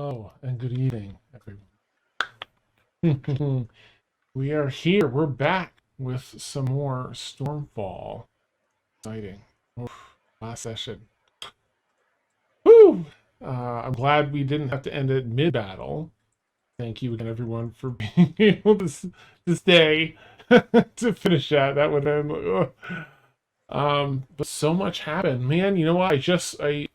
Hello and good evening, everyone. We are here. We're back with some more Stormfall. Exciting. Oof, last session. Woo! I'm glad we didn't have to end it mid-battle. Thank you again, everyone, for being able to stay to finish that. That would have been. But so much happened, man. You know what? I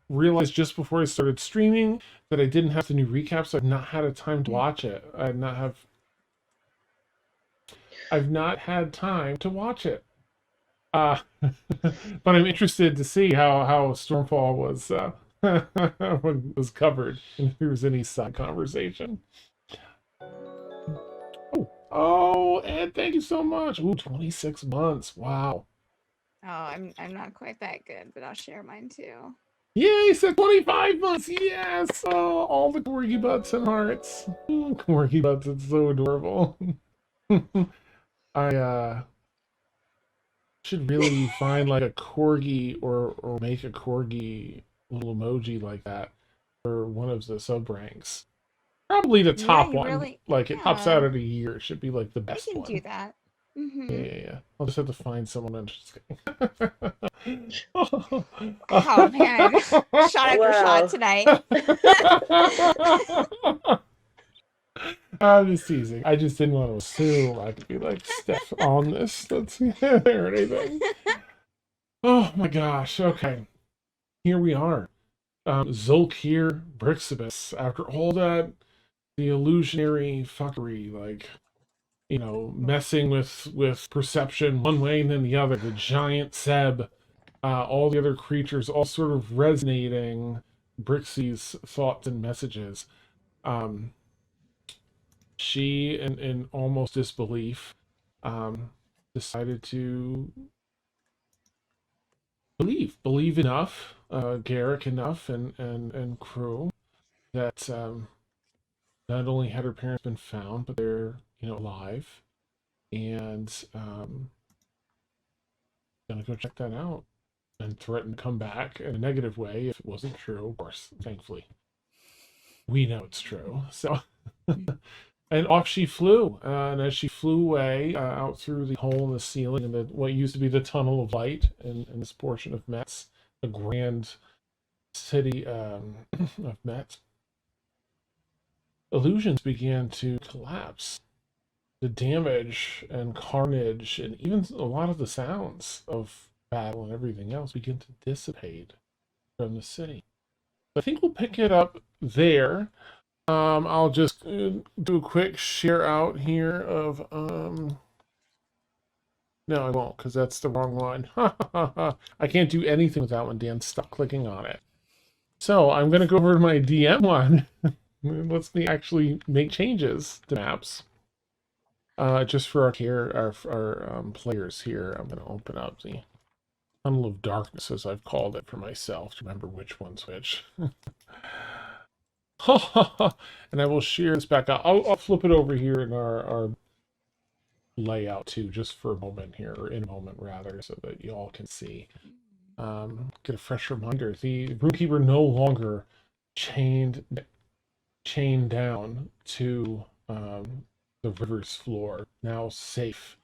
realized just before I started streaming that I didn't have the new recap, so I've not had a time to watch it. I've not had time to watch it. Uh, but I'm interested to see how Stormfall was covered, and if there was any side conversation. Oh, Ed, thank you so much. Ooh, 26 months. Wow. Oh, I'm not quite that good, but I'll share mine too. Yay, said 25 months. Yes. Oh, all the corgi butts and hearts. Corgi butts, it's so adorable. I should really find like a corgi or make a corgi little emoji like that for one of the sub ranks. Probably the Yeah, top you one. really, Like it pops yeah, out at a year. It should be like the I best can do one. that. Yeah, Mm-hmm. yeah, yeah. I'll just have to find someone. I'm just kidding. Oh man, shot after shot Wow. tonight. I'm just teasing. I just didn't want to assume I could be like Steph on this. That's or anything. Oh my gosh. Okay. Here we are. Zolkir Brixibus. After all that, the illusionary fuckery, like, messing with perception one way and then the other, the giant Seb, all the other creatures, all sort of resonating Brixie's thoughts and messages. Um, she, in almost disbelief, um, decided to believe enough, Garrick enough, and crew that not only had her parents been found, but they're alive, and gonna go check that out and threaten to come back in a negative way if it wasn't true. Of course, thankfully, we know it's true. So. And off she flew, and as she flew away out through the hole in the ceiling in what used to be the tunnel of light in this portion of Metz, the grand city of Metz, illusions began to collapse. The damage and carnage, and even a lot of the sounds of battle and everything else, begin to dissipate from the city. I think we'll pick it up there. I'll just do a quick share out here of no, I won't, because that's the wrong one. I can't do anything with that one, Dan. Stop clicking on it. So I'm gonna go over to my DM one. It lets me actually make changes to maps. Just for our players here, I'm gonna open up the Tunnel of Darkness, as I've called it for myself, to remember which one's which. And I will share this back out. I'll flip it over here in our layout too, just for a moment here, or in a moment rather, so that you all can see. Get a fresh reminder. The Roomkeeper no longer chained down to the river's floor. Now safe.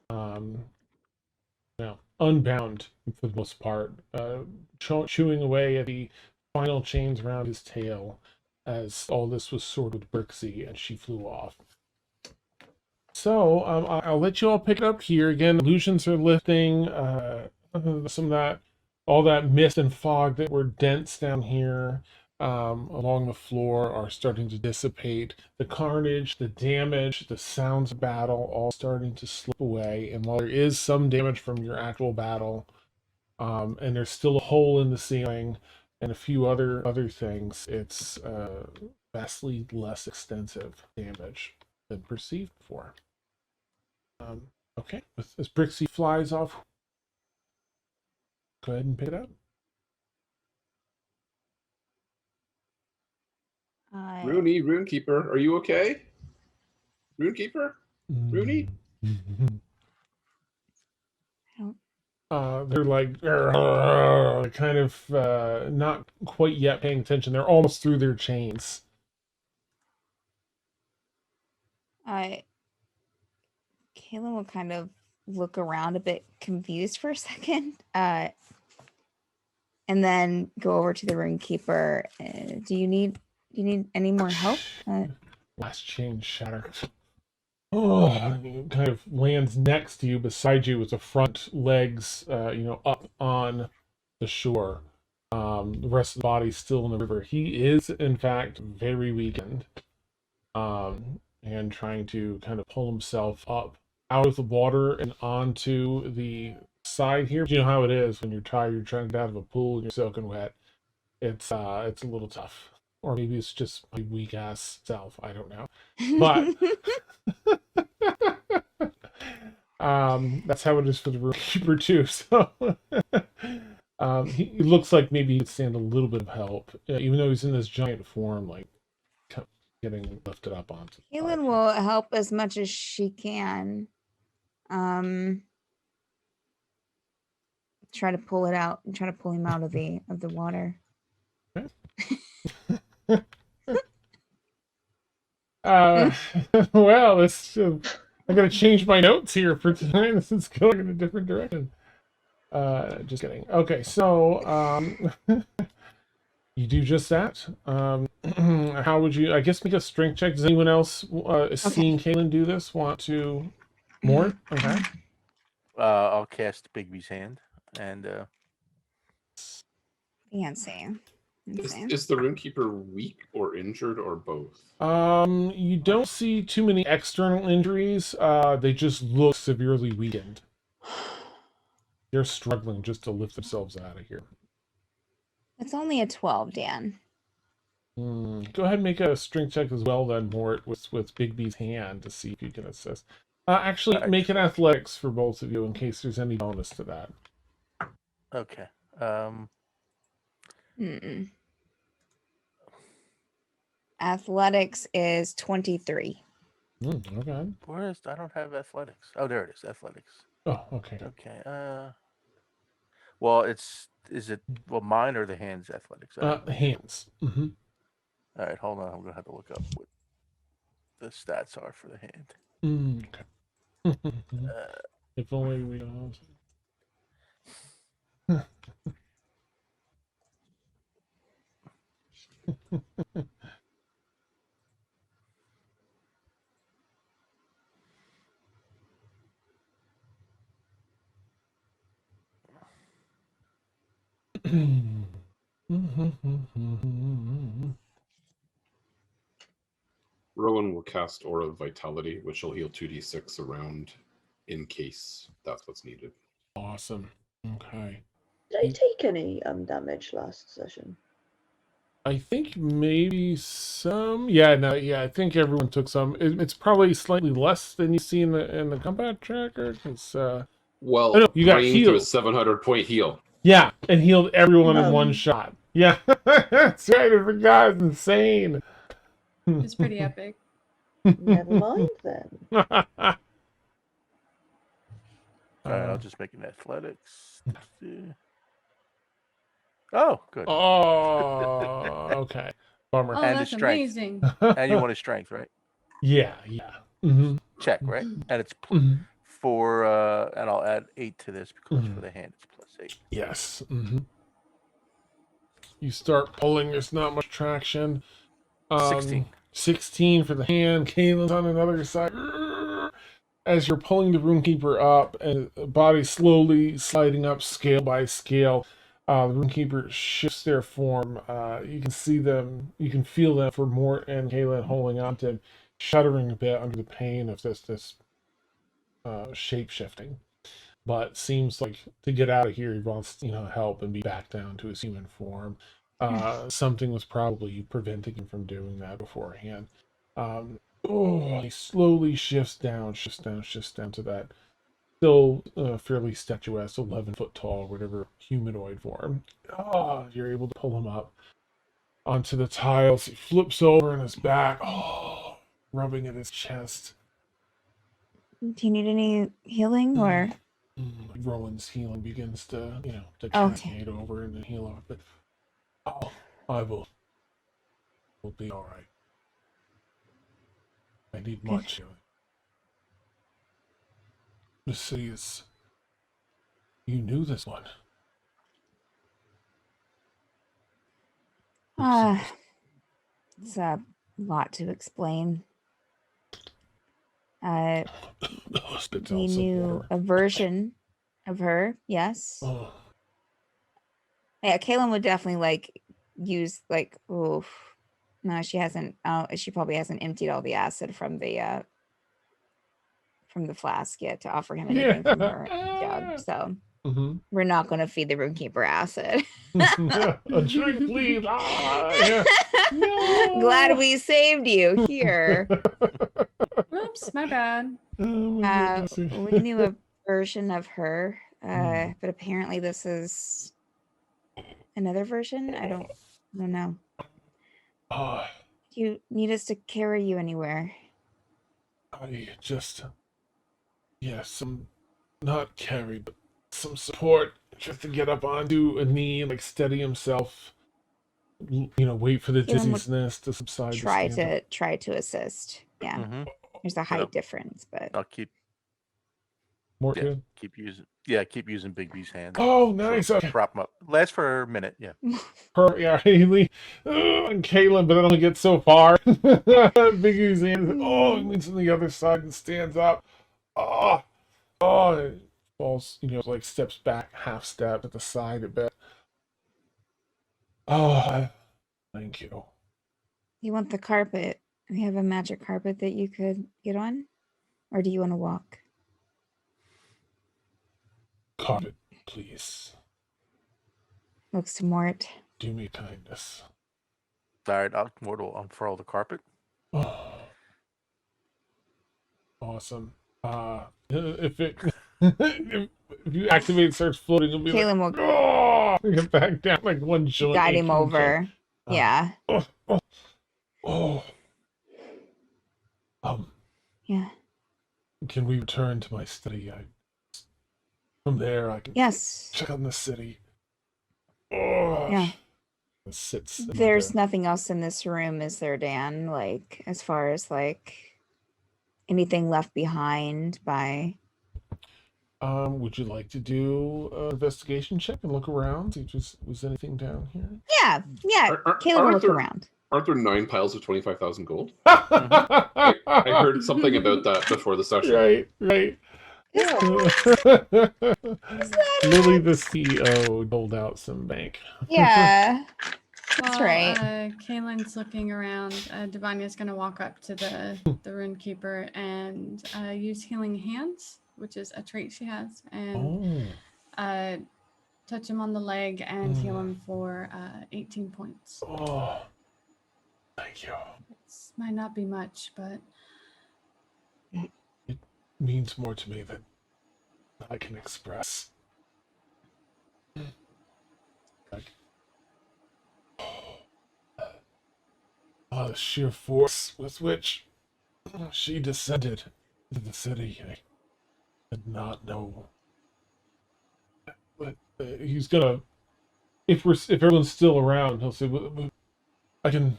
Now unbound for the most part, chewing away at the final chains around his tail as all this was sorted with Brixie and she flew off. So I'll let you all pick it up here. Again, illusions are lifting. Some of that, all that mist and fog that were dense down here along the floor are starting to dissipate. The carnage, the damage, the sounds of battle all starting to slip away. And while there is some damage from your actual battle, and there's still a hole in the ceiling and a few other things, it's vastly less extensive damage than perceived before. Okay, as Brixie flies off, go ahead and pick it up. Rooney, Runekeeper, are you okay? Runekeeper? Rooney? They're like kind of not quite yet paying attention. They're almost through their chains. Caitlin will kind of look around a bit confused for a second, and then go over to the Runekeeper. Do you need any more help? Last chain shattered. Oh, it kind of lands next to you, beside you, with the front legs, up on the shore. The rest of the body's still in the river. He is, in fact, very weakened, and trying to kind of pull himself up out of the water and onto the side here. You know how it is when you're tired, you're trying to get out of a pool and you're soaking wet. It's a little tough. Or maybe it's just my weak ass self. I don't know. But that's how it is for the Runekeeper too. So he looks like maybe he could stand a little bit of help, even though he's in this giant form, like getting lifted up onto. Caitlin will help as much as she can. Try to pull it out and try to pull him out of the water. Okay. Well, it's I gotta change my notes here for tonight. This is going in a different direction. Just kidding. Okay, so you do just that. How would you? I guess make a strength check. Does anyone else seeing Caitlin do this want to more? Okay. I'll cast Bigby's hand and. Fancy. Is the Runekeeper weak or injured or both? You don't see too many external injuries. They just look severely weakened. They're struggling just to lift themselves out of here. It's only a 12, Dan. Go ahead and make a strength check as well, then, Mort, with Bigby's hand to see if you can assist. Actually, make an athletics for both of you in case there's any bonus to that. Okay. Athletics is 23. Okay. Where is? I don't have athletics. Oh, there it is. Athletics. Oh, okay. Okay. Well, is it mine or the hands athletics? Hands. Mm-hmm. All right, hold on. I'm gonna have to look up what the stats are for the hand. Okay. If only we know. Rowan will cast Aura of Vitality, which will heal 2d6 around in case that's what's needed. Awesome. Okay. Did I take any damage last session? I think maybe some. Yeah, no, yeah. I think everyone took some. It's probably slightly less than you see in the combat tracker. Because well, you got healed. A 700-point heal. Yeah, and healed everyone in one shot. Yeah, that's right. I forgot. It's insane. It's pretty epic. Never mind then. All right, I'll just make an athletics. Oh, good. Oh, okay. Bummer. Oh, And that's his strength. amazing. And you want his strength, right? Yeah. Mm-hmm. Check, right? And it's for, and I'll add 8 to this because for the hand it's +8. Yes. Mm-hmm. You start pulling. There's not much traction. 16. 16 for the hand. Caitlin's on another side. As you're pulling the Runekeeper up, and the body slowly sliding up scale by scale, the Runekeeper shifts their form. You can see them, you can feel them for Mort and Caitlin holding on to him, shuddering a bit under the pain of this shape shifting. But seems like to get out of here, he wants help and be back down to his human form. Something was probably preventing him from doing that beforehand. He slowly shifts down to that still fairly statuesque, 11-foot tall, whatever humanoid form. You're able to pull him up onto the tiles. He flips over on his back, rubbing at his chest. Do you need any healing or? Rowan's healing begins to cascade over and then heal off. But I will be all right. I need much healing. The city is... You knew this one. It's a lot to explain. Spit We out some knew water. a version of her, yes. Oh, Yeah, Kaylin would definitely like use like, oof. No, she hasn't. Oh, she probably hasn't emptied all the acid from the flask yet to offer him anything from her jug. So mhm. we're not going to feed the roomkeeper acid. A drink, please. Yeah. No. Glad we saved you here. Oops, my bad. Oh my goodness. We knew a version of her, Hmm. but apparently this is another version. I don't know. Oh, Do you need us to carry you anywhere? I just, some, not carry, but some support, just to get up onto a knee and like steady himself. Wait for the Kaylin would dizziness to subside. Try to assist. Yeah, Mm-hmm. there's a height difference, but I'll keep More keep using Big B's hands. Oh, nice. Okay. Prop him up. Lasts for a minute. Yeah. Yeah, Haley and Kaylin, but it only gets so far. Biggie's hands. Oh, he leans on the other side and stands up. Oh, it falls. Like steps back, half step at the side a bit. Oh, thank you. you want the carpet? We have a magic carpet that you could get on, or do you want to walk? Carpet, please. Looks to Mort. Do me a kindness. All right. I'll unfurl the carpet. Oh, awesome. If it if you activate, it starts floating, it'll be Kaylin like, will oh, get back down like one joint. guide him aching over. joint. Yeah. Oh. Yeah. Can we return to my study? From there, I can Yes. check on the city. Oh. Yeah. It sits. in There's the- nothing else in this room, is there, Dan? Like, as far as like anything left behind by... Would you like to do an investigation check and look around? See if was anything down here? Yeah. Kaylin will look around. Aren't there 9 piles of 25,000 gold? I I heard something about that before the session. Right. Yeah. Lily, the CEO, doled out some bank. Yeah. That's right. Kaylin's looking around. Divania's gonna walk up to the runekeeper and use healing hands, which is a trait she has, and touch him on the leg and heal him for 18 points. Oh, thank you. It might not be much, but It means more to me than I can express. The sheer force with which she descended into the city, I did not know. But he's gonna, if everyone's still around, he'll say, "I can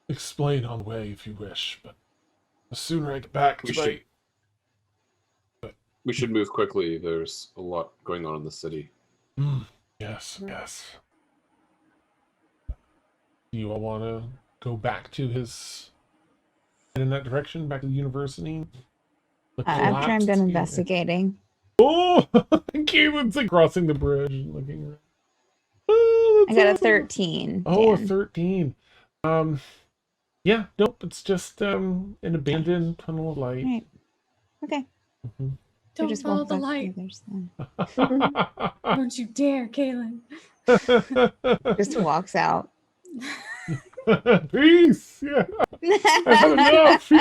explain on the way if you wish, but the sooner I get back tonight." We should move quickly. There's a lot going on in the city. Yes. Do you all want to go back to in that direction, back to the university? After I'm done investigating. Oh, Caitlin's like crossing the bridge and looking around. Oh, I got awesome. a 13. Oh, a Dan. 13. Yeah, nope, it's just an abandoned tunnel of light. Right. Okay. Mhm. don't just follow walk the back to light. others then. Don't you dare, Kaylin. Just walks out. Peace. Yeah, I've had enough.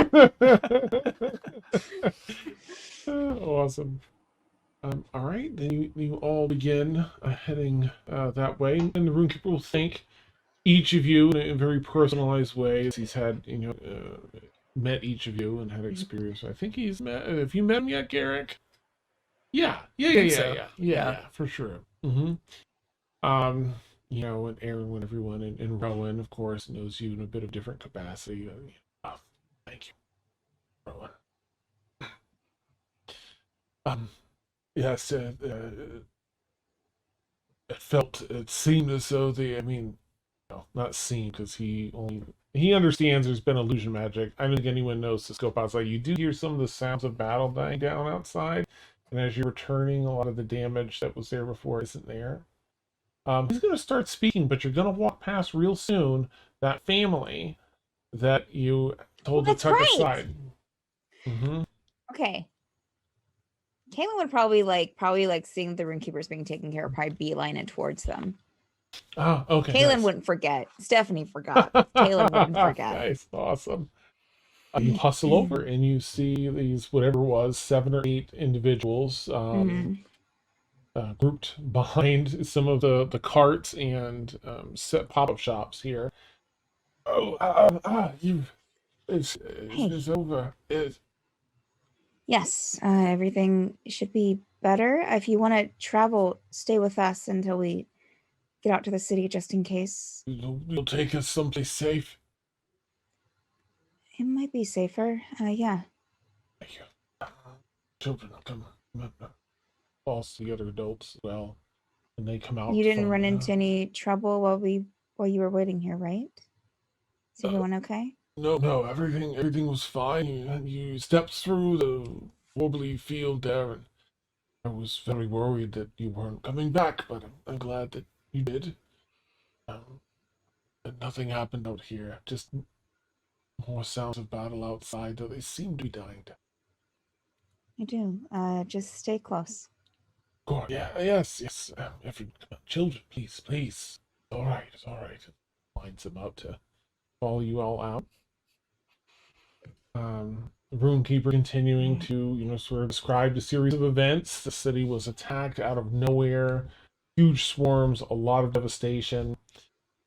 Awesome. All right, then you all begin heading that way, and the roomkeeper will thank each of you in a very personalized way, as he's had met each of you and had experience. I think he's met. Have you met him yet, Garrick? Yeah, for sure. Mm-hmm. And Aaron, everyone, and Rowan, of course, knows you in a bit of different capacity. Thank you. Yes, it seemed as though no, not seemed, because he understands there's been illusion magic. I don't think anyone knows the scope outside. You do hear some of the sounds of battle dying down outside, and as you're returning, a lot of the damage that was there before isn't there. He's going to start speaking, but you're going to walk past real soon that family that you told to that's tuck right. aside. Okay. Caitlin would probably seeing the Runekeepers being taken care of, probably beeline it towards them. Ah, okay. Caitlin Nice. wouldn't forget. Stephanie forgot. Caitlin wouldn't forget. Nice, awesome. You hustle over and you see these, whatever it was, 7 or 8 individuals grouped behind some of the carts and set pop-up shops here. Oh, it's over. Yes, everything should be better. If you want to travel, stay with us until we get out to the city, just in case. You'll take us someplace safe. It might be safer. Yeah. Thank you. Children, come. Also, the other adults as well, and they come out. You didn't run into any trouble while you were waiting here, right? Is everyone okay? No, everything was fine. You stepped through the wobbly field there, and I was very worried that you weren't coming back, but I'm glad that you did. And nothing happened out here. Just more sounds of battle outside, though they seem to be dying down. I do. Just stay close. Of course, yes. Children, please. It's all right. Lines them up to follow you all out. The Runekeeper continuing to, sort of describe a series of events. The city was attacked out of nowhere, huge swarms, a lot of devastation,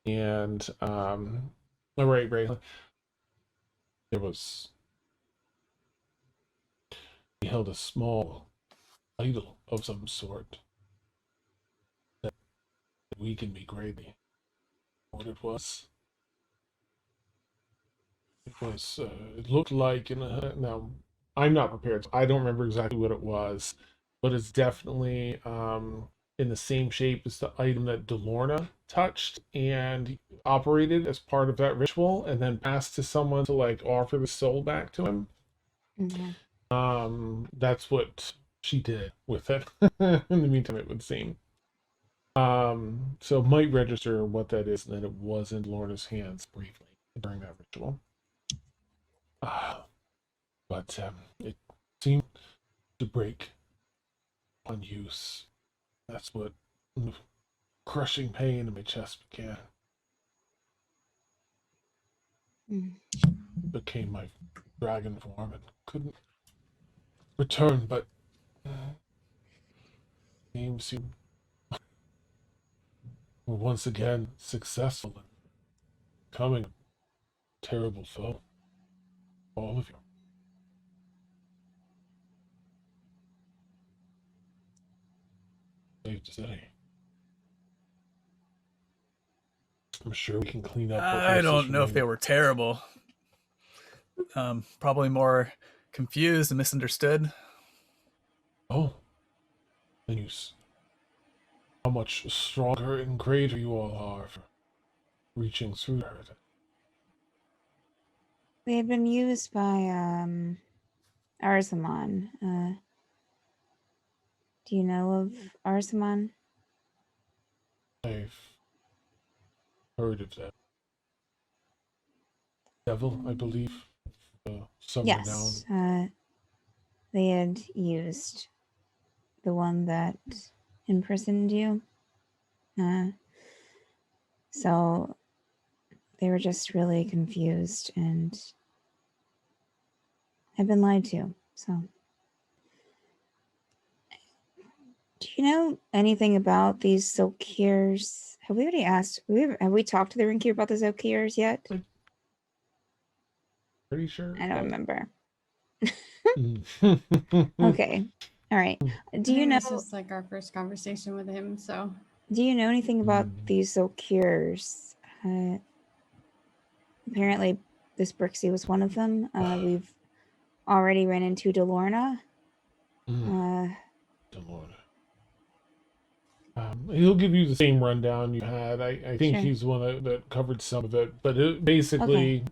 and right. There was, he held a small idol of some sort that weakened me greatly. What it was? It looked like, now, I'm not prepared, so I don't remember exactly what it was, but it's definitely in the same shape as the item that Delorna touched and operated as part of that ritual, and then passed to someone to, offer the soul back to him. Mm-hmm. That's what she did with it. In the meantime, it would seem. So it might register what that is, and that it was in Delorna's hands briefly during that ritual. But it seemed to break on use. That's what crushing pain in my chest began. Became my dragon form and couldn't return, but seems you were once again successful in becoming a terrible foe. All of you. Saved the city. I'm sure we can clean up. I don't know if they were terrible. Probably more confused and misunderstood. Oh. Then how much stronger and greater you all are for reaching through her. They had been used by Arzaman. Do you know of Arzaman? I've heard of that. Devil, I believe. Some Yes. They had used the one that imprisoned you. So they were just really confused and have been lied to. So, do you know anything about these Zolkirs? Have we already asked? Have we talked to the Runekeeper about the Zolkirs yet? Pretty sure. I don't remember. Okay. Okay. All right. Do you know? This was like our first conversation with him, so. Do you know anything about these Zolkirs? Apparently, this Brixie was one of them. We've already ran into Delorna. Don't know. He'll give you the same rundown you had. I think Sure. he's the one that covered some of it, but basically,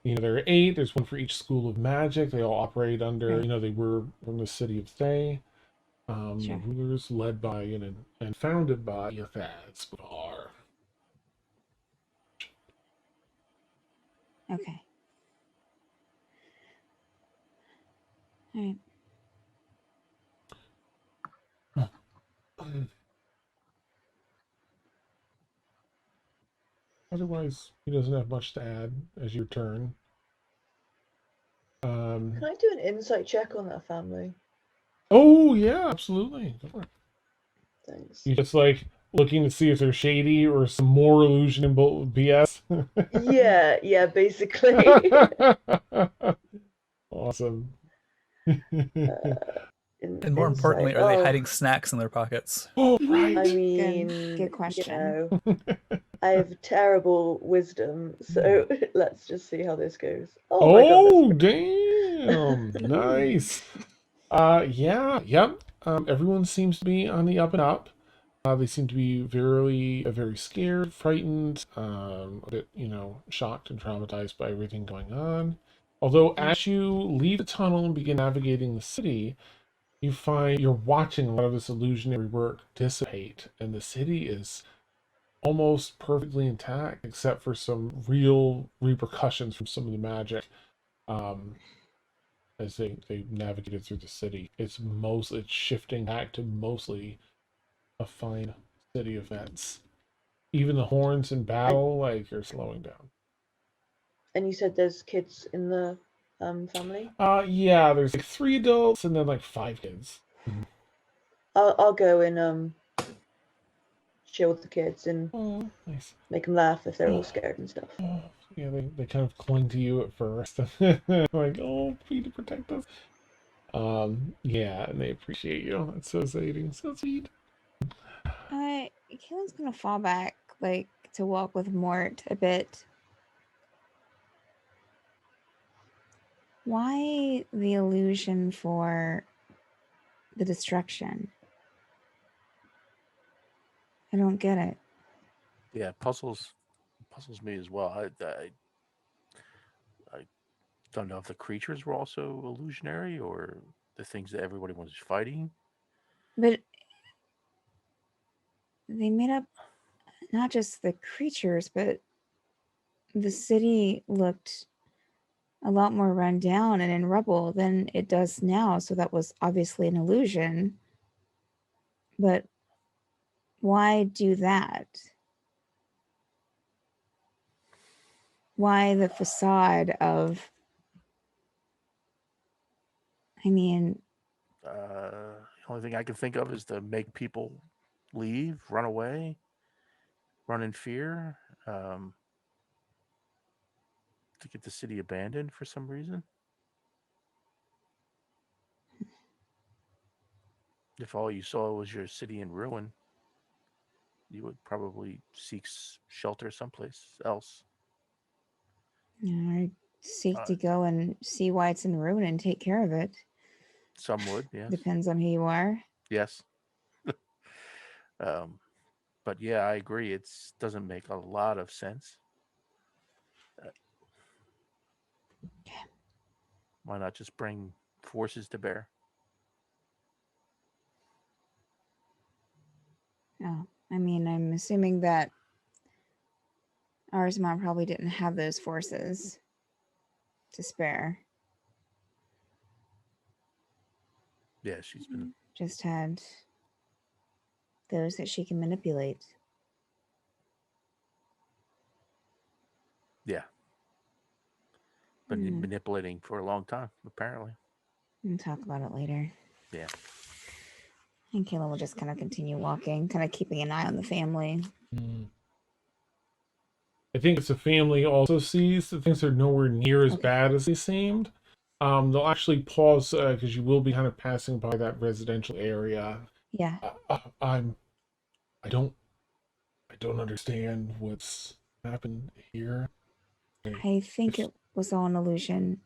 there are 8. There's one for each school of magic. They all operate under, Right. they were from the city of Thay. Sure. Rulers led by and founded by Ythazz. Okay. All right. Otherwise, he doesn't have much to add as your turn. Can I do an insight check on that family? Oh yeah, absolutely. Go for it. Thanks. You just looking to see if they're shady or some more illusion and BS. Yeah, basically. Awesome. And more importantly, insight. are they Oh, hiding snacks in their pockets? Oh right. I mean, good question. I have terrible wisdom, so let's just see how this goes. Oh my Oh god, damn! Nice. Yeah, yep. Everyone seems to be on the up and up. They seem to be very scared, frightened, a bit, shocked and traumatized by everything going on. Although, as you leave the tunnel and begin navigating the city, you find you're watching a lot of this illusionary work dissipate, and the city is almost perfectly intact, except for some real repercussions from some of the magic. As they navigated through the city, it's shifting back to mostly a fine city events. Even the horns in battle are slowing down. And you said there's kids in the family? Yeah, there's 3 adults and then 5 kids. I'll go and chill with the kids and Nice. make them laugh if they're all scared and stuff. Yeah, they kind of cling to you at first. Oh, please protect us. Yeah, and they appreciate you. That's so exciting. So sweet. Kaelin's gonna fall back, to walk with Mort a bit. Why the illusion for the destruction? I don't get it. Yeah, puzzles me as well. I don't know if the creatures were also illusionary or the things that everybody was fighting. But they made up not just the creatures, but the city looked a lot more run down and in rubble than it does now. So that was obviously an illusion. But why do that? Why the facade of, The only thing I can think of is to make people leave, run away, run in fear, to get the city abandoned for some reason. If all you saw was your city in ruin, you would probably seek shelter someplace else. or seek to go and see why it's in ruin and take care of it. Some would, yes. Depends on who you are. Yes. But yeah, I agree. It doesn't make a lot of sense. Why not just bring forces to bear? Oh, I'm assuming that Arzamon probably didn't have those forces to spare. Yeah, she's been. Just had those that she can manipulate. Yeah. Been manipulating for a long time, apparently. We'll talk about it later. Yeah. And Kayla will just kind of continue walking, kind of keeping an eye on the family. I think if the family also sees that things are nowhere near as bad as they seemed, they'll actually pause because you will be kind of passing by that residential area. Yeah. I don't understand what's happened here. I think it was all an illusion.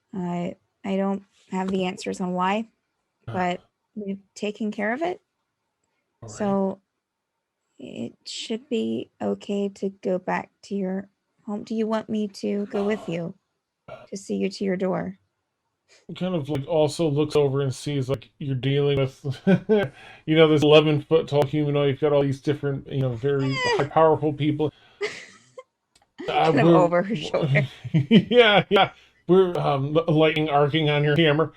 I don't have the answers on why, Ah, but we've taken care of it. all right. So it should be okay to go back to your home. Do you want me to go with you to see you to your door? Kind of like also looks over and sees like you're dealing with this 11-foot tall humanoid. You've got all these different very high powerful people. Kind of We're over her shoulder. yeah, we're lightning arcing on your hammer.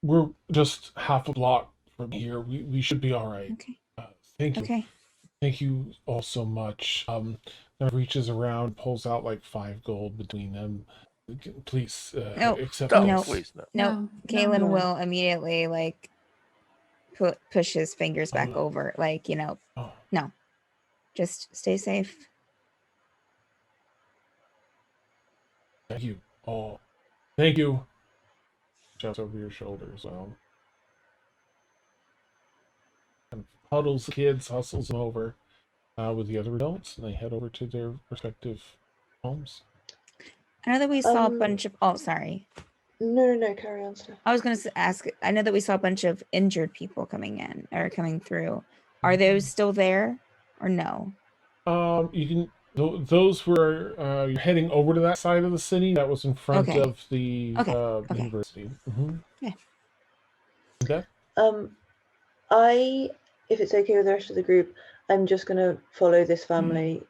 We're just half a block from here. We should be all right. Okay. Thank you. Okay. Thank you all so much. Kind of reaches around, pulls out like 5 gold between them. Please No, accept No, No. this. please, no. No, No, Kaylin no. will immediately like push his fingers back Oh. over. Like, Oh, no. Just stay safe. thank you all. Thank you. Shouts over your shoulder as well. And huddles the kids, hustles them over with the other adults, and they head over to their respective homes. I know that we saw a Um, bunch of. Oh, sorry. No, carry on, Steph. I was going to ask. I know that we saw a bunch of injured people coming in or coming through. Are those still there or no? You can. Those were you're heading over to that side of the city. That was in front Okay. of the Okay. university. Mm-hmm. Yeah. Okay. If it's okay with the rest of the group, I'm just gonna follow this family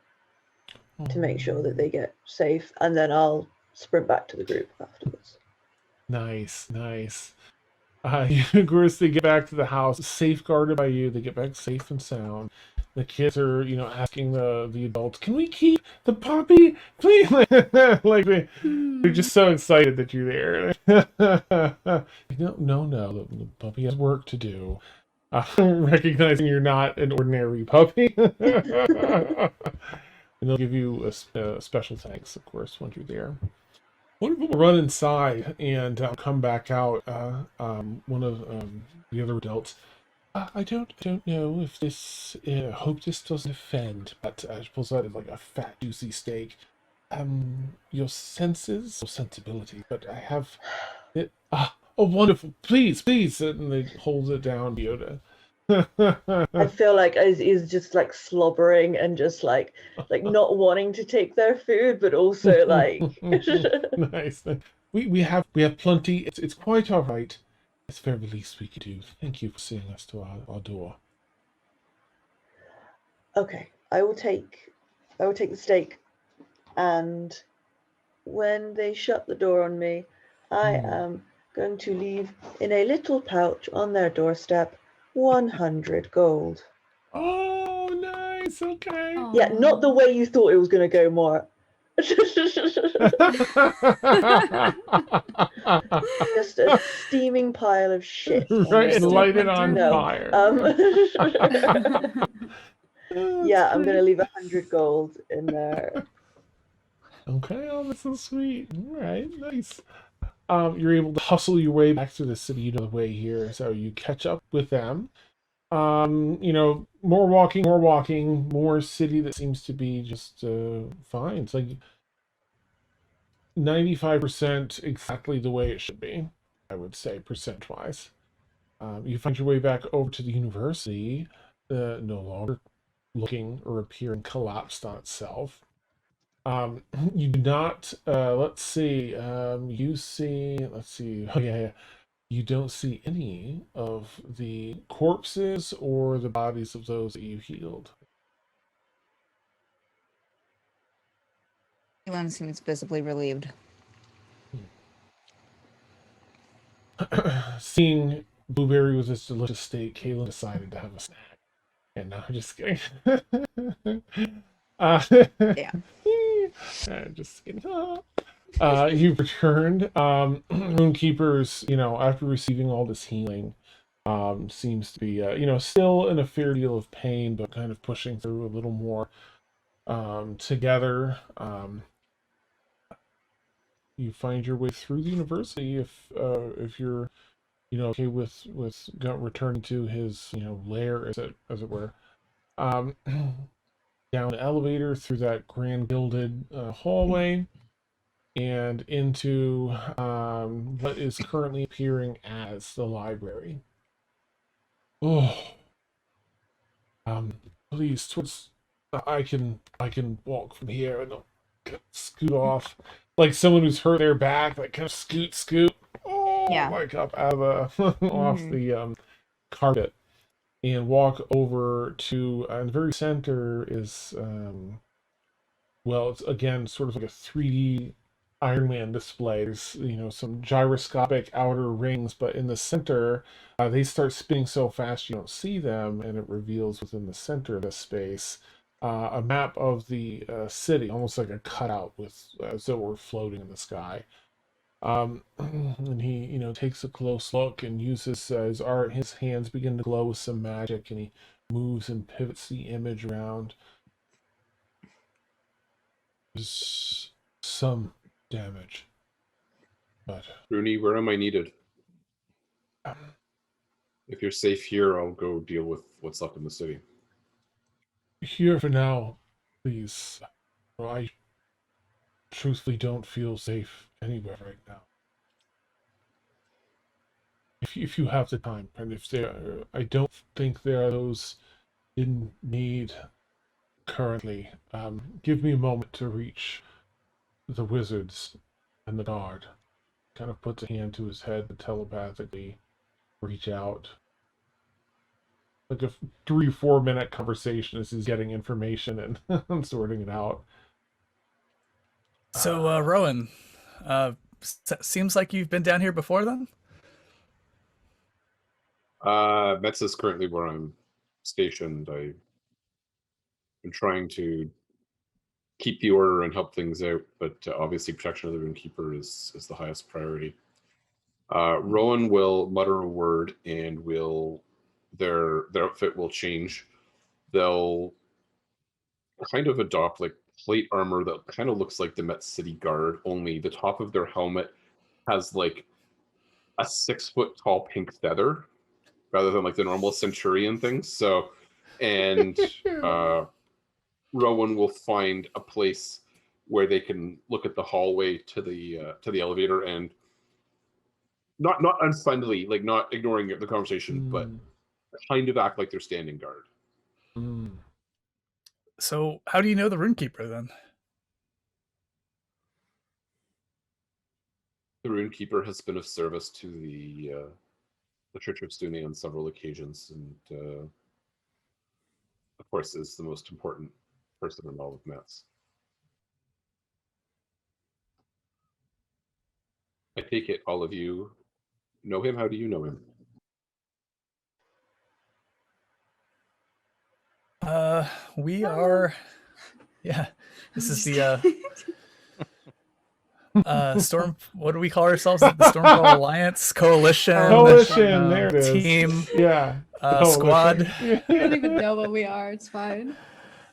to make sure that they get safe, and then I'll sprint back to the group afterwards. Nice. Of course, they get back to the house, safeguarded by you. They get back safe and sound. The kids are, asking the adults, "Can we keep the puppy, please?" Like they're just so excited that you're there. No. The puppy has work to do. Recognizing you're not an ordinary puppy, and they'll give you a special thanks, of course, once you're there. One of them will run inside and come back out. One of the other adults. I don't know if this. Hope this doesn't offend, but she pulls out like a fat, juicy steak. Your sensibility, but I have it. Oh, wonderful! Please, and they holds it down, Yoda. I feel like is just like slobbering and just like not wanting to take their food, but also like Nice. We have plenty. It's quite all right. It's the very least we could do. Thank you for seeing us to our door. Okay, I will take the steak, and when they shut the door on me, I am going to leave in a little pouch on their doorstep 100 gold. Oh, nice. Okay. Yeah, not the way you thought it was going to go, more. Just a steaming pile of shit. Right, and light it on No. fire. Yeah, I'm going to leave 100 gold in there. Okay, oh, that's so sweet. All right, nice. You're able to hustle your way back through the city. You know the way here, so you catch up with them. More walking, more city that seems to be just fine. It's like 95% exactly the way it should be, I would say, percent-wise. You find your way back over to the university, no longer looking or appearing collapsed on itself. You do not, let's see, oh yeah. You don't see any of the corpses or the bodies of those that you healed. Kaylin seems visibly relieved. Seeing Blueberry with this delicious state, Kaylin decided to have a snack. And no, I'm just kidding. Yeah. Just kidding. You've returned. Moonkeeper's, after receiving all this healing, seems to be, still in a fair deal of pain, but kind of pushing through a little more together. You find your way through the university if you're, okay with returning to his, lair, as it were. Down the elevator through that grand gilded hallway, and into what is currently appearing as the library. Oh, please, towards I can walk from here and I'll scoot off like someone who's hurt their back, like kind of scoot, Yeah. like up out of the off Mhm. the carpet and walk over to and the very center is well, it's again sort of like a 3D Iron Man display. There's some gyroscopic outer rings, but in the center, they start spinning so fast you don't see them, and it reveals within the center of the space a map of the city, almost like a cutout with as though we're floating in the sky. And he, takes a close look and uses his art. His hands begin to glow with some magic, and he moves and pivots the image around. There's some damage, but Rooney, where am I needed? um, If you're safe here, I'll go deal with what's left in the city. here for now, please. I truthfully don't feel safe anywhere right now. If you have the time, and if there, I don't think there are those in need currently. Give me a moment to reach the wizards and the guard. Kind of puts a hand to his head to telepathically reach out. Like a 3-4 minute conversation as he's getting information and sorting it out. So, Rowan, seems like you've been down here before then? Metz is currently where I'm stationed. I've been trying to keep the order and help things out, but obviously protection of the Runekeeper is the highest priority. Rowan will mutter a word and their outfit will change. They'll kind of adopt like plate armor that kind of looks like the Met City Guard, only the top of their helmet has like a 6-foot tall pink feather rather than like the normal centurion things. So, and Rowan will find a place where they can look at the hallway to the elevator and not unfriendly, like not ignoring the conversation, but kind of act like they're standing guard. So, how do you know the Runekeeper then? The Runekeeper has been of service to the Church of Stune on several occasions, and of course is the most important person in all of Metz. I take it all of you know him. How do you know him? We are, yeah. This is the Storm. What do we call ourselves? The Stormfall Alliance Coalition. Coalition, there it is. Team. Yeah. Squad. I don't even know what we are. It's fine.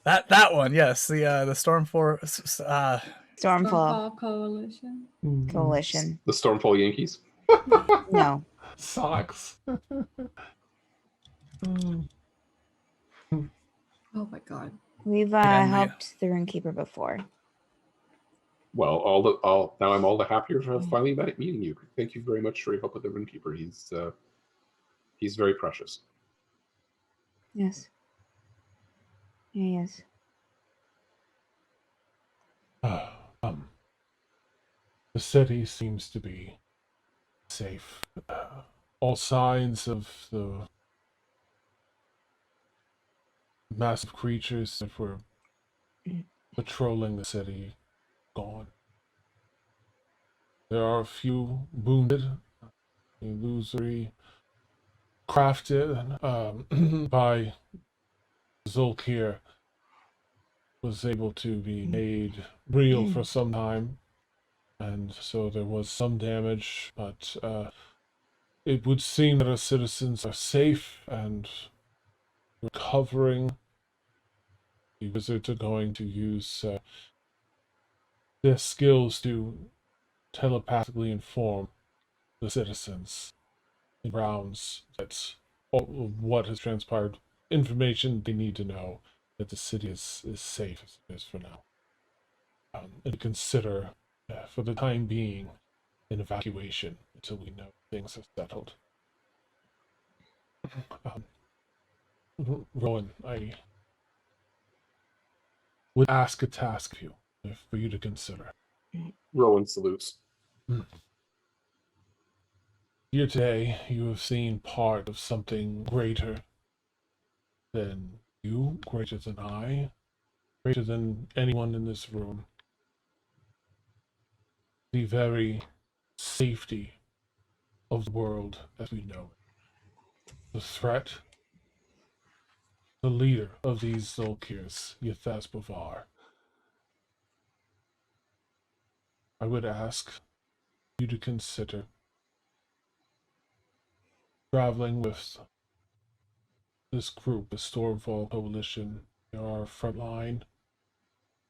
That one, yes. The Stormfall. Stormfall Coalition. Coalition. The Stormfall Yankees. No. Socks. Oh my god. We've And helped the Runekeeper before. Well, now I'm all the happier to have finally meeting you. Thank you very much for your help with the Runekeeper. He's very precious. Yes. Yes. The city seems to be safe. All signs of the massive creatures that were patrolling the city gone. There are a few wounded, illusory, crafted by Zolkir, was able to be made real for some time, and so there was some damage, but it would seem that our citizens are safe and recovering. The wizards are going to use their skills to telepathically inform the citizens in rounds that all of what has transpired, information they need to know that the city is safe as it is for now. And consider for the time being, an evacuation until we know things are settled. Rowan, I would ask a task of you, for you to consider. Rowan salutes. Here today, you have seen part of something greater than you, greater than I, greater than anyone in this room. The very safety of the world as we know it. The threat, the leader of these Zolkirs, Ythazz Bavar. I would ask you to consider traveling with this group, the Stormfall Coalition. They are our front line.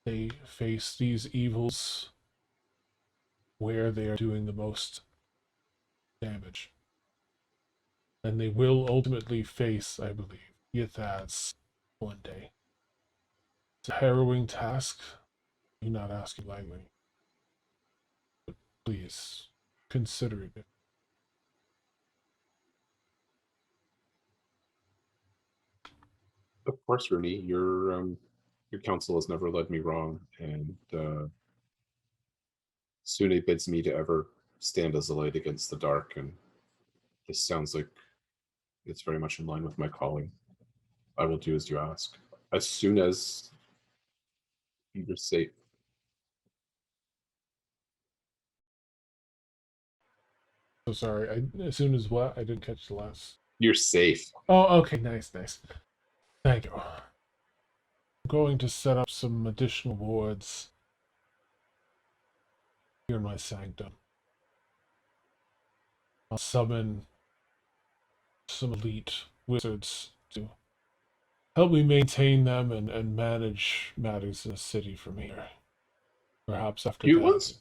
They face these evils where they are doing the most damage. And they will ultimately face, I believe, Ythazz one day. It's a harrowing task. I do not ask you lightly. But please, consider it. Of course, Rooney, your counsel has never led me wrong, and Sune bids me to ever stand as a light against the dark, and this sounds like it's very much in line with my calling. I will do as you ask. As soon as you're safe. So sorry, as soon as what? I didn't catch the last. You're safe. Oh, okay, nice. Thank you. I'm going to set up some additional wards here in my sanctum. I'll summon some elite wizards to help me maintain them and manage matters in the city from here. Perhaps after Cute that. ones?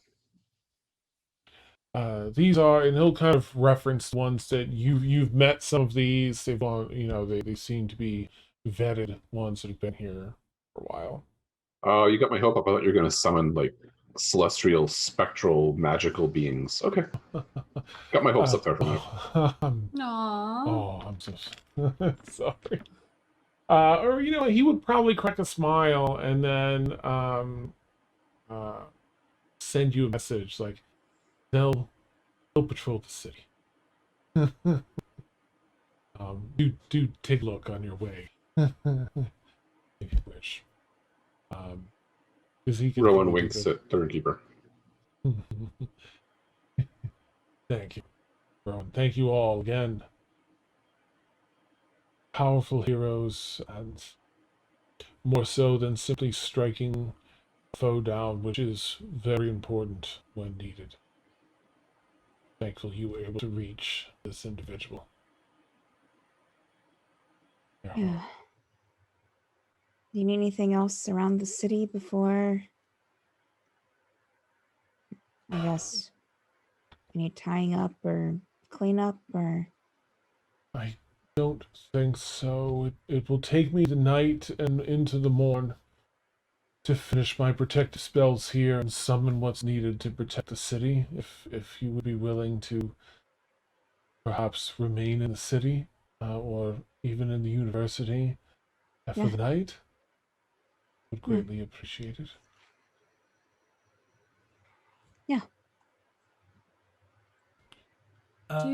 These are, and he'll kind of reference ones that you've met. Some of these, they've gone, they seem to be vetted ones that have been here for a while. Oh, you got my hope up. I thought you were going to summon like celestial, spectral, magical beings. Okay, got my hopes up there for a minute. Aww. I'm so sorry. Or he would probably crack a smile and then send you a message like they'll patrol the city. Do take a look on your way. If you wish. Because he can Rowan probably winks at Thornkeeper. Thank you, Rowan. Thank you all again. Powerful heroes, and more so than simply striking a foe down, which is very important when needed. Thankful you were able to reach this individual. Yeah. Do you need anything else around the city before, I guess, any tying up or cleanup or? I don't think so. It will take me the night and into the morn to finish my protective spells here and summon what's needed to protect the city. If you would be willing to perhaps remain in the city or even in the university for the night, would greatly appreciate it. Yeah.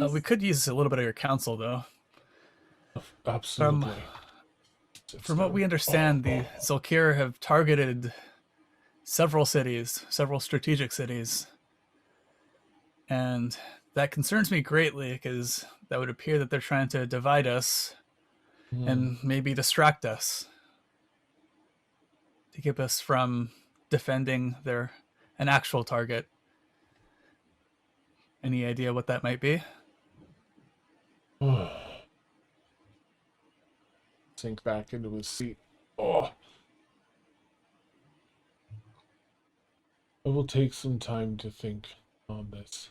We could use a little bit of your counsel, though. Absolutely. From what we understand, the Zolkir have targeted several cities, several strategic cities. And that concerns me greatly because that would appear that they're trying to divide us and maybe distract us to keep us from defending an actual target. Any idea what that might be? Sink back into his seat. I will take some time to think on this.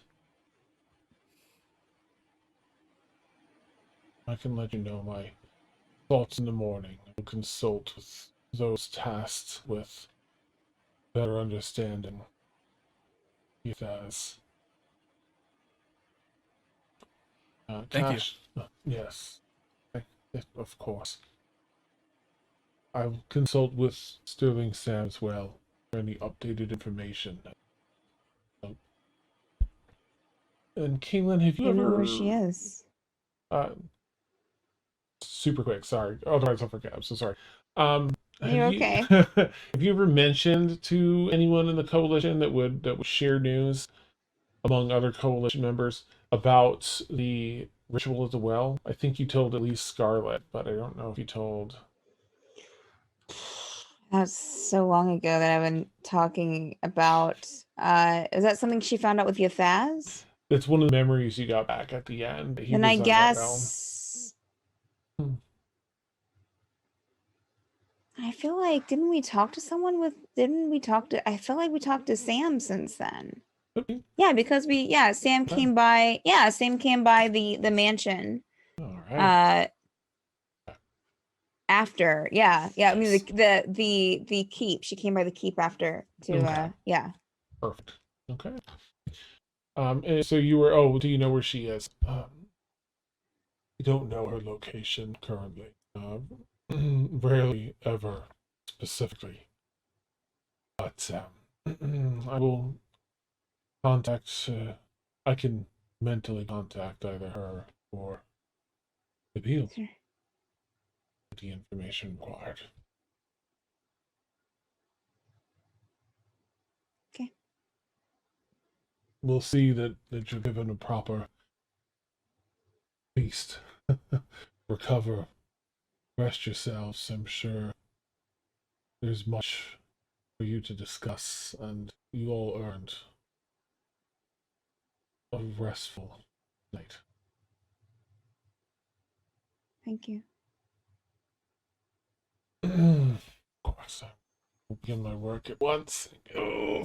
I can let you know my thoughts in the morning. I will consult with those tasked with better understanding Ythazz. Thank you. Cash, yes, yes, of course. I'll consult with Sterling Sam as well for any updated information. And Caitlin, have you I don't know ever? where she is. Super quick, sorry. Otherwise, I'll forget. I'm so sorry. Have You're okay. have you ever mentioned to anyone in the coalition that would share news among other coalition members about the ritual at the well? I think you told at least Scarlet, but I don't know if you told. That was so long ago that I've been talking about. Is that something she found out with Ythazz? It's one of the memories you got back at the end. He Then was I on that guess. realm. I feel like didn't we talk to someone with? Didn't we talk to? I feel like we talked to Sam since then. Okay. Yeah, because Sam Okay. came by. Yeah, Sam came by the mansion. All right. After, yeah. I mean Yes. the keep. She came by the keep after to Okay. yeah. Perfect. Okay. And so you were. Oh, do you know where she is? I don't know her location currently. Rarely ever specifically, but I will contact. I can mentally contact either her or Nabil. Sure. The information required. Okay. We'll see that you're given a proper feast. Recover, rest yourselves. I'm sure there's much for you to discuss, and you all earned a restful night. Thank you. Of course, I will begin my work at once.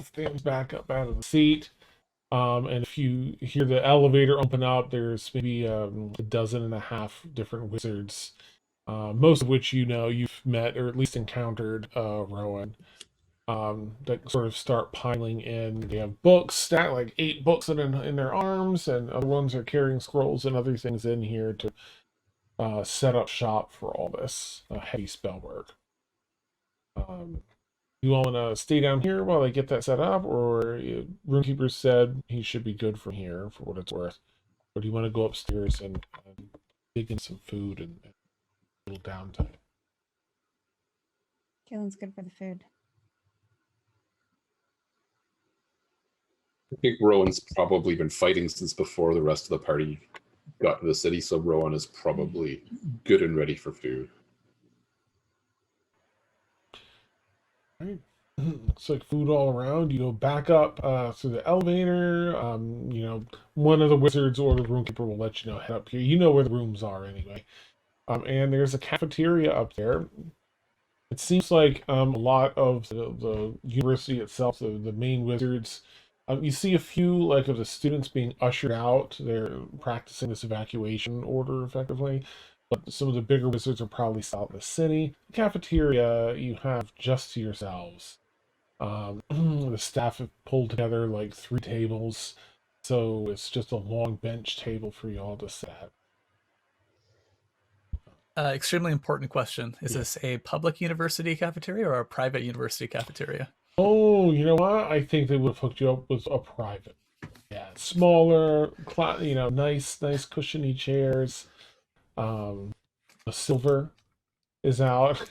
Stands back up out of the seat. And if you hear the elevator open up, there's maybe a dozen and a half different wizards, most of which you've met or at least encountered Rowan. That sort of start piling in. They have books, stacked like 8 books in their arms, and other ones are carrying scrolls and other things in here to set up shop for all this heavy spell work. You all want to stay down here while I get that set up, or Roomkeeper said he should be good from here for what it's worth? Or do you want to go upstairs and dig in some food and a little downtime? Killen's good for the food. I think Rowan's probably been fighting since before the rest of the party got to the city, so Rowan is probably good and ready for food. Right. Looks like food all around. You go back up through the elevator. One of the wizards or the roomkeeper will let you know head up here. You know where the rooms are anyway. And there's a cafeteria up there. It seems like a lot of the university itself, the main wizards, you see a few of the students being ushered out. They're practicing this evacuation order effectively. But some of the bigger wizards are probably still out in the city. The cafeteria you have just to yourselves. The staff have pulled together 3 tables, so it's just a long bench table for you all to sit at. Extremely important question. Is this a public university cafeteria or a private university cafeteria? Oh, you know what? I think they would have hooked you up with a private. Yeah, smaller, nice cushiony chairs. The silver is out.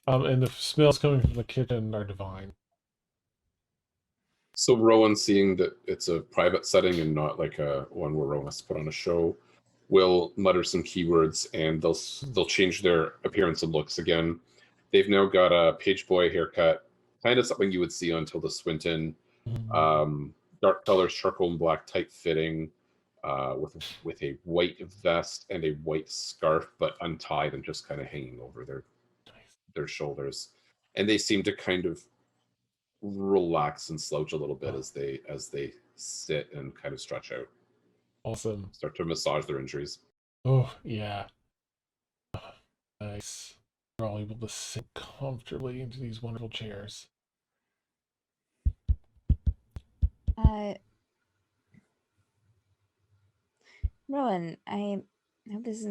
And the smells coming from the kitchen are divine. So Rowan, seeing that it's a private setting and not like a one where Rowan has to put on a show, will mutter some keywords and they'll change their appearance and looks again. They've now got a page boy haircut, kind of something you would see on Tilda Swinton. Dark color, charcoal and black, tight fitting, with a white vest and a white scarf, but untied and just kind of hanging over their shoulders. And they seem to kind of relax and slouch a little bit as they sit and kind of stretch out. Awesome. Start to massage their injuries. Oh yeah. Nice. We're all able to sit comfortably into these wonderful chairs. Rowan, I hope this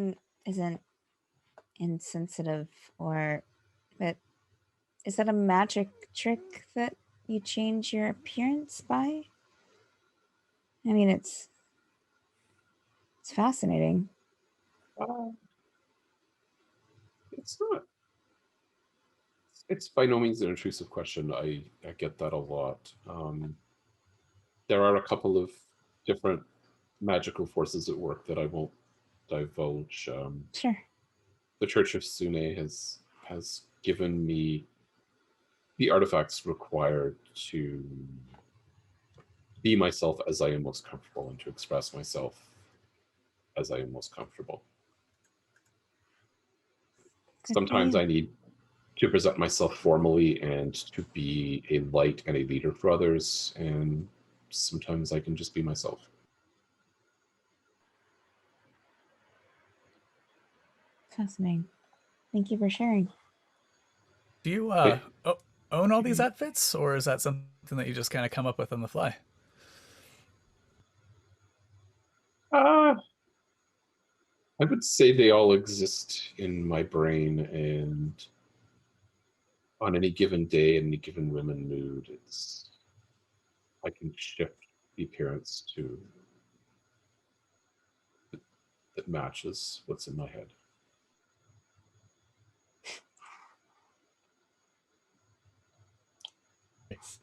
isn't insensitive, but is that a magic trick that you change your appearance by? I mean, it's fascinating. It's not. It's by no means an intrusive question. I get that a lot. There are a couple of different magical forces at work that I won't divulge. Sure. The Church of Sune has given me the artifacts required to be myself as I am most comfortable and to express myself as I am most comfortable. Good Sometimes for I you. need to present myself formally and to be a light and a leader for others, and sometimes I can just be myself. Fascinating. Thank you for sharing. Do you own all these outfits, or is that something that you just kind of come up with on the fly? I would say they all exist in my brain, and on any given day, in any given whim and mood, I can shift the appearance to that matches what's in my head. Nice.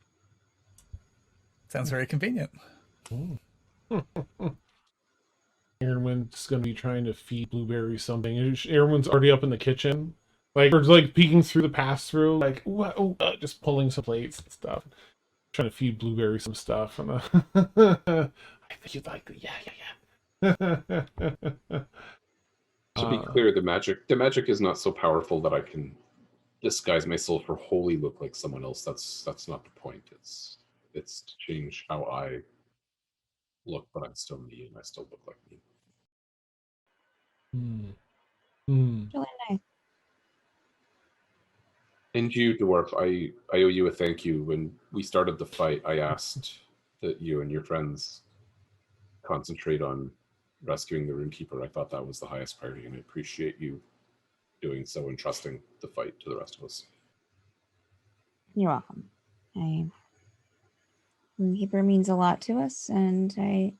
Sounds very convenient. Erwin's gonna be trying to feed Blueberry something. Erwin's already up in the kitchen, or like peeking through the pass-through, like just pulling some plates and stuff, trying to feed Blueberry some stuff. And I think you'd like it. Yeah. To be clear, the magic is not so powerful that I can disguise myself or wholly look like someone else. That's not the point. It's to change how I look, but I'm still me, and I still look like me. Really nice. And you, Dwarf, I owe you a thank you. When we started the fight, I asked that you and your friends concentrate on rescuing the Runekeeper. I thought that was the highest priority, and I appreciate you doing so and trusting the fight to the rest of us. You're welcome. Keeper means a lot to us, and I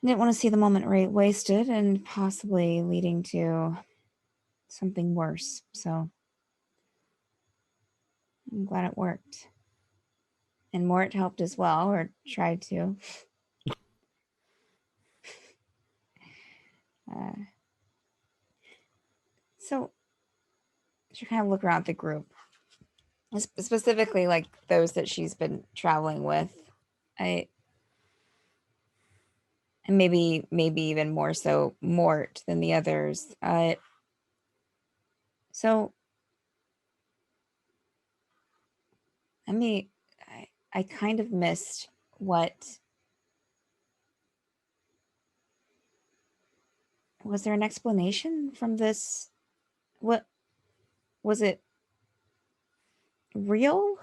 didn't want to see the moment wasted and possibly leading to something worse. So I'm glad it worked. And Mort helped as well, or tried to. So she kind of look around the group, specifically like those that she's been traveling with. And maybe even more so Mort than the others. So I kind of missed what was there an explanation from this? What was it real?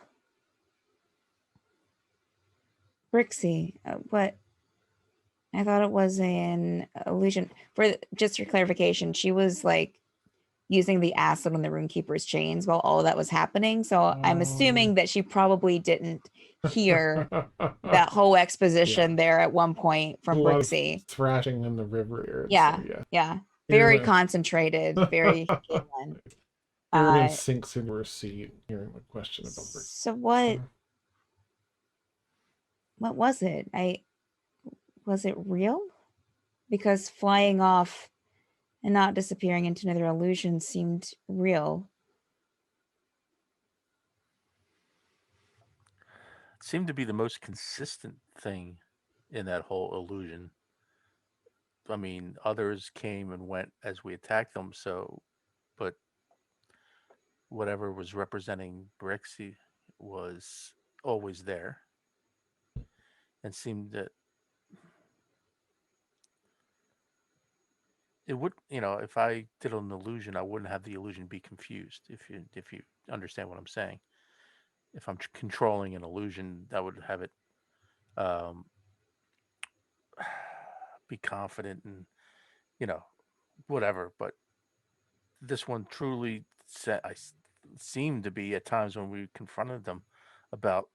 Brixie, what? I thought it was an illusion. For just for clarification, she was like using the acid on the Runekeeper's chains while all of that was happening. So I'm assuming that she probably didn't hear that whole exposition there at one point from Brixie. Thrashing in the river here. Yeah. Very concentrated, very human. Erwin sinks into her seat hearing the question about Brixie. So what was it? Was it real? Because flying off and not disappearing into another illusion seemed real. It seemed to be the most consistent thing in that whole illusion. I mean, others came and went as we attacked them, but whatever was representing Brixie was always there and seemed that it would, if I did an illusion, I wouldn't have the illusion be confused. If you understand what I'm saying, if I'm controlling an illusion, that would have it um, be confident and whatever. But this one truly seemed to be at times when we confronted them about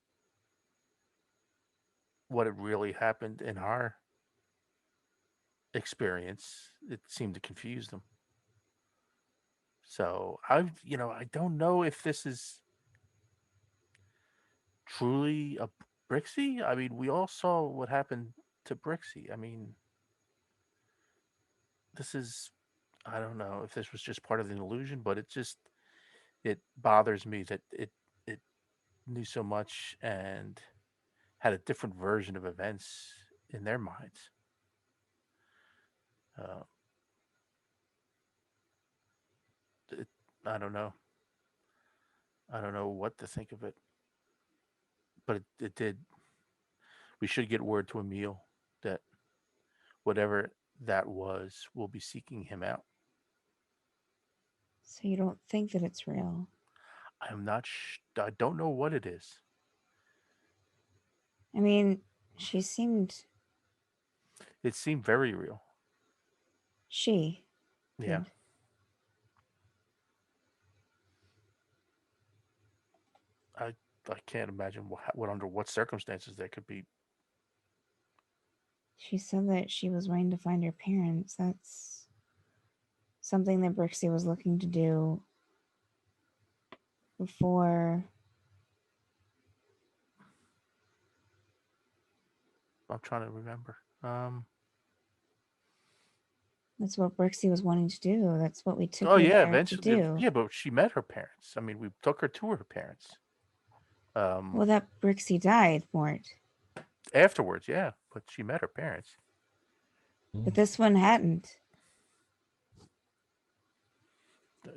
what had really happened in our experience. It seemed to confuse them. So I don't know if this is truly a Brixie. I mean, we all saw what happened to Brixie. I mean, this is, I don't know if this was just part of the illusion, but it bothers me that it knew so much and had a different version of events in their minds. Uh, it, I don't know. I don't know what to think of it, but it did. We should get word to Emil that whatever that was, we'll be seeking him out. So you don't think that it's real? I'm not. I don't know what it is. I mean, she seemed. It seemed very real. She. Yeah. Did. I can't imagine what under what circumstances that could be. She said that she was waiting to find her parents. That's something that Brixie was looking to do before. I'm trying to remember. That's what Brixie was wanting to do. That's what we took Oh her yeah, there to eventually. do. Yeah, but she met her parents. I mean, we took her to her parents. Well, that Brixie died, Mort. Afterwards, yeah, but she met her parents. But this one hadn't.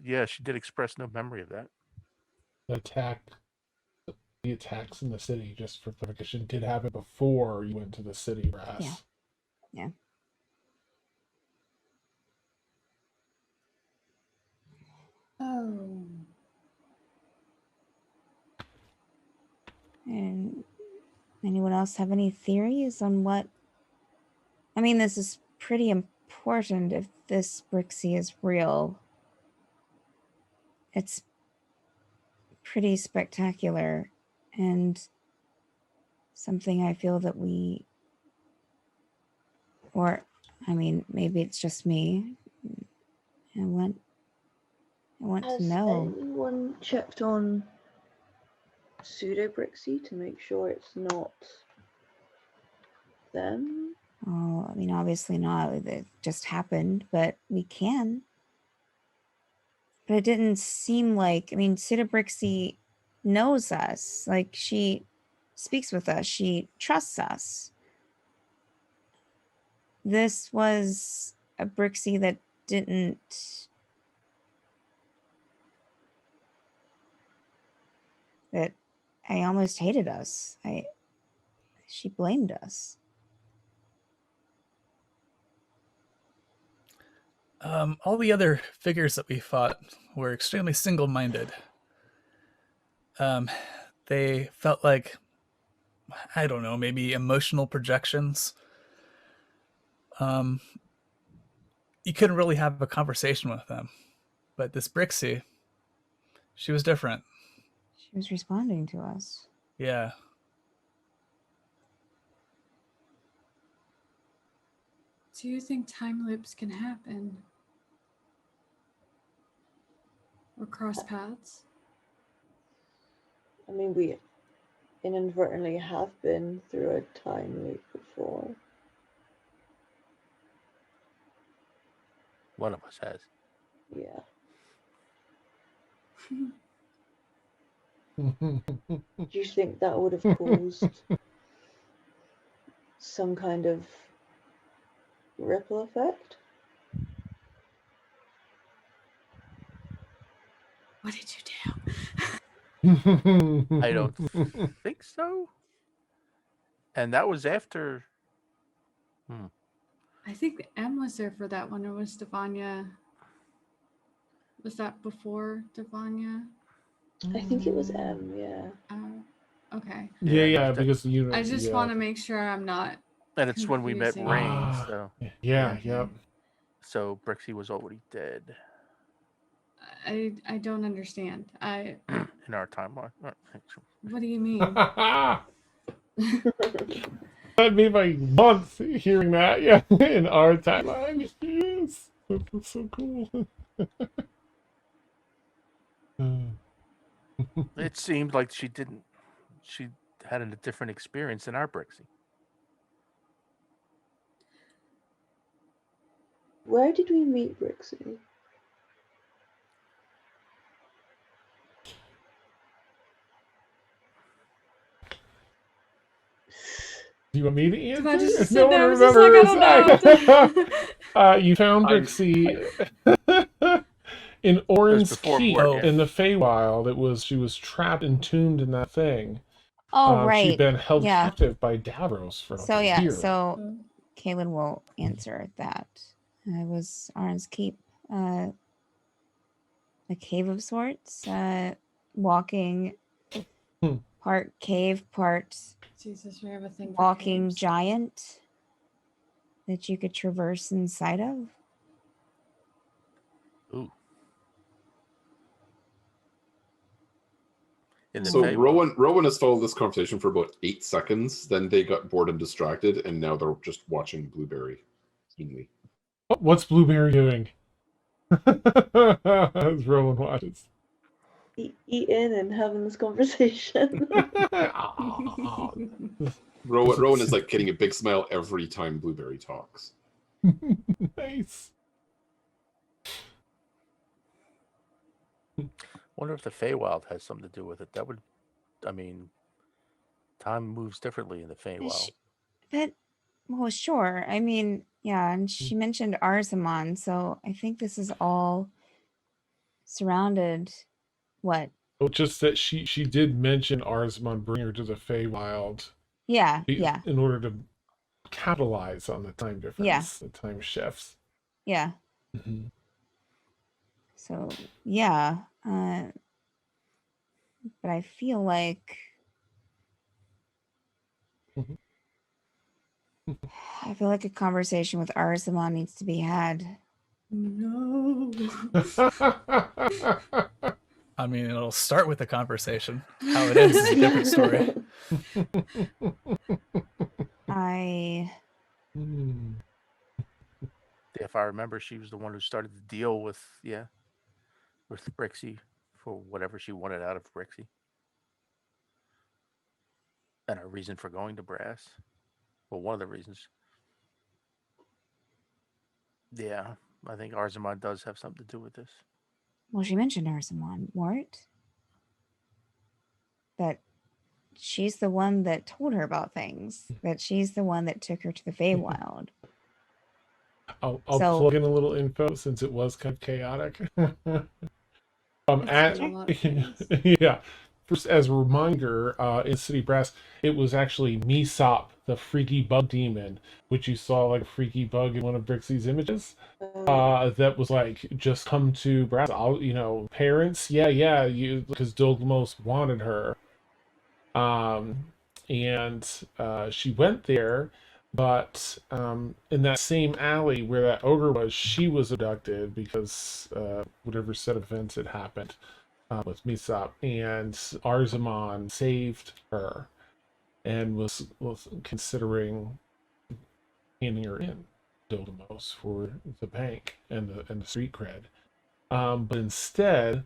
Yeah, she did express no memory of that. The attacks in the city, just for clarification, did happen before you went to the city brass. Yeah. Yeah. Oh. And anyone else have any theories on what? I mean, this is pretty important if this Brixie is real. It's pretty spectacular and something I feel that we, or I mean, maybe it's just me. I want Has to know. anyone checked on Pseudo Brixie to make sure it's not them? Oh, I mean, obviously not. It just happened, but we can. But it didn't seem like, I mean, Pseudo Brixie knows us. Like, she speaks with us. She trusts us. This was a Brixie that didn't, that I almost hated us. She blamed us. All the other figures that we fought were extremely single-minded. They felt like, I don't know, maybe emotional projections. You couldn't really have a conversation with them. But this Brixie, she was different. She was responding to us. Yeah. Do you think time loops can happen? Or cross paths? I mean, we inadvertently have been through a time loop before. One of us has. Yeah. Do you think that would have caused some kind of ripple effect? What did you do? I don't think so. And that was after. I think M was there for that one, or was Devanya? Was that before Devanya? I think it was M, yeah. Okay. Yeah, because you. I just want to make sure I'm not. And it's when we met confusing. Rain, so Yeah, Okay. yep. so Brixie was already dead I don't understand. in our timeline. What do you mean? That made my month hearing that. Yeah, in our timeline. Yes, that's so cool. It seemed like she had a different experience than our Brixie. Where did we meet Brixie? Do you want me to Did I answer? just If sit no one there? I was just like, I don't know. You found Brixie in Orin's before Keep Bort, yeah. in the Feywild. She was trapped and tuned in that thing. Oh, right. She'd been held Yeah. captive by Davros for So, a yeah. year. So, Kaylin will answer that. It was Arn's Keep. A cave of sorts. Walking part cave, part Jesus, we have a thing for walking caves. giant that you could traverse inside of. Ooh. In the So Feywild. Rowan has followed this conversation for about 8 seconds. Then they got bored and distracted, and now they're just watching Blueberry keenly. What's Blueberry doing? As Rowan watches. Eating and having this conversation. Rowan is like getting a big smile every time Blueberry talks. Nice. Wonder if the Feywild has something to do with it. That would, I mean, time moves differently in the Feywild. Well, sure. I mean, yeah, and she mentioned Arzamon, so I think this is all surrounded. What? Well, just that she did mention Arzamon bring her to the Feywild. Yeah. In order to capitalize on the time difference, the time shifts. Yeah. Mm-hmm. So, yeah. But I feel like a conversation with Arzamon needs to be had. No. I mean, it'll start with a conversation. How it ends is a different story. If I remember, she was the one who started the deal with Brixie for whatever she wanted out of Brixie. And her reason for going to Brass. Well, one of the reasons. Yeah, I think Arzamon does have something to do with this. Well, she mentioned Arzamon, Mort. That she's the one that told her about things. That she's the one that took her to the Feywild. I'll plug in a little info since it was kind of chaotic. Yeah. First, as a reminder, in City Brass, it was actually Misop, the freaky bug demon, which you saw like a freaky bug in one of Brixie's images. That was like, just come to Brass. Parents, because Dolgamos wanted her. And she went there, but in that same alley where that ogre was, she was abducted because whatever set of events had happened with Misop, and Arzamon saved her and was considering handing her in Dolgamos for the bank and the street cred, but instead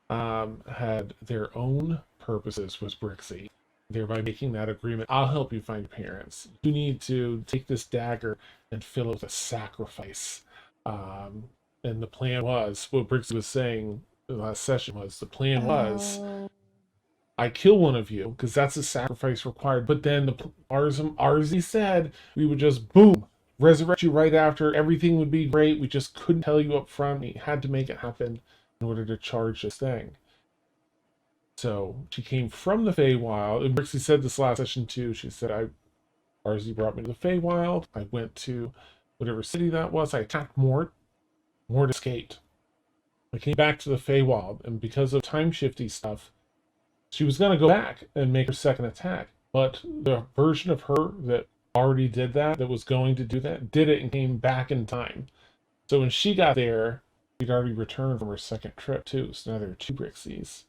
had their own purposes with Brixie, thereby making that agreement. I'll help you find parents. You need to take this dagger and fill it with a sacrifice. And the plan was, what Brixie was saying the last session was, the plan was, I kill one of you, because that's a sacrifice required, but then Arzi said we would just, boom, resurrect you right after, everything would be great, we just couldn't tell you up front, we had to make it happen in order to charge this thing. So she came from the Feywild, and Brixie said this last session too. She said, Arzi brought me to the Feywild. I went to whatever city that was. I attacked Mort. Mort escaped. I came back to the Feywild, and because of time shifty stuff, She was going to go back and make her second attack, but the version of her that already did that, that was going to do that, did it and came back in time. So when she got there, she'd already returned from her second trip too. So now there are 2 Brixies.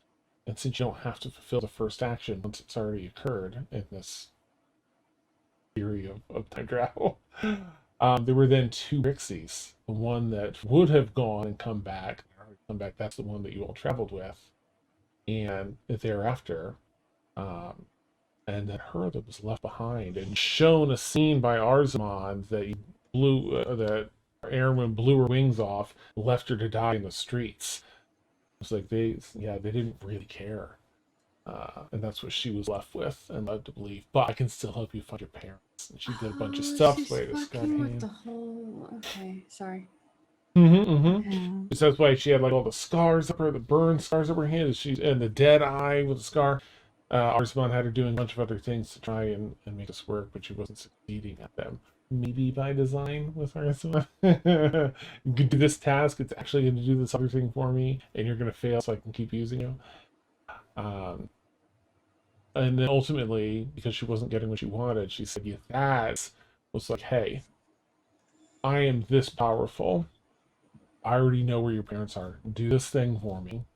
And since you don't have to fulfill the first action once it's already occurred in this theory of time travel, there were then 2 Brixies. The one that would have gone and come back, that's the one that you all traveled with. And thereafter, and then her that was left behind, and shown a scene by Arzamon that you blew, that Erwin blew her wings off, left her to die in the streets. It's like they didn't really care, and that's what she was left with and led to believe. But I can still help you find your parents. And she did a bunch of stuff. She's Way to Scott fucking with Hain. the whole. Okay, sorry. Yeah. So that's why she had like all the scars up her, the burn scars up her hand, and the dead eye with the scar. Arzamon had her doing a bunch of other things to try and make this work, but she wasn't succeeding at them. Maybe by design with Arzamon. You can do this task, it's actually going to do this other thing for me, and you're going to fail so I can keep using you. And then ultimately, because she wasn't getting what she wanted, she said, Ythazz was like, hey, I am this powerful. I already know where your parents are. Do this thing for me.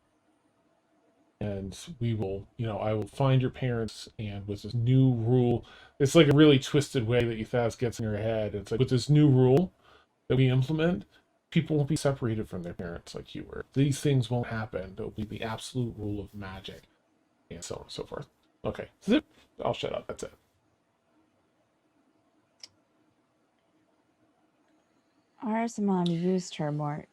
And we will, I will find your parents, and with this new rule, it's like a really twisted way that Ythazz gets in her head. It's like, with this new rule that we implement, people won't be separated from their parents like you were. These things won't happen. It'll be the absolute rule of magic, and so on and so forth. Okay, zip. I'll shut up. That's it. Arzamon used her, Mort.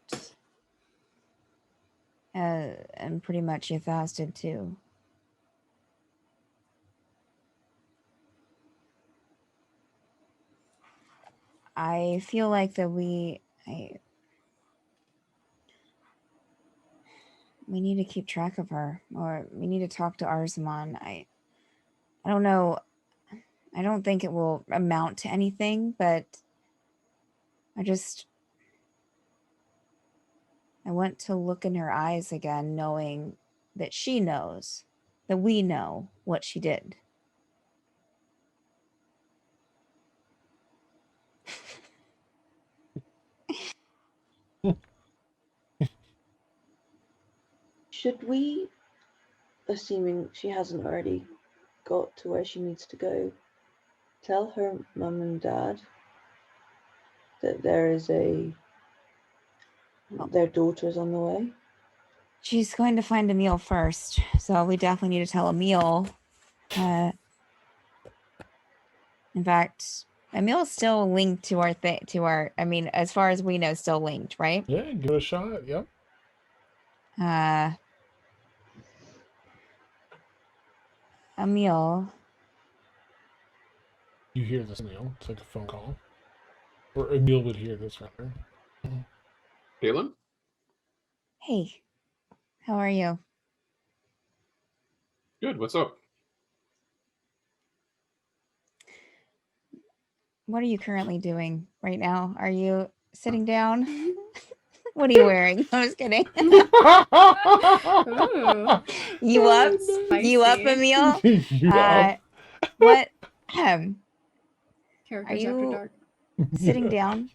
And pretty much Ythazz did too. I feel like that we need to keep track of her, or we need to talk to Arzamon. I don't know. I don't think it will amount to anything, but I want to look in her eyes again, knowing that she knows, that we know what she did. Should we, assuming she hasn't already got to where she needs to go, tell her mum and dad that their daughter's on the way? She's going to find Emil first, so we definitely need to tell Emil. In fact, Emil's still linked to our I mean, as far as we know, still linked, right? Yeah, give it a shot. Yep. Emil. You hear this, Emil. It's like a phone call. Or Emil would hear this, rather. Galen? Hey, how are you? Good, what's up? What are you currently doing right now? Are you sitting down? What are you wearing? I'm just kidding. Ooh, You up? You up, spicy. Emil? You up? What? Characters Are after you- dark. Sitting down?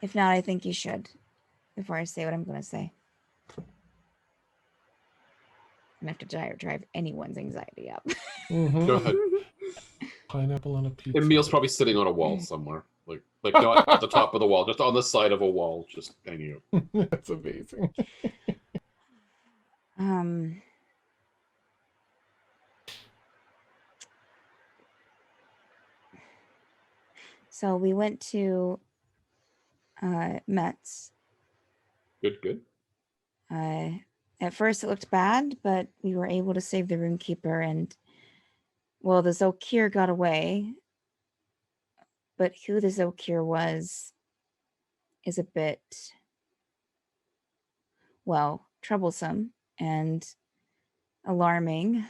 If not, I think you should. Before I say what I'm going to say. I'm going to have to drive anyone's anxiety up. Go ahead. Pineapple on a pizza. Emil's probably sitting on a wall somewhere. Like not at the top of the wall, just on the side of a wall, just hanging out. That's amazing. So we went to Metz. Good. At first it looked bad, but we were able to save the roomkeeper, and well, the Zolkir got away. But who the Zolkir was is a bit, well, troublesome and alarming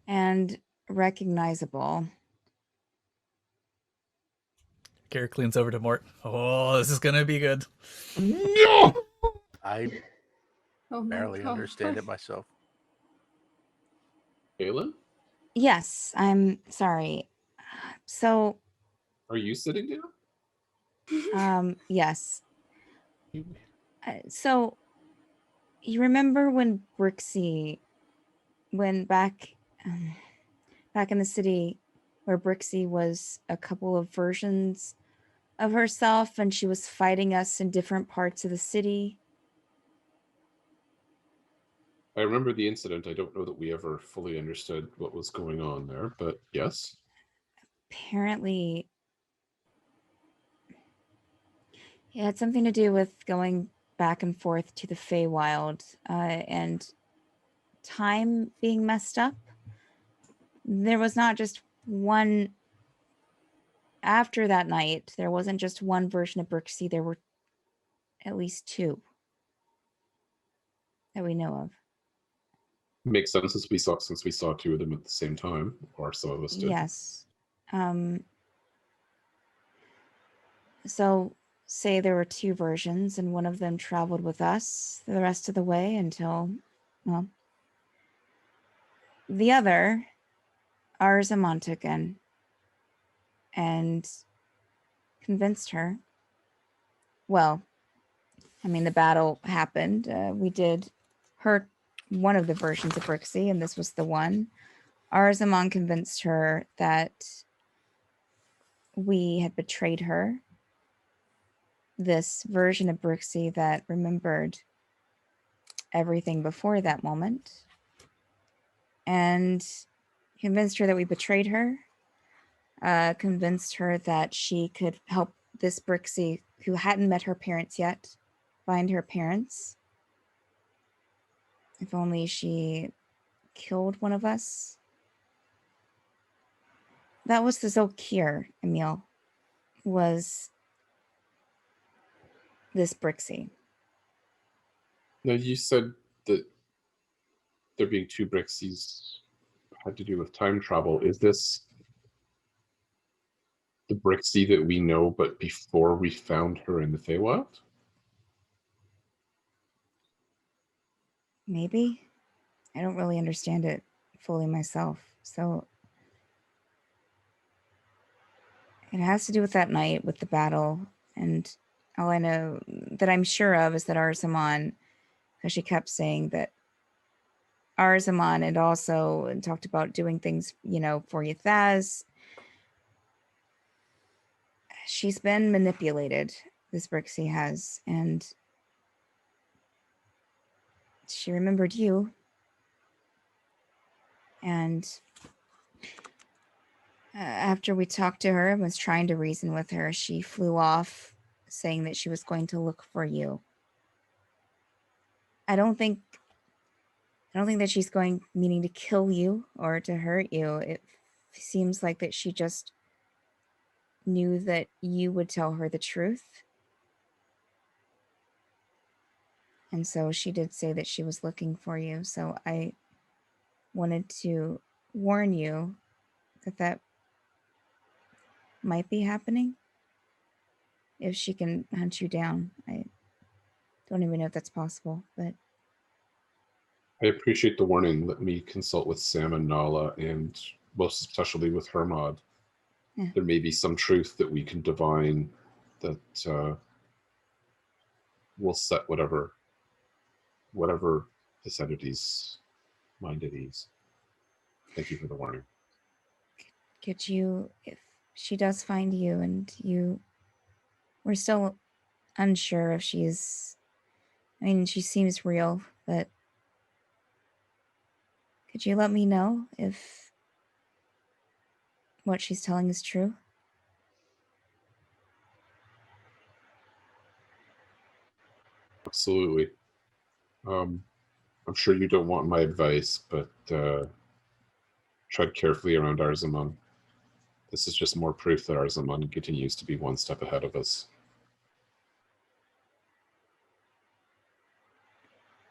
and recognizable. Garrett leans over to Mort. Oh, this is gonna be good. No! I Oh my Barely god. understand it myself. Galen, Yes, I'm sorry. So, are you sitting down? yes. You- So, you remember when Brixie, when back in the city where Brixie was a couple of versions of herself and she was fighting us in different parts of the city? I remember the incident. I don't know that we ever fully understood what was going on there, but yes. Apparently, it had something to do with going back and forth to the Feywild and time being messed up. There was not just one. After that night, there wasn't just one version of Brixie. There were at least two that we know of. Makes sense since we saw two of them at the same time, or some of us did. Yes. So say there were two versions and one of them traveled with us the rest of the way until, well, the other, Arzamon, took in and convinced her. Well, I mean, the battle happened. We did hurt one of the versions of Brixie, and this was the one. Arzamon convinced her that we had betrayed her. This version of Brixie that remembered everything before that moment, and convinced her that we betrayed her, convinced her that she could help this Brixie, who hadn't met her parents yet, find her parents. If only she killed one of us. That was the Zolkir, Emil, was this Brixie. Now, you said that there being two Brixies had to do with time travel. Is this the Brixie that we know, but before we found her in the Feywild? Maybe. I don't really understand it fully myself. So it has to do with that night, with the battle. And all I know that I'm sure of is that Arzamon, because she kept saying that Arzamon had also talked about doing things, for Ythazz. She's been manipulated, this Brixie has, and she remembered you. And after we talked to her and was trying to reason with her, she flew off saying that she was going to look for you. I don't think that she's meaning to kill you or to hurt you. It seems like that she just knew that you would tell her the truth. And so she did say that she was looking for you. So I wanted to warn you that might be happening. If she can hunt you down. I don't even know if that's possible, but I appreciate the warning. Let me consult with Sam and Nala, and most especially with Hermod. Yeah. There may be some truth that we can divine that will set whatever this entity's mind at ease. Thank you for the warning. could you, if she does find you and we're still unsure if she seems real, but could you let me know if what she's telling is true? Absolutely. I'm sure you don't want my advice, but tread carefully around Arzamon. This is just more proof that Arzamon continues to be one step ahead of us.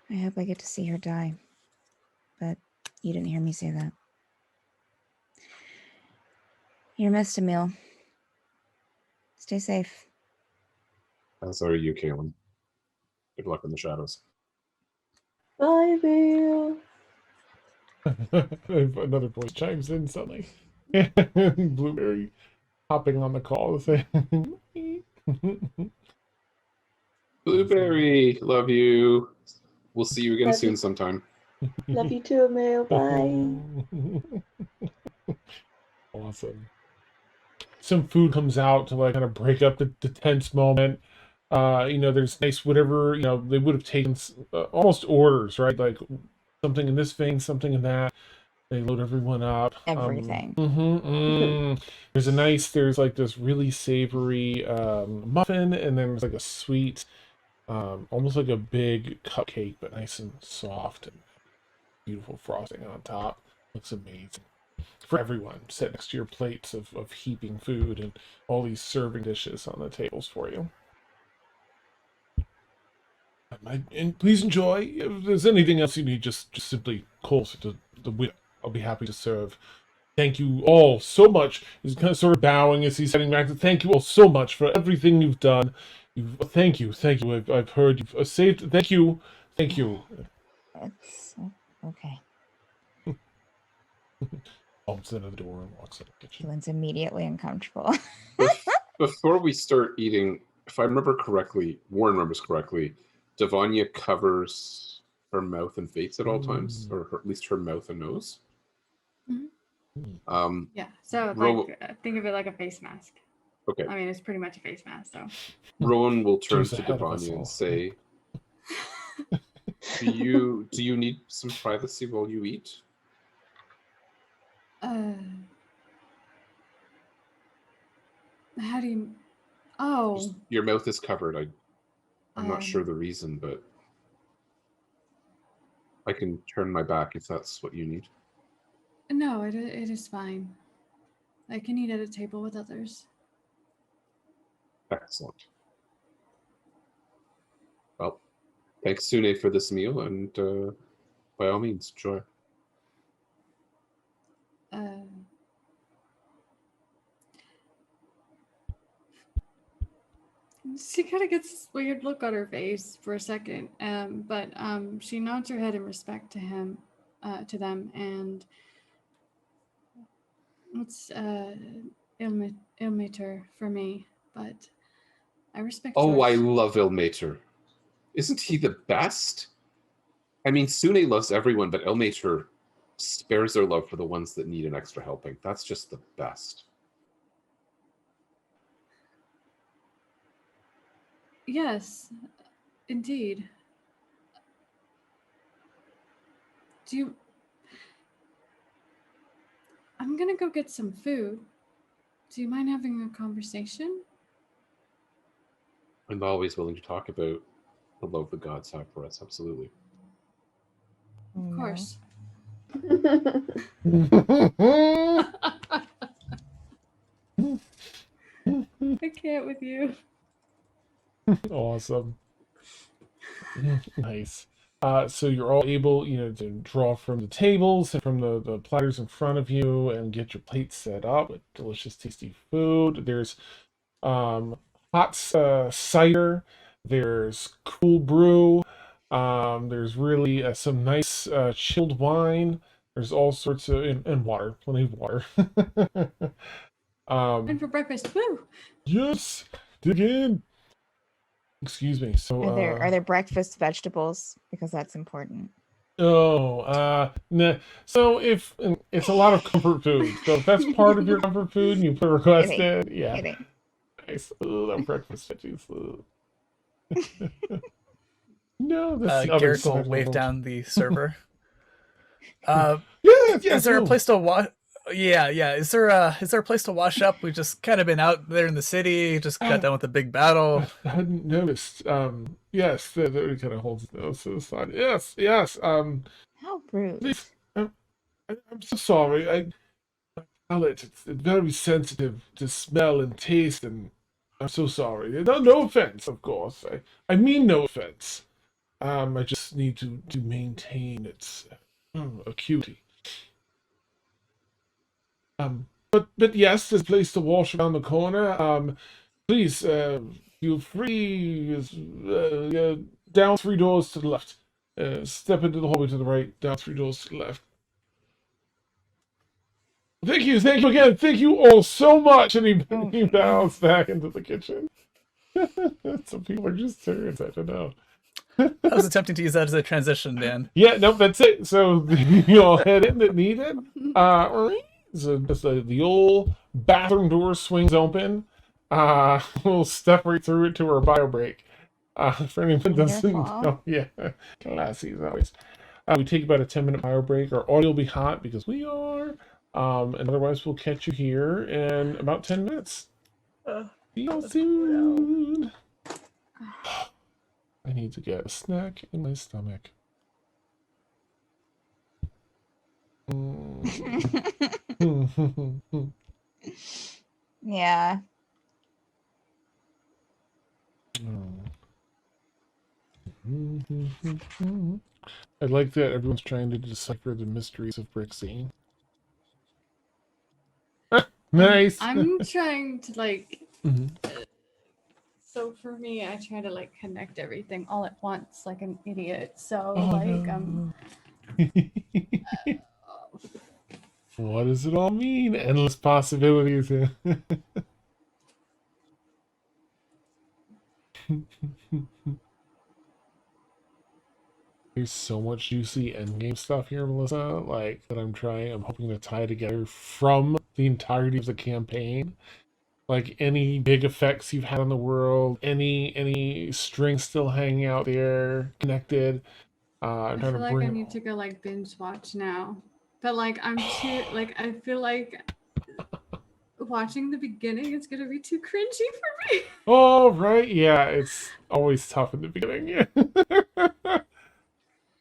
I hope I get to see her die, but you didn't hear me say that. You're missed, Emil. Stay safe. As are you, Kaelin. Good luck in the shadows. Bye, Bill. Another voice chimes in suddenly. Blueberry hopping on the call saying, Blueberry, love you. We'll see you again Love soon you. sometime. Love you too, Emil. Bye. Awesome. Some food comes out to like kind of break up the tense moment. There's nice whatever, they would have taken almost orders, right? Like something in this vein, something in that. They load everyone up. Everything. There's like this really savory muffin, and then there's like a sweet, almost like a big cupcake, but nice and soft and beautiful frosting on top. Looks amazing. For everyone, sit next to your plates of heaping food and all these serving dishes on the tables for you. And please enjoy. If there's anything else you need, just simply call us to the window. I'll be happy to serve. Thank you all so much. He's kind of sort of bowing as he's heading back. Thank you all so much for everything you've done. Thank you. I've heard you've saved. Thank you. It's okay. Bumps into the door and walks in the kitchen. Keelan's immediately uncomfortable. Before we start eating, if I remember correctly, Warren remembers correctly, Devanya covers her mouth and face at all times, or at least her mouth and nose. Yeah, so think of it like a face mask. Okay. I mean, it's pretty much a face mask, so. Rowan will turn She's to ahead of us Devanya all. and say, do you need some privacy while you eat? How do you... Oh. Your mouth is covered. I'm not sure the reason, but I can turn my back if that's what you need. No, it is fine. I can eat at a table with others. Excellent. Well, thanks, Sune, for this meal, and by all means, enjoy. She kind of gets this weird look on her face for a second, but she nods her head in respect to him, to them, and it's Ilmater for me, but I respect. Oh, yours. I love Ilmater. Isn't he the best? I mean, Sune loves everyone, but Ilmater spares their love for the ones that need an extra helping. That's just the best. Yes, indeed. I'm gonna go get some food. Do you mind having a conversation? I'm always willing to talk about the love the gods have for us, absolutely. Of course. I can't with you. Awesome. Nice. So you're all able, to draw from the tables and from the platters in front of you and get your plates set up with delicious, tasty food. There's hot cider. There's cool brew. There's really some nice chilled wine. There's all sorts of and water, plenty of water. And for breakfast, woo! Yes, dig in. Excuse me. So are there breakfast vegetables? Because that's important. Nah. So if it's a lot of comfort food, so if that's part of your comfort food and you put a request in, yeah. Kidding. Nice. Them breakfast veggies. No, Garrett will wave down the server. Is there a place to wash? Yeah. Is there a place to wash up? We've just kind of been out there in the city, just got done with a big battle. I hadn't noticed. Yes, that kind of holds those to the side. Yes. How rude. Please, I'm so sorry. My palate, it's very sensitive to smell and taste, and I'm so sorry. No offense, of course. I mean no offense. I just need to maintain its acuity. But yes, there's a place to wash around the corner. Please, feel free. Down 3 doors to the left. Step into the hallway to the right, down 3 doors to the left. Thank you again. Thank you all so much. And he bows back into the kitchen. Some people are just serious. I don't know. I was attempting to use that as a transition, Dan. Yeah, no, that's it. So you all head in that needed. So the old bathroom door swings open. We'll step right through it to our bio break. For anyone who doesn't Wonderful. know, yeah, classy as always. We take about a 10-minute bio break. Our audio will be hot because we are. And otherwise, we'll catch you here in about 10 minutes. See you soon. I need to get a snack in my stomach. Yeah. I like that everyone's trying to decipher the mysteries of Brixie. Nice. I'm trying to like. Mhm. So for me, I try to like connect everything all at once, like an idiot. So Oh, like no. What does it all mean? Endless possibilities. There's so much juicy endgame stuff here, Melissa, like that I'm hoping to tie together from the entirety of the campaign. Like any big effects you've had on the world, any strings still hanging out there, connected. I'm I trying feel to like bring I it need to go like binge watch now. But like I'm too like I feel like watching the beginning is gonna be too cringy for me. Oh, right. Yeah, it's always tough in the beginning. Yeah.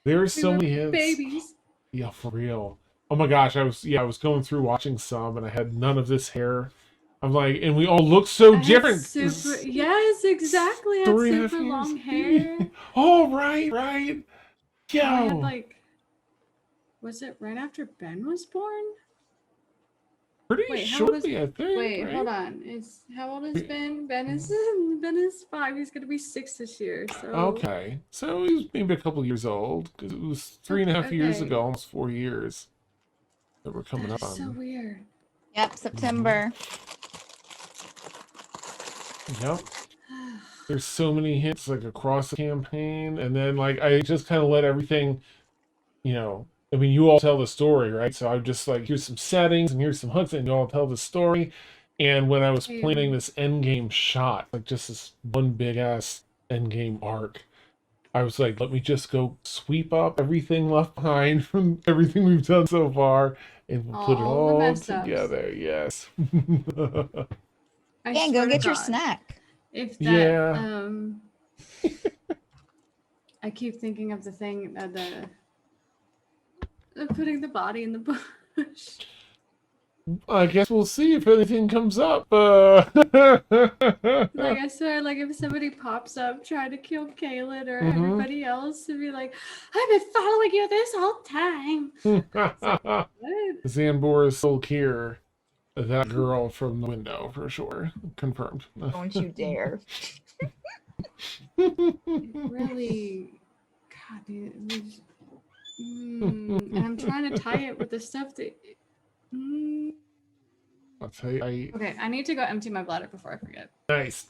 There's We so were many hints. babies. Yeah, for real. Oh my gosh, I was going through watching some and I had none of this hair. I'm like, and we all look so I had different. super yes, exactly. I had 3.5 super years. long hair. Oh, right. I had Yo. like was it right after Ben was born? Pretty Wait, how old is shortly, I think. wait, right? hold on. Is how old is Ben? Ben is 5. He's gonna be 6 this year. So Okay. So he was maybe a couple years old because it was 3.5 years okay. ago, almost 4 years that we're coming That up is so on. weird. Yep, September. Yep. There's so many hits like across the campaign, and then like I just kind of let everything, I mean, you all tell the story, right? So I'm just like, here's some settings and here's some hooks, and you all tell the story. And when I was planning this endgame shot, like just this one big ass endgame arc, I was like, let me just go sweep up everything left behind from everything we've done so far, and we'll put it All the all mess ups. together. Yes. I Dan, swear go to get your God, snack. if that Yeah. I keep thinking of the thing the putting the body in the bush. I guess we'll see if anything comes up. Like I swear, like if somebody pops up trying to kill Kaylin or everybody else, to be like, I've been following you this whole time. What? Zambor is still here. That girl from the window, for sure. Confirmed. Don't you dare. It really, God, dude, it was, and I'm trying to tie it with the stuff that. I'll tell you. Okay, I need to go empty my bladder before I forget. Nice.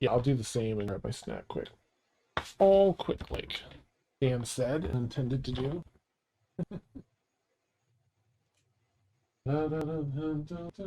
Yeah, I'll do the same and grab my snack quick. All quick, like Dan said and intended to do. Da, da, da, da, da, da.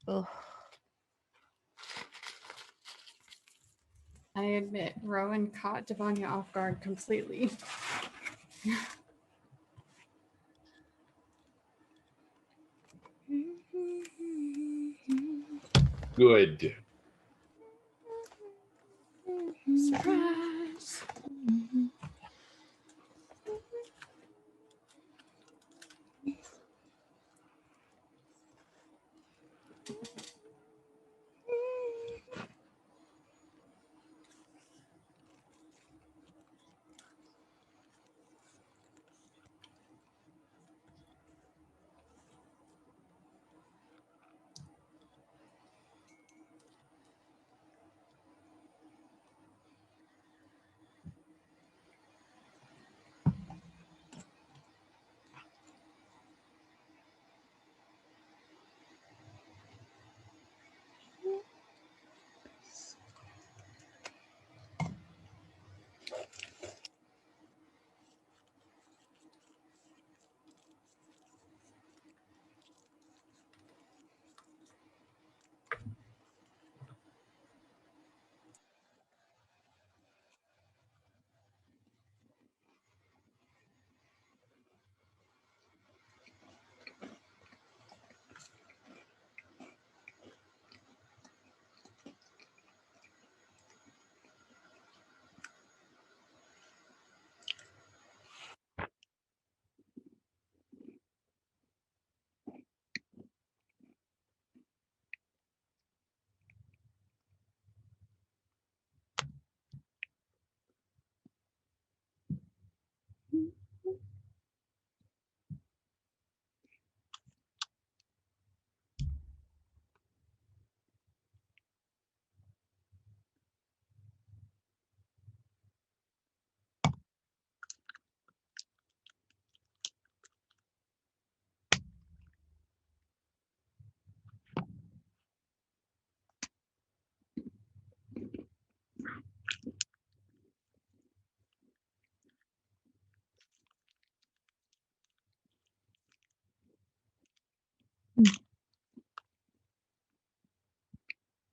Ugh. I admit, Rowan caught Devanya off guard completely. Good. Surprise!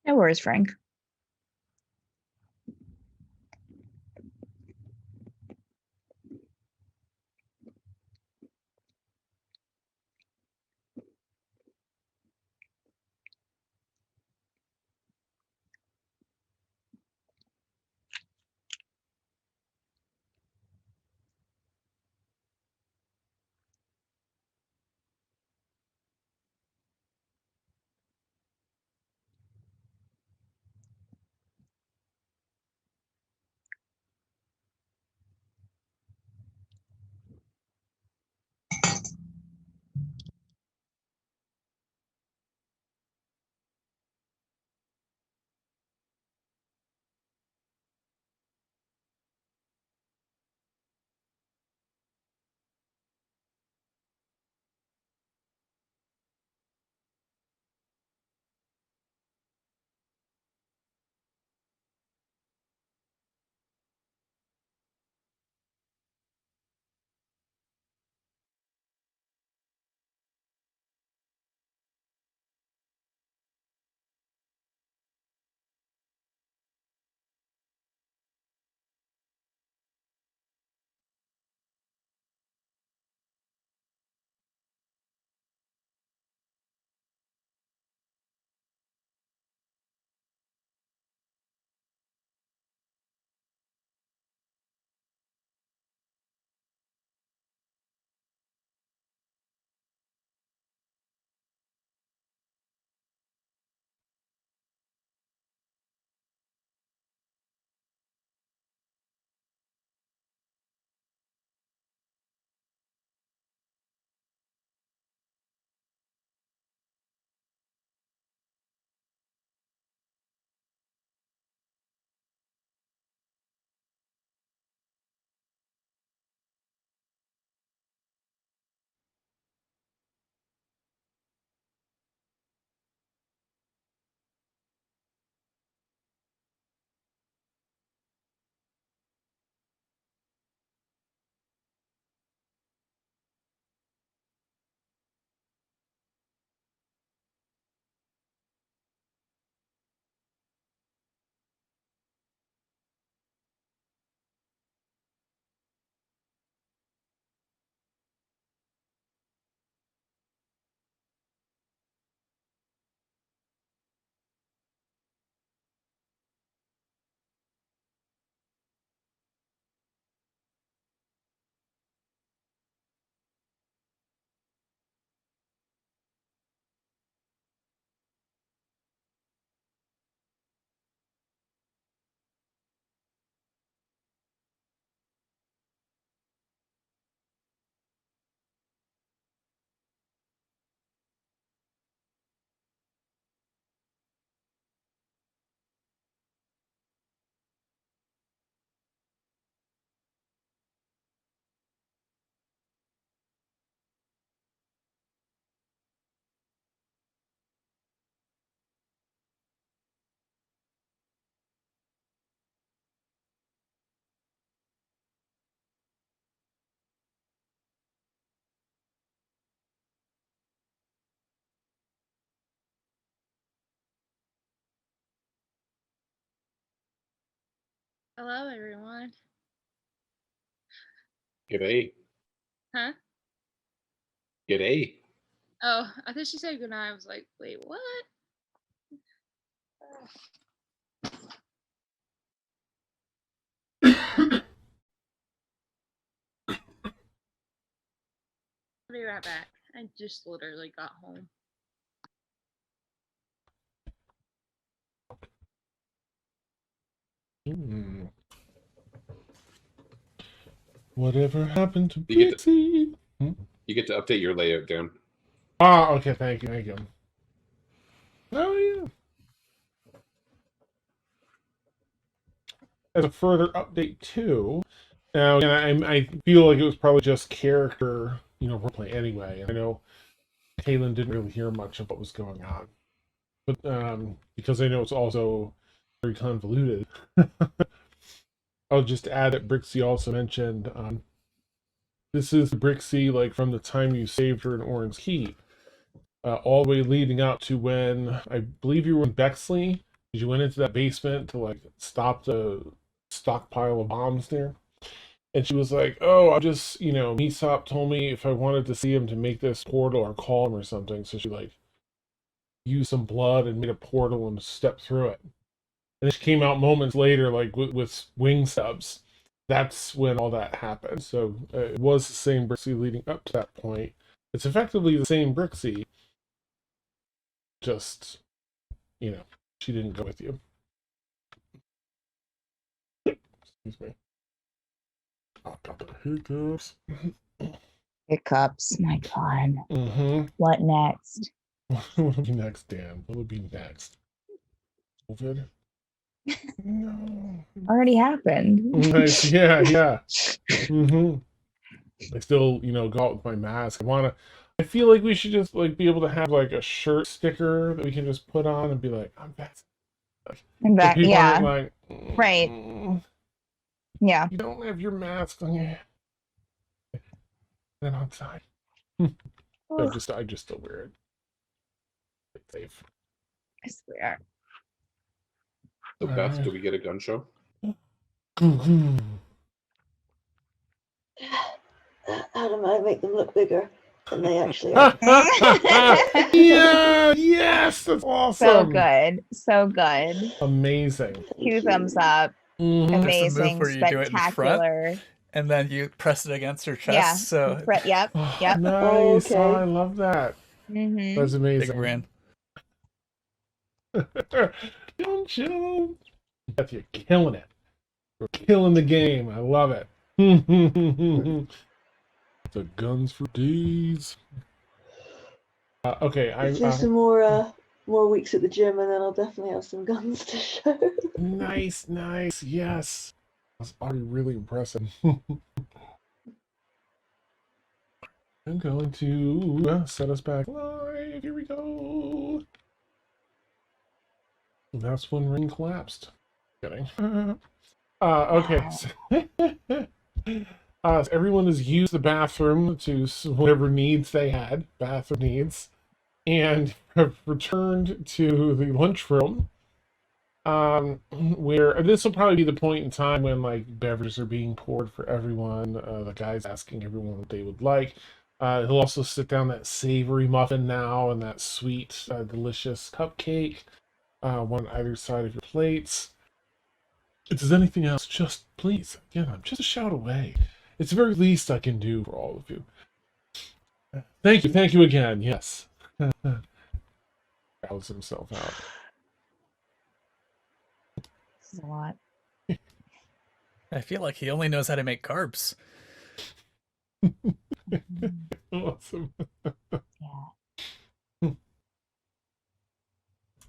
No worries, Frank. Hello, everyone. G'day. Huh? G'day. Oh, I thought she said goodnight. I was like, wait, what? I'll be right back. I just literally got home. Whatever happened to You get Brixie? You get to update your layout down. Ah, okay, thank you. Oh, yeah. As a further update, too, now, and I feel like it was probably just character, roleplay anyway. And I know Kaylin didn't really hear much of what was going on. But because I know it's also very convoluted, I'll just add that Brixie also mentioned this is Brixie, like, from the time you saved her in Orange Keep, all the way leading up to when I believe you were in Bexley. You went into that basement to, like, stop the stockpile of bombs there. And she was like, oh, I just, Misop told me if I wanted to see him to make this portal or call him or something. So she, like, used some blood and made a portal and stepped through it. And then she came out moments later, like, with wing subs. That's when all that happened. So it was the same Brixie leading up to that point. It's effectively the same Brixie. Just, she didn't go with you. Excuse me. Oh, got the hiccups. Hiccups, my God. Mm-hmm. What next? What will be next, Dan? What will be next? COVID? No. Already happened. Nice. Yeah. Mm-hmm. I still, go out with my mask. I feel like we should just, like, be able to have, like, a shirt sticker that we can just put on and be like, I'm vaccinated. And So that, people yeah. aren't like, Right. Yeah. You don't have your mask on your head. Then outside. I just still wear it. It's safe. I swear. So Beth, do we get a gun show? How do I make them look bigger than they actually are? Yeah, yes, that's awesome. So good. Amazing. 2 thumbs up. Mm-hmm. Amazing. There's a move where you do it in front, spectacular. and then you press it against her chest. Yeah. So Yep. Yep. Nice. Okay. Oh, I love that. Mm-hmm. That's amazing. big brain. Don't you? Beth, you're killing it. You're killing the game. I love it. The guns for days. Okay, Just some more weeks at the gym, and then I'll definitely have some guns to show. Nice. Yes, that's already really impressive. I'm going to set us back live. Here we go. That's when Ring collapsed. Kidding. Okay. So everyone has used the bathroom to whatever needs they had, bathroom needs, and have returned to the lunchroom, where this will probably be the point in time when, like, beverages are being poured for everyone. The guy's asking everyone what they would like. He'll also sit down that savory muffin now and that sweet, delicious cupcake, one on either side of your plates. If there's anything else, just please, again, I'm just a shout away. It's the very least I can do for all of you. Thank you again, yes. Bows himself out. This is a lot. I feel like he only knows how to make carbs. Awesome. Yeah.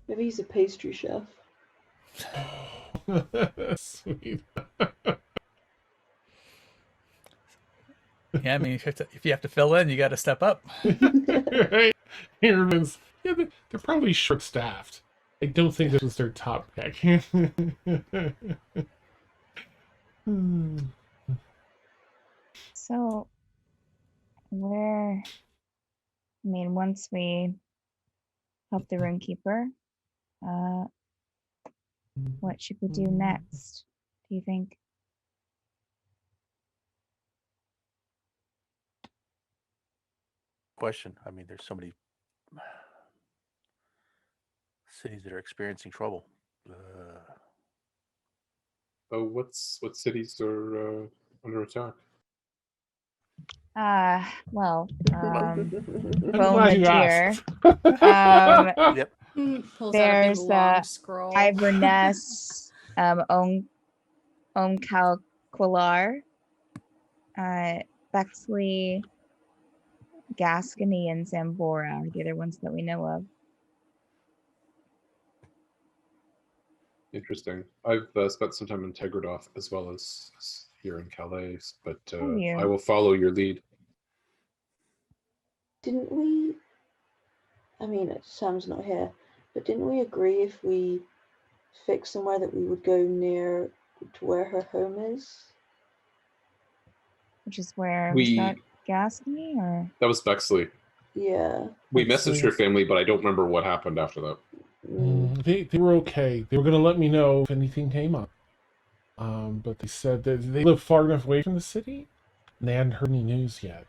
Maybe he's a pastry chef. Sweet. Yeah, I mean, if you have to fill in, you got to step up. Right? Everyone's, they're probably short-staffed. I don't think this was their top pick. So, once we help the Runekeeper, what should we do next? Do you think? Question. I mean, there's so many cities that are experiencing trouble. Oh, what cities are under attack? Well, I'm glad you Bombardier. asked. Yep. Pulls out a big There's long scroll. Iverness, Calquilar, Bexley, Gascony, and Zambora are the other ones that we know of. Interesting. I've spent some time in Tegredorf as well as here in Calais, but you? I will follow your lead. Didn't we? I mean, Sam's not here, but didn't we agree if we fix somewhere that we would go near to where her home is? Which is where was We- that Gascony or? That was Bexley. Yeah. We Bexley. messaged her family, but I don't remember what happened after that. They were okay. They were going to let me know if anything came up. But they said that they live far enough away from the city, and they hadn't heard any news yet.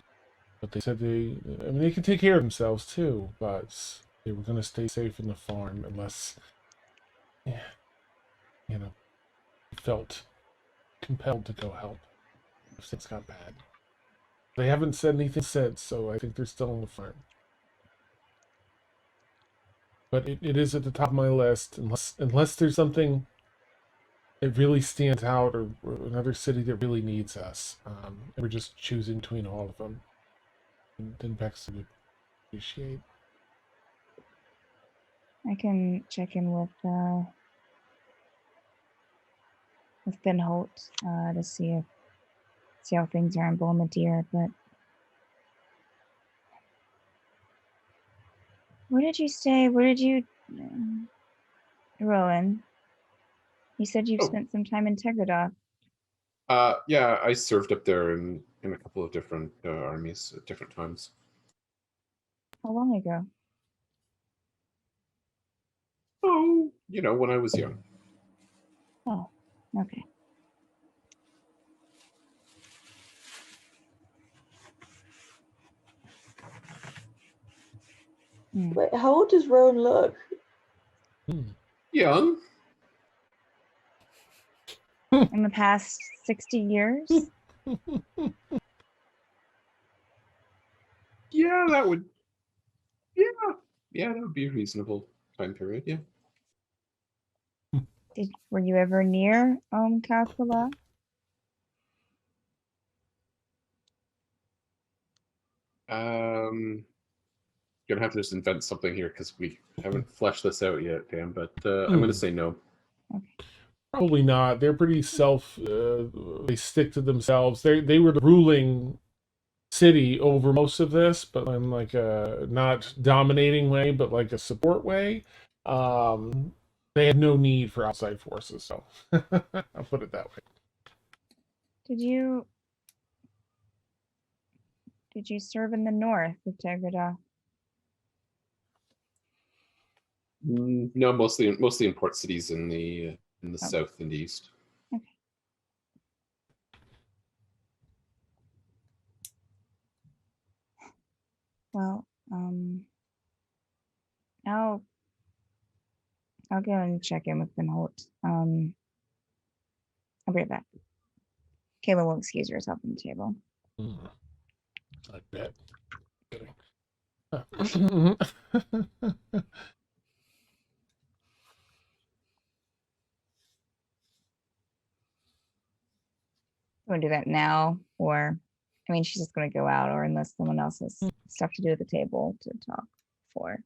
But they said they can take care of themselves too, but they were going to stay safe in the farm unless, felt compelled to go help if things got bad. They haven't said anything since, so I think they're still on the farm. But it is at the top of my list, unless there's something that really stands out, or another city that really needs us. And we're just choosing between all of them. And then Bex would appreciate. I can check in with Ben Holt to see how things are in Bombardier, but where did you stay? Where did you, Rowan? You said you've spent some time in Tegredorf. Yeah, I served up there in a couple of different armies at different times. How long ago? Oh, when I was young. Oh, okay. Wait, how old does Rowan look? Young. In the past 60 years? Yeah, that would. Yeah, that would be a reasonable time period. Yeah. Were you ever near Calcula? Gonna have to just invent something here because we haven't fleshed this out yet, Dan. But I'm gonna say no. Probably not. They're pretty they stick to themselves. They were the ruling city over most of this, but in like a not dominating way, but like a support way. They had no need for outside forces, so I'll put it that way. Did you serve in the north of Tegrada? No, mostly in port cities in the south and east. Okay. Well, I'll go and check in with Ben Holt. I'll be right back. Kayla will excuse herself from the table. I bet. Want to do that now, or I mean, she's just going to go out, or unless someone else has stuff to do at the table to talk for.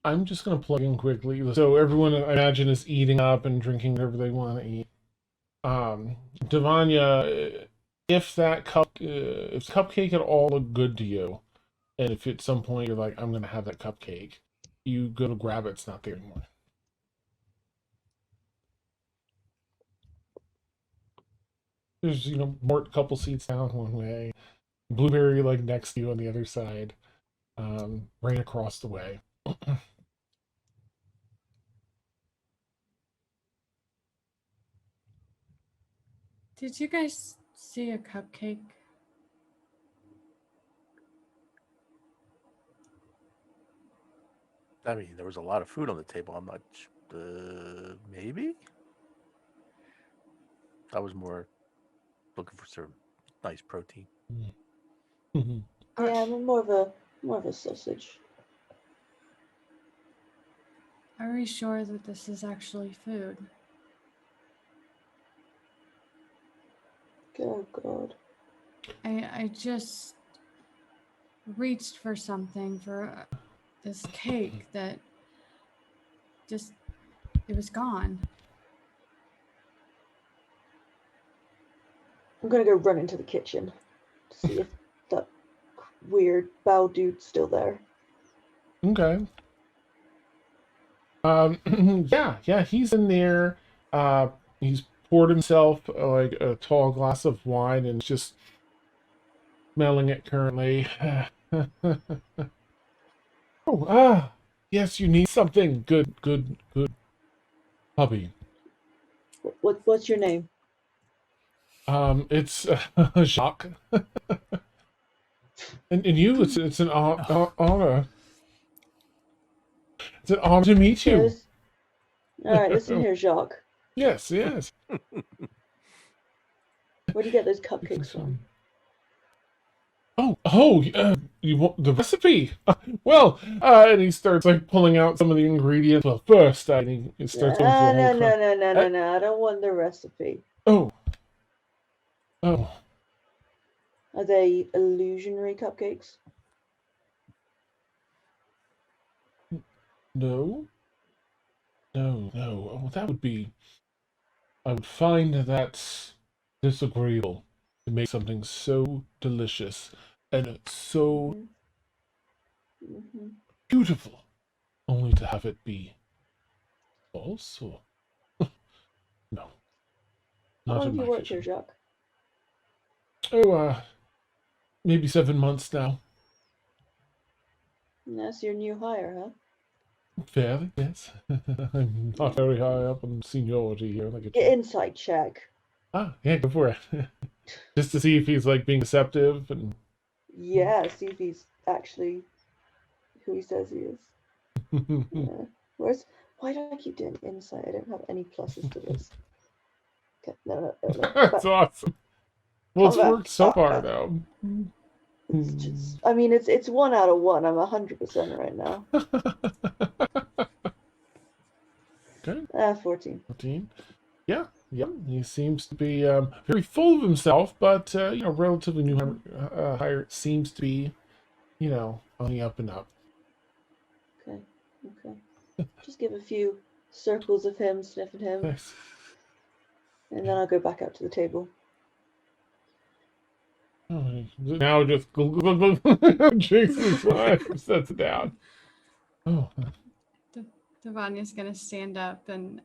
I'm just going to plug in quickly. So everyone, I imagine, is eating up and drinking whatever they want to eat. Devanya, if cupcake at all look good to you, and if at some point you're like, I'm going to have that cupcake, you go to grab it, it's not there anymore. There's, Mort a couple seats down one way, Blueberry like next to you on the other side, right across the way. Did you guys see a cupcake? I mean, there was a lot of food on the table. I'm not. Maybe. I was more looking for some nice protein. Mhm. Yeah, I'm more of a sausage. Are we sure that this is actually food? Oh God. I just reached for something for this cake that just it was gone. I'm gonna go run into the kitchen to see if that weird bow dude's still there. Okay. Yeah, he's in there. He's poured himself like a tall glass of wine and just smelling it currently. Oh, yes, you need something. Good, puppy. What's your name? It's Jacques. And you, it's an honor. It's an honor to meet you. Yes. All right, listen here, Jacques. Yes. Where do you get those cupcakes from? You want the recipe? Well, and he starts like pulling out some of the ingredients. Well, first, he starts going through a whole No. I don't want the recipe. Oh. Are they illusionary cupcakes? No. Oh, that would be. I would find that disagreeable to make something so delicious and so Mm-hmm. beautiful, only to have it be false. Or no, How not long in have you my worked here, kitchen. Jacques? Oh, maybe 7 months now. That's your new hire, huh? Fairly, yes. I'm not very high up in seniority here. Like Get inside check. Yeah, go for it. Just to see if he's like being deceptive and. Yeah, see if he's actually who he says he is. Yeah. Why do I keep doing insight? I don't have any pluses to this. Okay, no. That's awesome. Well, it's Come back. worked so far, though. It's just, I mean, it's 1 out of 1. I'm 100% right now. Okay. 14. 14. Yeah. He seems to be very full of himself, but relatively new hire seems to be, on the up and up. Okay. Just give a few circles of him, sniffing him, Nice. and then I'll go back out to the table. Oh, now just drinks his wine, sets it down. Oh. Devania's gonna stand up and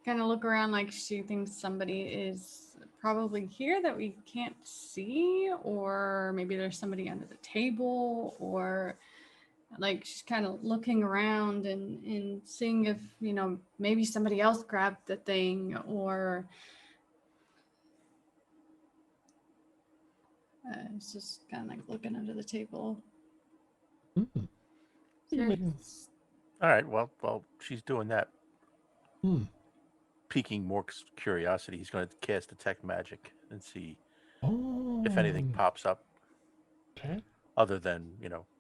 kind of look around like she thinks somebody is probably here that we can't see, or maybe there's somebody under the table, or like she's kind of looking around and seeing if maybe somebody else grabbed the thing, or it's just kind of like looking under the table. Mm. Sure. All right. Well, she's doing that. Piquing more curiosity, he's going to cast Detect Magic and see if anything pops up. Okay. Other than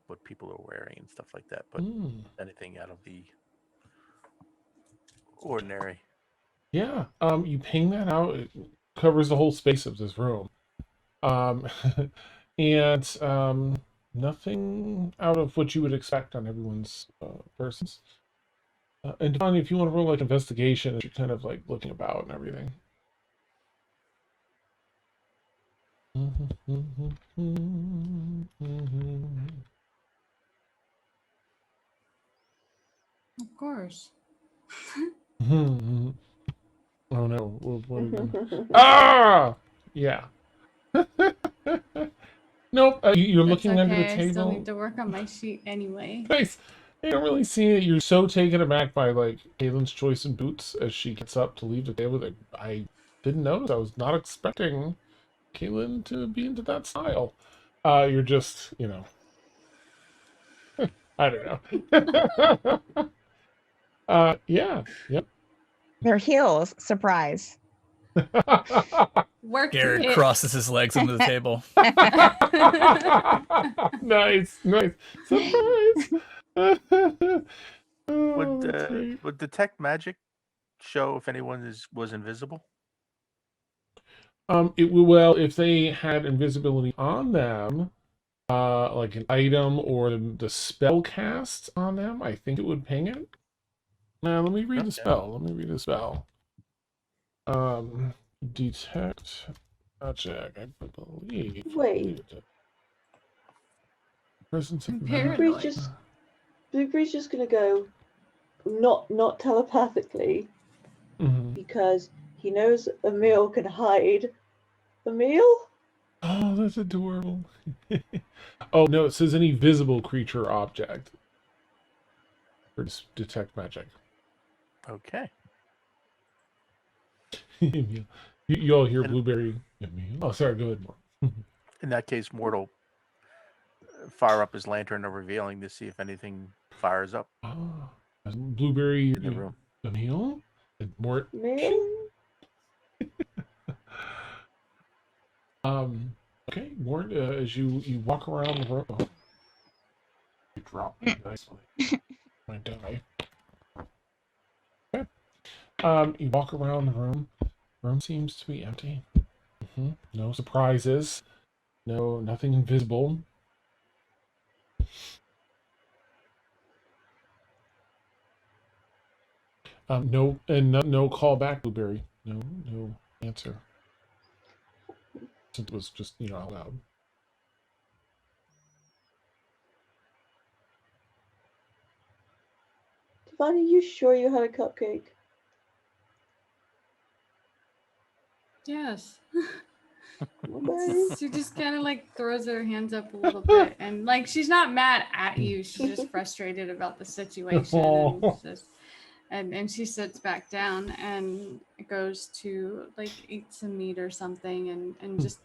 what people are wearing and stuff like that, but anything out of the ordinary. Yeah. You ping that out. It covers the whole space of this room. And nothing out of what you would expect on everyone's persons. And Devon, if you want to roll like investigation, you're kind of like looking about and everything. Of course. Oh no! What are you doing? Ah! Yeah. Nope. You're That's looking under the okay. table. I still need to work on my sheet anyway. Nice. You don't really see it. You're so taken aback by like Caitlin's choice in boots as she gets up to leave the table. Like, didn't notice. I was not expecting Caitlin to be into that style. You're just, I don't know. Yeah, yep. Their heels, surprise. Work Garrett it. crosses his legs under the table. Nice. Surprise. Would That's great. would detect magic show if anyone was invisible? Well, if they had invisibility on them, like an item or the spell cast on them, I think it would ping it. Now, let me read the spell. Detect magic, I believe. Wait. Presence of Paranoid. magic. Blueberry's just gonna go, not telepathically, because he knows Emil can hide. Emil? Oh, that's adorable. Oh, no, it says any visible creature or object. Or just detect magic. Okay. You all hear Blueberry. Oh, sorry, go ahead, Mort. In that case, Mort will fire up his lantern, revealing to see if anything fires up Blueberry in the room. Emil? And Mort. Emil? Okay, Mort, as you walk around the room. Oh, you drop me nicely. I die. Okay. You walk around the room. Room seems to be empty. No surprises. Nothing invisible. No call back, Blueberry. No answer. Since it was just, out loud. Devon, are you sure you had a cupcake? Yes. Okay. She just kind of like throws her hands up a little bit, and like she's not mad at you. She's just frustrated about the situation, and she sits back down and goes to like eat some meat or something, and just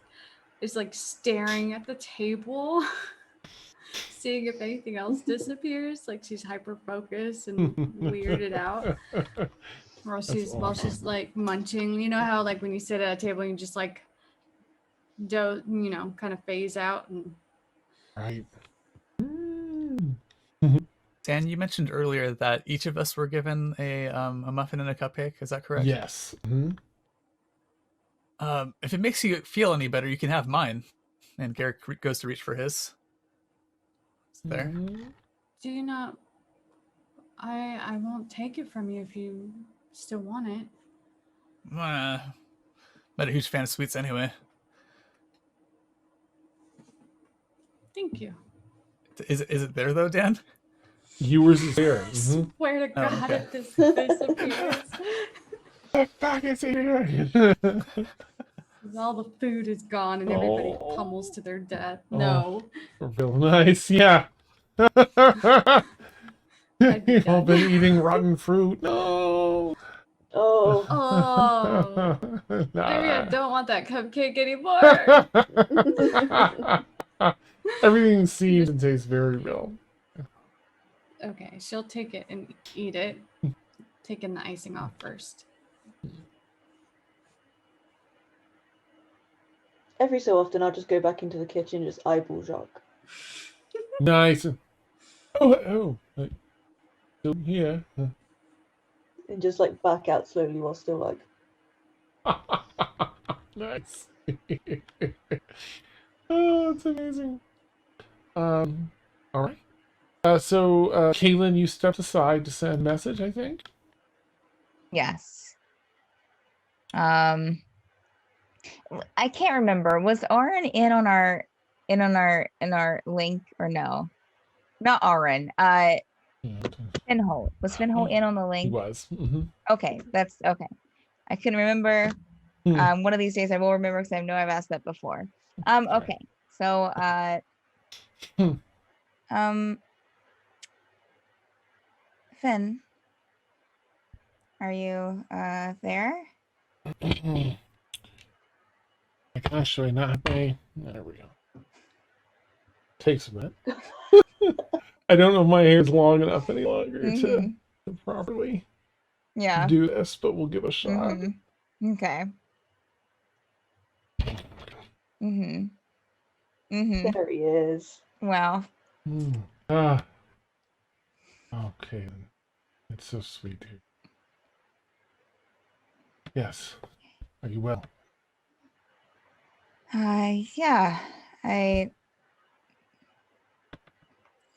is like staring at the table, seeing if anything else disappears. Like she's hyper focused and weirded out. While she's like munching, you know how like when you sit at a table and you just like kind of phase out and Right. Dan, you mentioned earlier that each of us were given a muffin and a cupcake. Is that correct? Yes. If it makes you feel any better, you can have mine. And Garrett goes to reach for his. It's there. Do you not? I won't take it from you if you still want it. Not a huge fan of sweets anyway. Thank you. Is it there though, Dan? Yours is there. Swear to God, okay. if this disappears. Back is here. All the food is gone and everybody pummels to their death. No. Real nice, yeah. You've all been eating rotten fruit. No. Oh. Maybe I don't want that cupcake anymore. Everything seems and tastes very real. Okay, she'll take it and eat it, taking the icing off first. Every so often, I'll just go back into the kitchen and just eyeball Jacques. Nice. Oh. Still here. And just like back out slowly while still like. Nice. Oh, it's amazing. All right. So, Kaylin, you stepped aside to send a message, I think. Yes. I can't remember. Was Oren in on our link or no? Not Oren. Finholt. Was Finholt in on the link? He was. Okay, that's okay. I can remember. One of these days I will remember because I know I've asked that before. Okay. So Finn, are you there? My gosh, should I not have my... There we go. Takes a minute. I don't know if my hair's long enough any longer to properly Yeah. do this, but we'll give it a shot. Okay. There he is. Wow. Ah. Okay, then. It's so sweet, dude. Yes. Are you well? Yeah.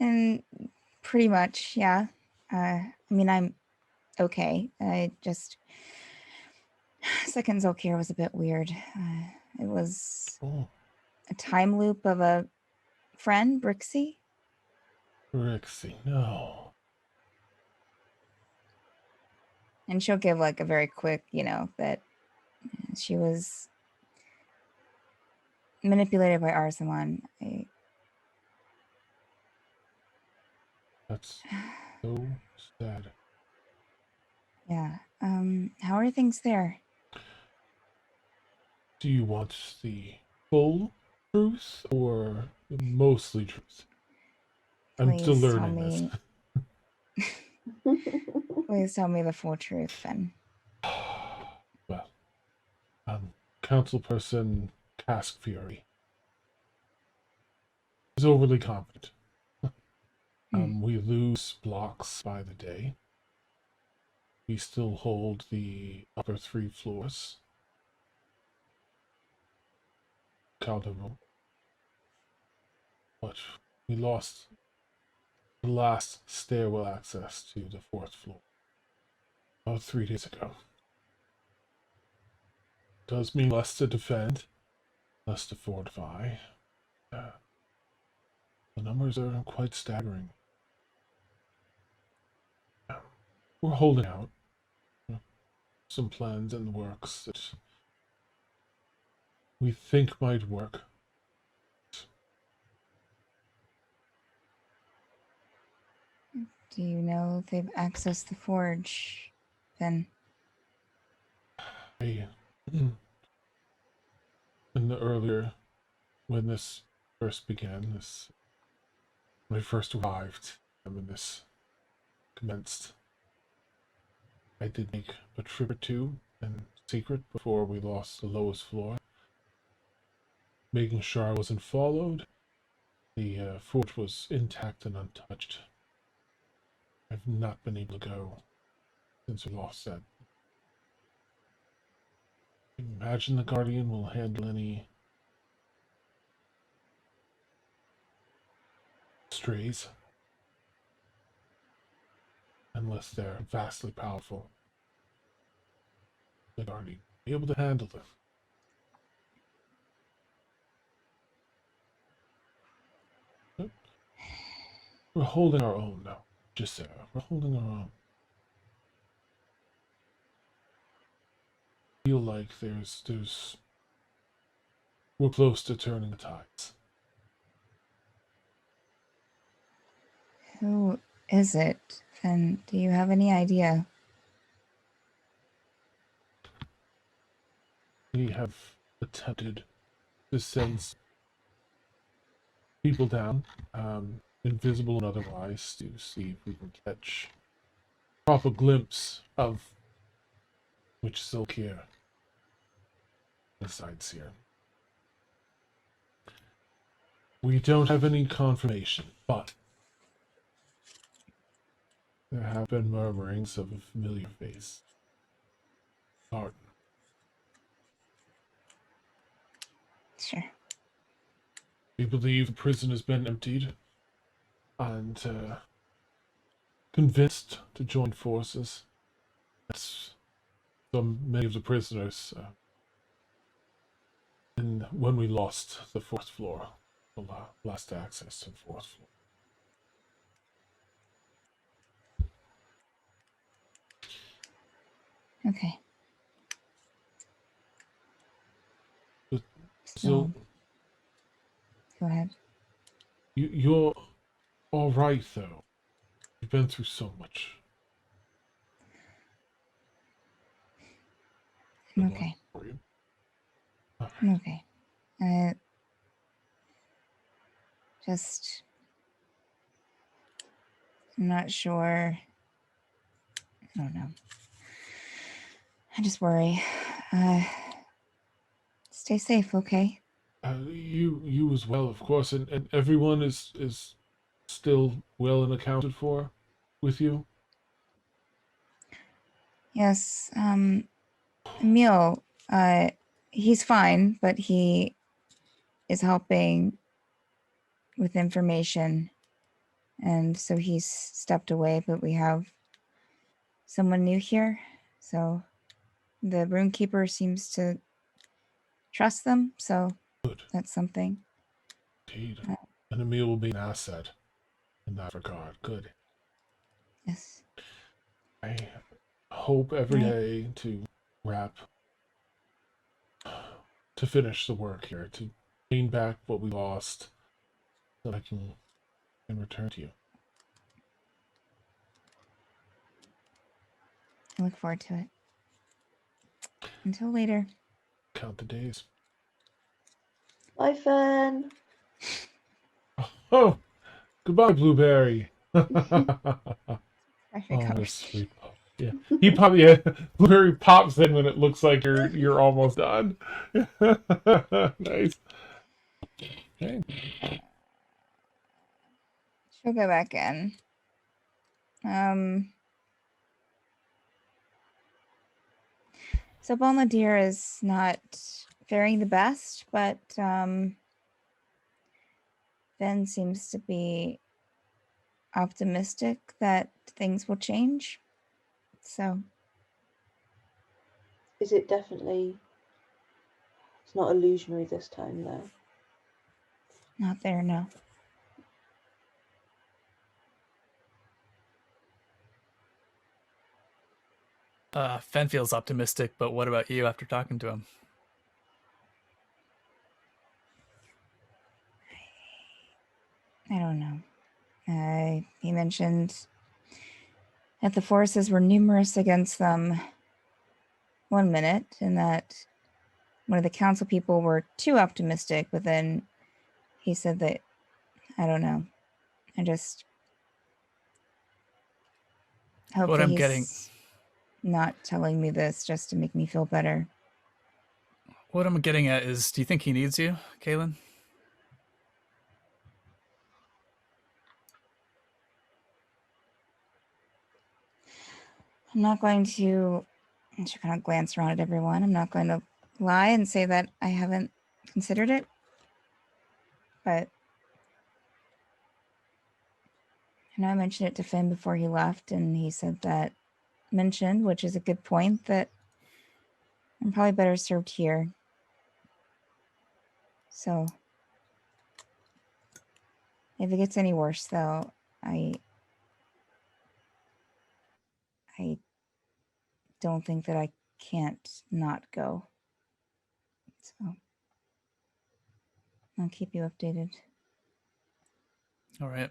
And pretty much, yeah. I mean, I'm okay. I just second Zolkir was a bit weird. It was a time loop of a friend, Brixie. Brixie, no. And she'll give like a very quick, that she was manipulated by Arsalan. That's so sad. Yeah. How are things there? Do you want the full truth or mostly truth? I'm still Please tell learning this. Please tell me the full truth, then. Well, Councilperson Cask Fury is overly confident. We lose blocks by the day. We still hold the upper 3 floors. Calderon. But we lost the last stairwell access to the 4th floor about 3 days ago. Does mean less to defend, less to fortify. The numbers are quite staggering. We're holding out. Some plans in the works that we think might work. Do you know if they've accessed the forge, then? In the earlier, when this first began, when I first arrived, and when this commenced, I did make a trip or two in secret before we lost the lowest floor, making sure I wasn't followed. The fort was intact and untouched. I've not been able to go since we lost that. Imagine the Guardian will handle any strays unless they're vastly powerful. The Guardian will be able to handle them. We're holding our own now, Gisera. We're holding our own. I feel like we're close to turning the tides. Who is it? And do you have any idea? We have attempted to send people down, invisible and otherwise, to see if we can catch a proper glimpse of which Zolkir resides here. We don't have any confirmation, but there have been murmurings of a familiar face. Pardon. Sure. We believe the prison has been emptied and convinced to join forces. That's so many of the prisoners. And when we lost the 4th floor, the last access to the 4th floor. Okay. So go ahead. You're all right, though. You've been through so much. I'm okay. I'm okay. I just, I'm not sure. I don't know. I just worry. Stay safe, okay? You as well, of course, and everyone is still well and accounted for with you. Yes. Emil, he's fine, but he is helping with information, and so he's stepped away. But we have someone new here, so the roomkeeper seems to trust them. So Good. that's something. Indeed. And Emil will be an asset in that regard. Good. Yes. I hope every day to finish the work here, to gain back what we lost, so that I can return to you. I look forward to it. Until later. Count the days. Bye, Fern. Oh, goodbye, Blueberry. Perfect Oh, conversation. this sweet pup. Yeah, he probably Blueberry pops in when it looks like you're almost done. Nice. Okay. She'll go back in. So Bombardier is not faring the best, but Ben seems to be optimistic that things will change. So Is it definitely... It's not illusionary this time, though. not there, no. Fen feels optimistic, but what about you after talking to him? I don't know. He mentioned that the forces were numerous against them 1 minute, and that one of the council people were too optimistic, but then he said that, I don't know. I just hope What that I'm he's getting, not telling me this just to make me feel better. what I'm getting at is, do you think he needs you, Kaylin? I'm not going to, I should kind of glance around at everyone. I'm not going to lie and say that I haven't considered it. But I know I mentioned it to Finn before he left, and he said that mentioned, which is a good point, that I'm probably better served here. So if it gets any worse, though, I don't think that I can't not go. So I'll keep you updated. All right.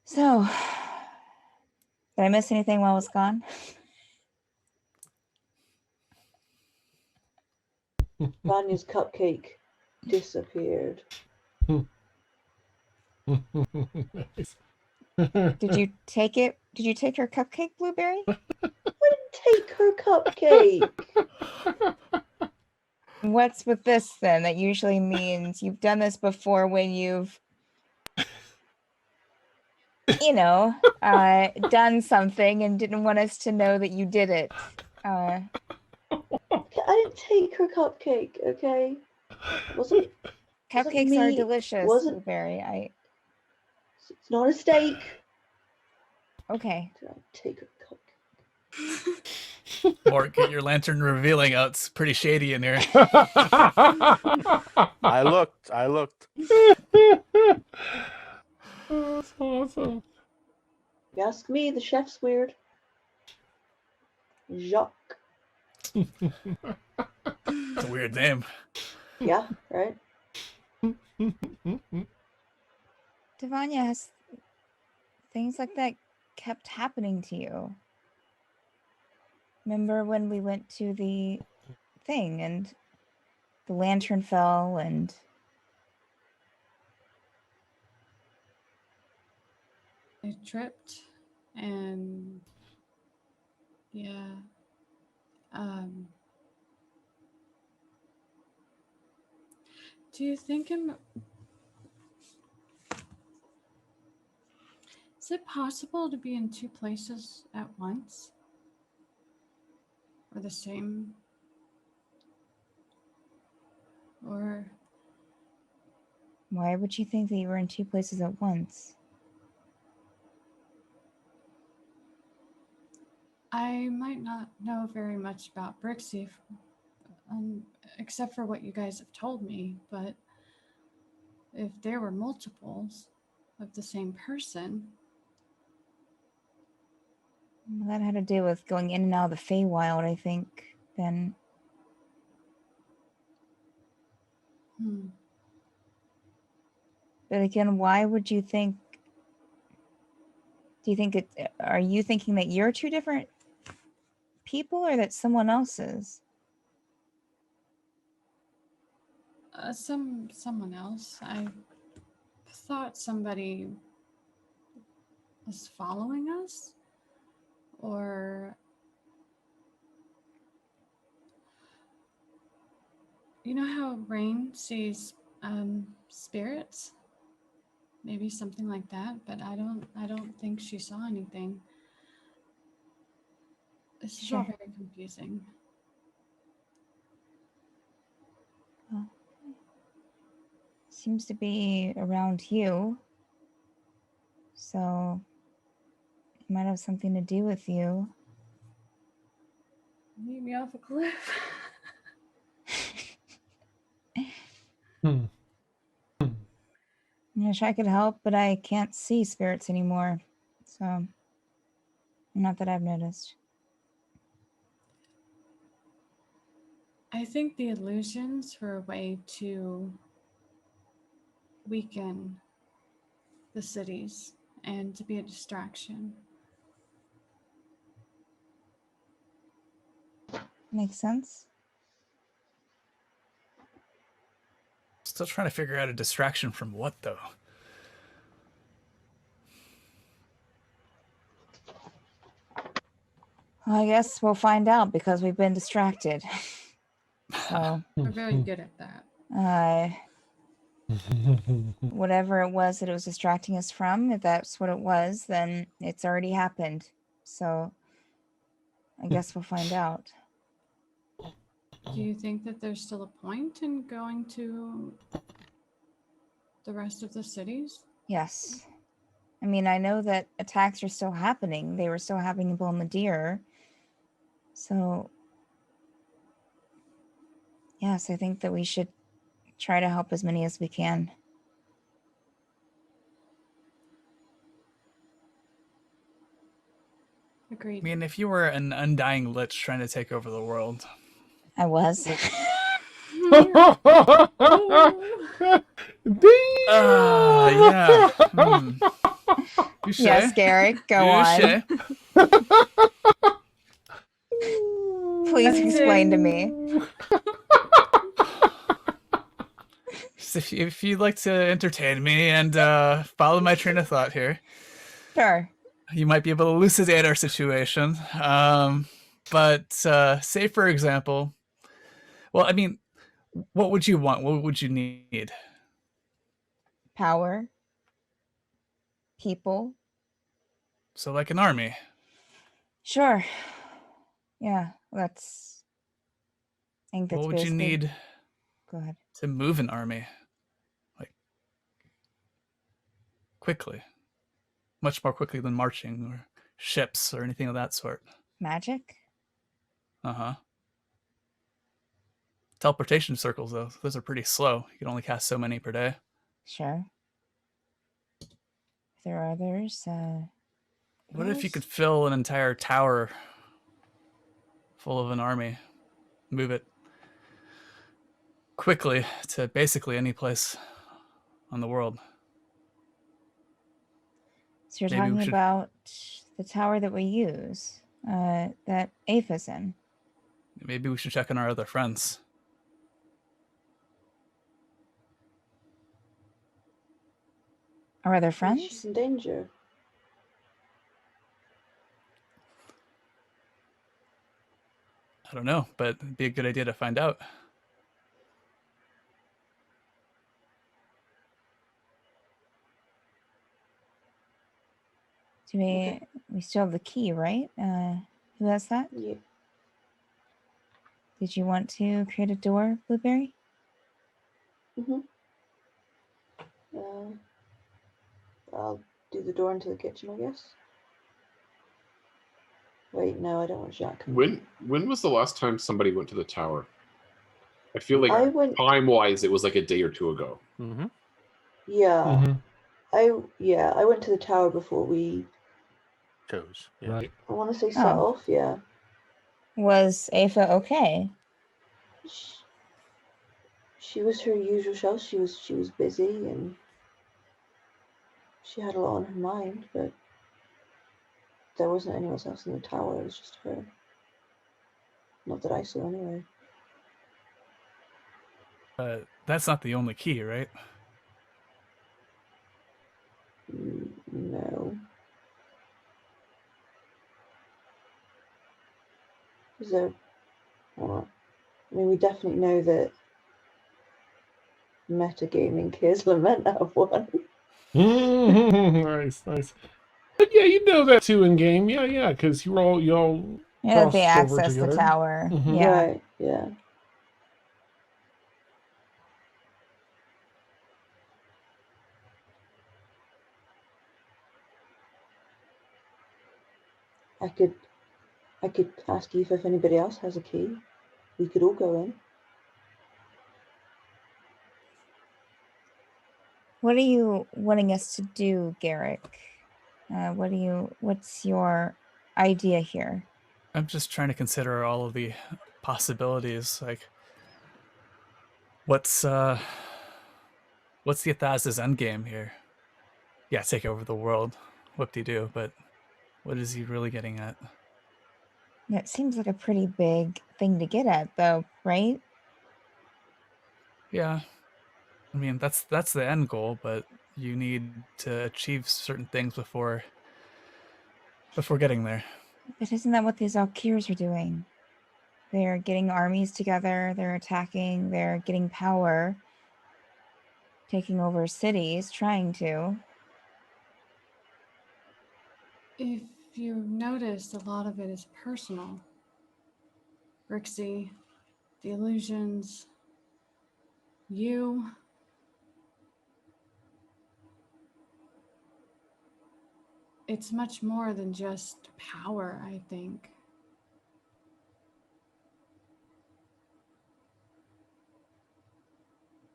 So, did I miss anything while I was gone? Vanya's cupcake disappeared. Nice. Did you take it? Did you take her cupcake, Blueberry? I didn't take her cupcake. What's with this then? That usually means you've done this before when you've, done something and didn't want us to know that you did it. I didn't take her cupcake, okay? Wasn't Cupcakes me. are delicious, Wasn't... Blueberry. It's not a steak. Okay. Did I take her cupcake? Or get your lantern revealing. Oh, it's pretty shady in here. I looked. Oh, that's awesome. You ask me, the chef's weird. Jacques. It's a weird name. Yeah, right? Devanya, has things like that kept happening to you? Remember when we went to the thing and the lantern fell and I tripped and yeah. Do you think is it possible to be in two places at once? Or the same? Or why would you think that you were in two places at once? I might not know very much about Brixie, except for what you guys have told me, but if there were multiples of the same person. Well, that had to do with going in and out of the Feywild, I think, then. But again, why would you think... Do you think are you thinking that you're two different people or that someone else is? Someone else. I thought somebody was following us, or you know how Rain sees spirits? Maybe something like that, but I don't think she saw anything. This is all very confusing. Well, seems to be around you. So it might have something to do with you. Leave me off a cliff. I wish I could help, but I can't see spirits anymore. So, not that I've noticed. I think the illusions were a way to weaken the cities and to be a distraction. Makes sense. Still trying to figure out a distraction from what, though? Well, I guess we'll find out because we've been distracted. So We're very good at that. Whatever it was that it was distracting us from, if that's what it was, then it's already happened. So I guess we'll find out. Do you think that there's still a point in going to the rest of the cities? Yes. I mean, I know that attacks are still happening. They were still happening in Belmedere. So, yes, I think that we should try to help as many as we can. Agreed. I mean, if you were an undying lich trying to take over the world. I was. Yeah. Yes, Garrick, go on. Please explain to me. If you'd like to entertain me and follow my train of thought here. Sure. You might be able to elucidate our situation. But say, for example, well, I mean, what would you want? What would you need? Power. People. So like an army. Sure. Yeah, I think that's what would you need Go ahead. to move an army? Like, quickly. Much more quickly than marching or ships or anything of that sort. Magic? Uh-huh. Teleportation circles, though, those are pretty slow. You can only cast so many per day. Sure. If there are others, what if you could fill an entire tower full of an army? Move it quickly to basically any place on the world. So you're talking about the tower that we use? that Apha's in. Maybe we should check on our other friends. Our other Maybe friends? she's in danger. I don't know, but it'd be a good idea to find out. Do we? Okay. We still have the key, right? Who has that? Yeah. Did you want to create a door, Blueberry? Mhm. I'll do the door into the kitchen, I guess. Wait, no, I don't want Jacques. When was the last time somebody went to the tower? I feel like I went. time-wise, it was like a day or two ago. Mm-hmm. Yeah. Mhm. I went to the tower before we. Chose. Yeah. Right. I want to say set Oh. off. Yeah. Was Apha okay? She was her usual self. She was busy and she had a lot on her mind, but there wasn't anyone else in the tower. It was just her. Not that I saw, anyway. But that's not the only key, right? No. Is there? Well, I mean, we definitely know that metagaming Kiers Lament have one. Nice, nice. But yeah, you know that too in game. Yeah, because you all Yeah, that they crossed over access the together. tower. Mhm. Yeah. Right. Yeah. I could ask Eve if anybody else has a key. We could all go in. What are you wanting us to do, Garrick? What's your idea here? I'm just trying to consider all of the possibilities. Like, what's the Ythazz's endgame here? Yeah, take over the world. Whoop-de-doo. But what is he really getting at? Yeah, it seems like a pretty big thing to get at, though, right? Yeah, I mean that's the end goal, but you need to achieve certain things before getting there. But isn't that what these Alkirs are doing? They're getting armies together, they're attacking, they're getting power, taking over cities, trying to. If you noticed, a lot of it is personal. Rixie, the illusions, you. It's much more than just power, I think.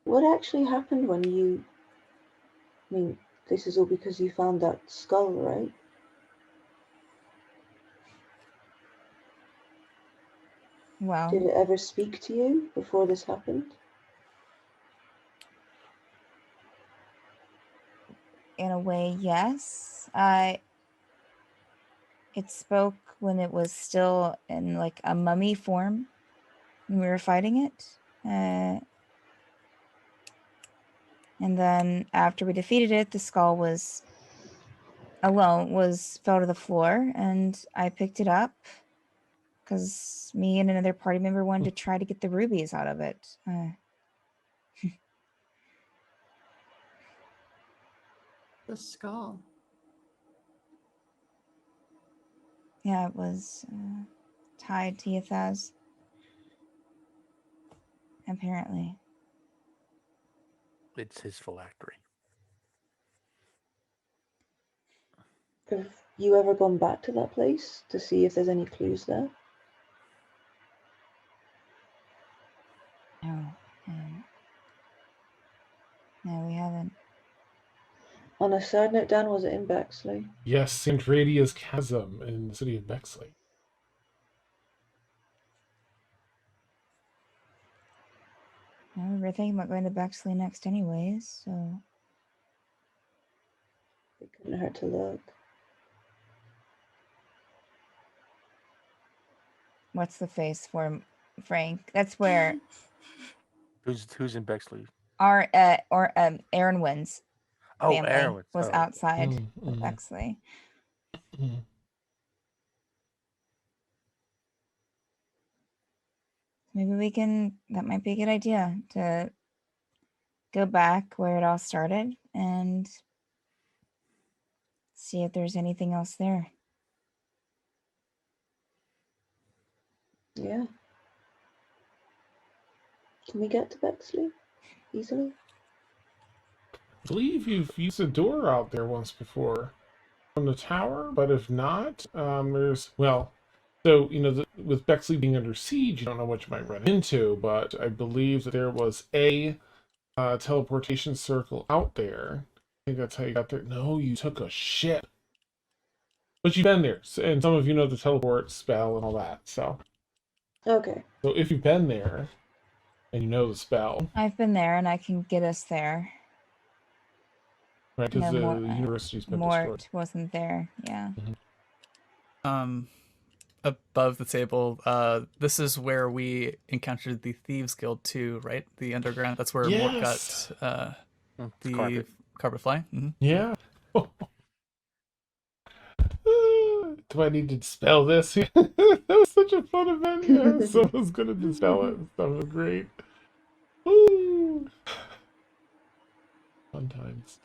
What actually happened when you? I mean, this is all because you found that skull, right? Well, Did it ever speak to you before this happened? in a way, yes. It spoke when it was still in like a mummy form when we were fighting it. And then after we defeated it, the skull was fell to the floor, and I picked it up because me and another party member wanted to try to get the rubies out of it. The skull. Yeah, it was tied to Ythazz. Apparently. It's his phylactery. Have you ever gone back to that place to see if there's any clues there? No. No, we haven't. On a side note, Dan, was it in Bexley? Yes, St. Radia's Chasm in the city of Bexley. No, we were thinking about going to Bexley next anyways, so It couldn't hurt to look. what's the face for Frank? That's where Who's in Bexley? our Aaronwin's Oh, family Aaron's. was Oh, okay. outside Mm, of mm, Bexley. mm. Maybe that might be a good idea to go back where it all started and see if there's anything else there. Yeah. Can we get to Bexley easily? I believe you've used a door out there once before from the tower, but if not, there's, well, so, with Bexley being under siege, you don't know what you might run into, but I believe that there was a teleportation circle out there. I think that's how you got there. No, you took a ship. But you've been there, and some of you know the teleport spell and all that, so. Okay. So if you've been there, and you know the spell, I've been there and I can get us there. right, because the No, university's been Mort destroyed. wasn't there. Yeah. Above the table, this is where we encountered the Thieves Guild too, right? The underground. That's where Mort Yes! got the Carpet. carpet fly. Yeah. Do I need to dispel this? That was such a fun event. Yeah, someone's going to dispel it. That was great. Woo! Fun times.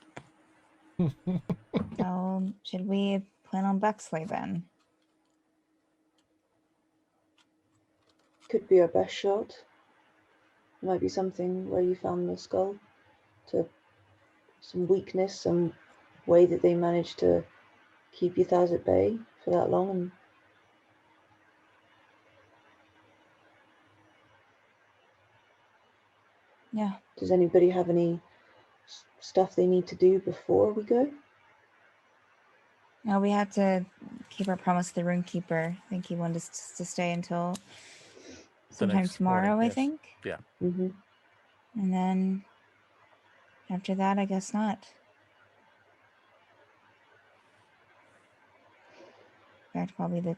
So should we plan on Bexley then? Could be our best shot. Might be something where you found the skull, to some weakness, some way that they managed to keep Ythazz at bay for that long. And Yeah. does anybody have any stuff they need to do before we go? No, we have to keep our promise to the Runekeeper. I think he wanted us to stay until sometime next tomorrow, morning, I yes. think. Yeah. Mm-hmm. And then after that, I guess not. In fact, probably the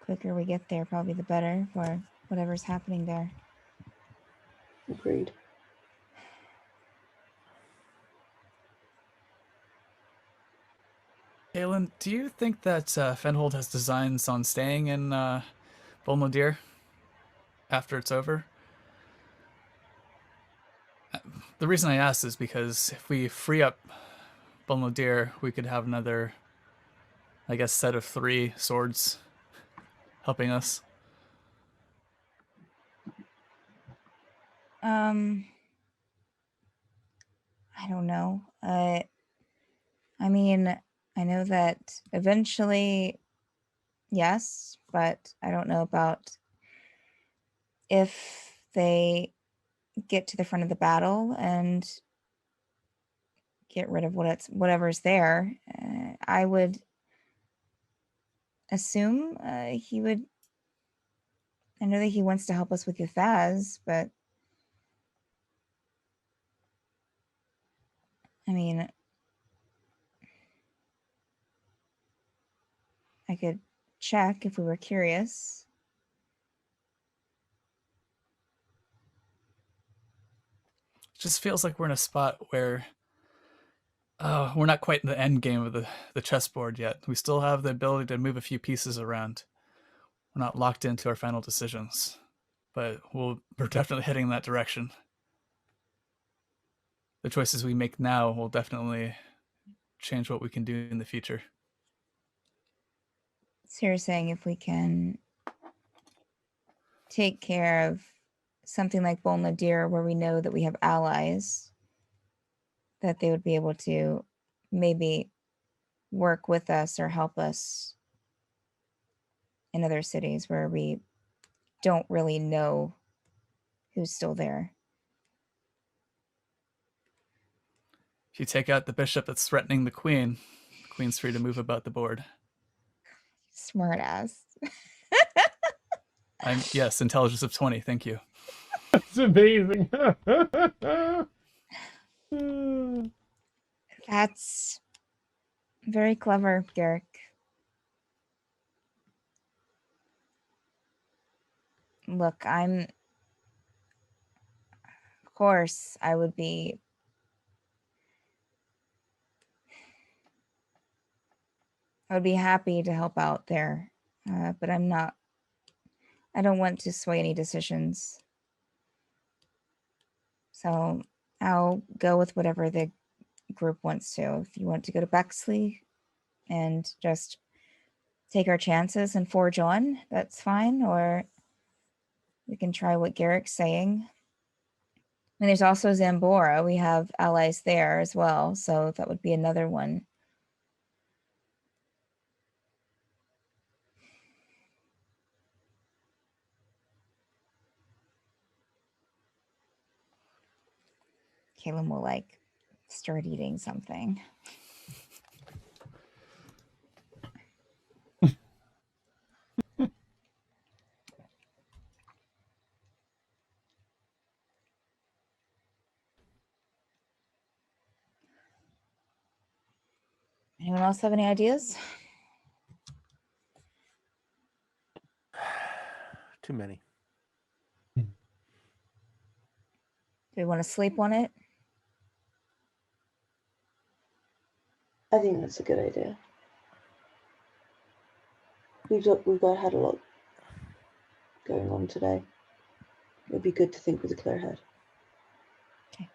quicker we get there, probably the better for whatever's happening there. Agreed. Galen, do you think that Fenhold has designs on staying in Bolmodir after it's over? The reason I ask is because if we free up Bolmodir, we could have another, I guess, set of 3 swords helping us. I don't know. I mean, I know that eventually, yes, but I don't know about if they get to the front of the battle and get rid of whatever's there. I would assume he would. I know that he wants to help us with Ythazz, but I mean, I could check if we were curious. It just feels like we're in a spot where we're not quite in the end game of the chessboard yet. We still have the ability to move a few pieces around. We're not locked into our final decisions, but we're definitely heading in that direction. The choices we make now will definitely change what we can do in the future. So you're saying if we can take care of something like Bol Nadir, where we know that we have allies, that they would be able to maybe work with us or help us in other cities where we don't really know who's still there. If you take out the bishop that's threatening the queen's free to move about the board. Smart ass. Yes, intelligence of 20. Thank you. That's amazing. That's very clever, Garrick. Look, of course, I would be happy to help out there, but I don't want to sway any decisions. So I'll go with whatever the group wants to. If you want to go to Bexley and just take our chances and forge on, that's fine. Or we can try what Garrick's saying. And there's also Zambora. We have allies there as well. So that would be another one. Caleb will start eating something. Anyone else have any ideas? Too many. Do we want to sleep on it? I think that's a good idea. We've had a lot going on today. It'd be good to think with a clear head. Okay.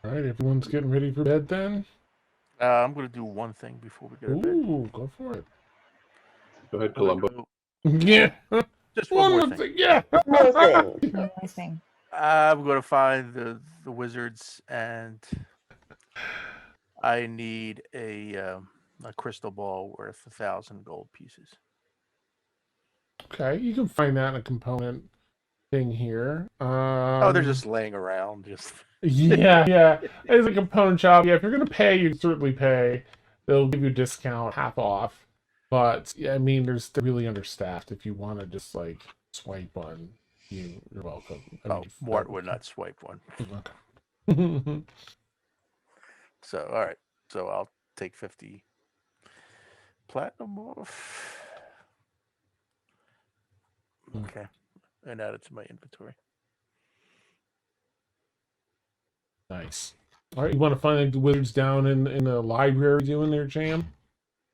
All right, everyone's getting ready for bed then? I'm going to do one thing before we go to bed. Ooh, go for it. Go ahead, I'm gonna Columbo. go- Yeah. Just one more thing. thing. Yeah. More thing. One more thing. I'm going to find the wizards, and I need a crystal ball worth 1,000 gold pieces. Okay, you can find that in a component thing here. Oh, they're just laying around. Just yeah. As a component shop, yeah, if you're gonna pay, you can certainly pay. They'll give you a discount, half off. But yeah, I mean, they're really understaffed. If you want to just swipe one, you're welcome. Mort would not swipe one. Okay. So all right. So I'll take 50 platinum off. Okay, and add it to my inventory. Nice. All right, you want to find the wizards down in the library doing their jam?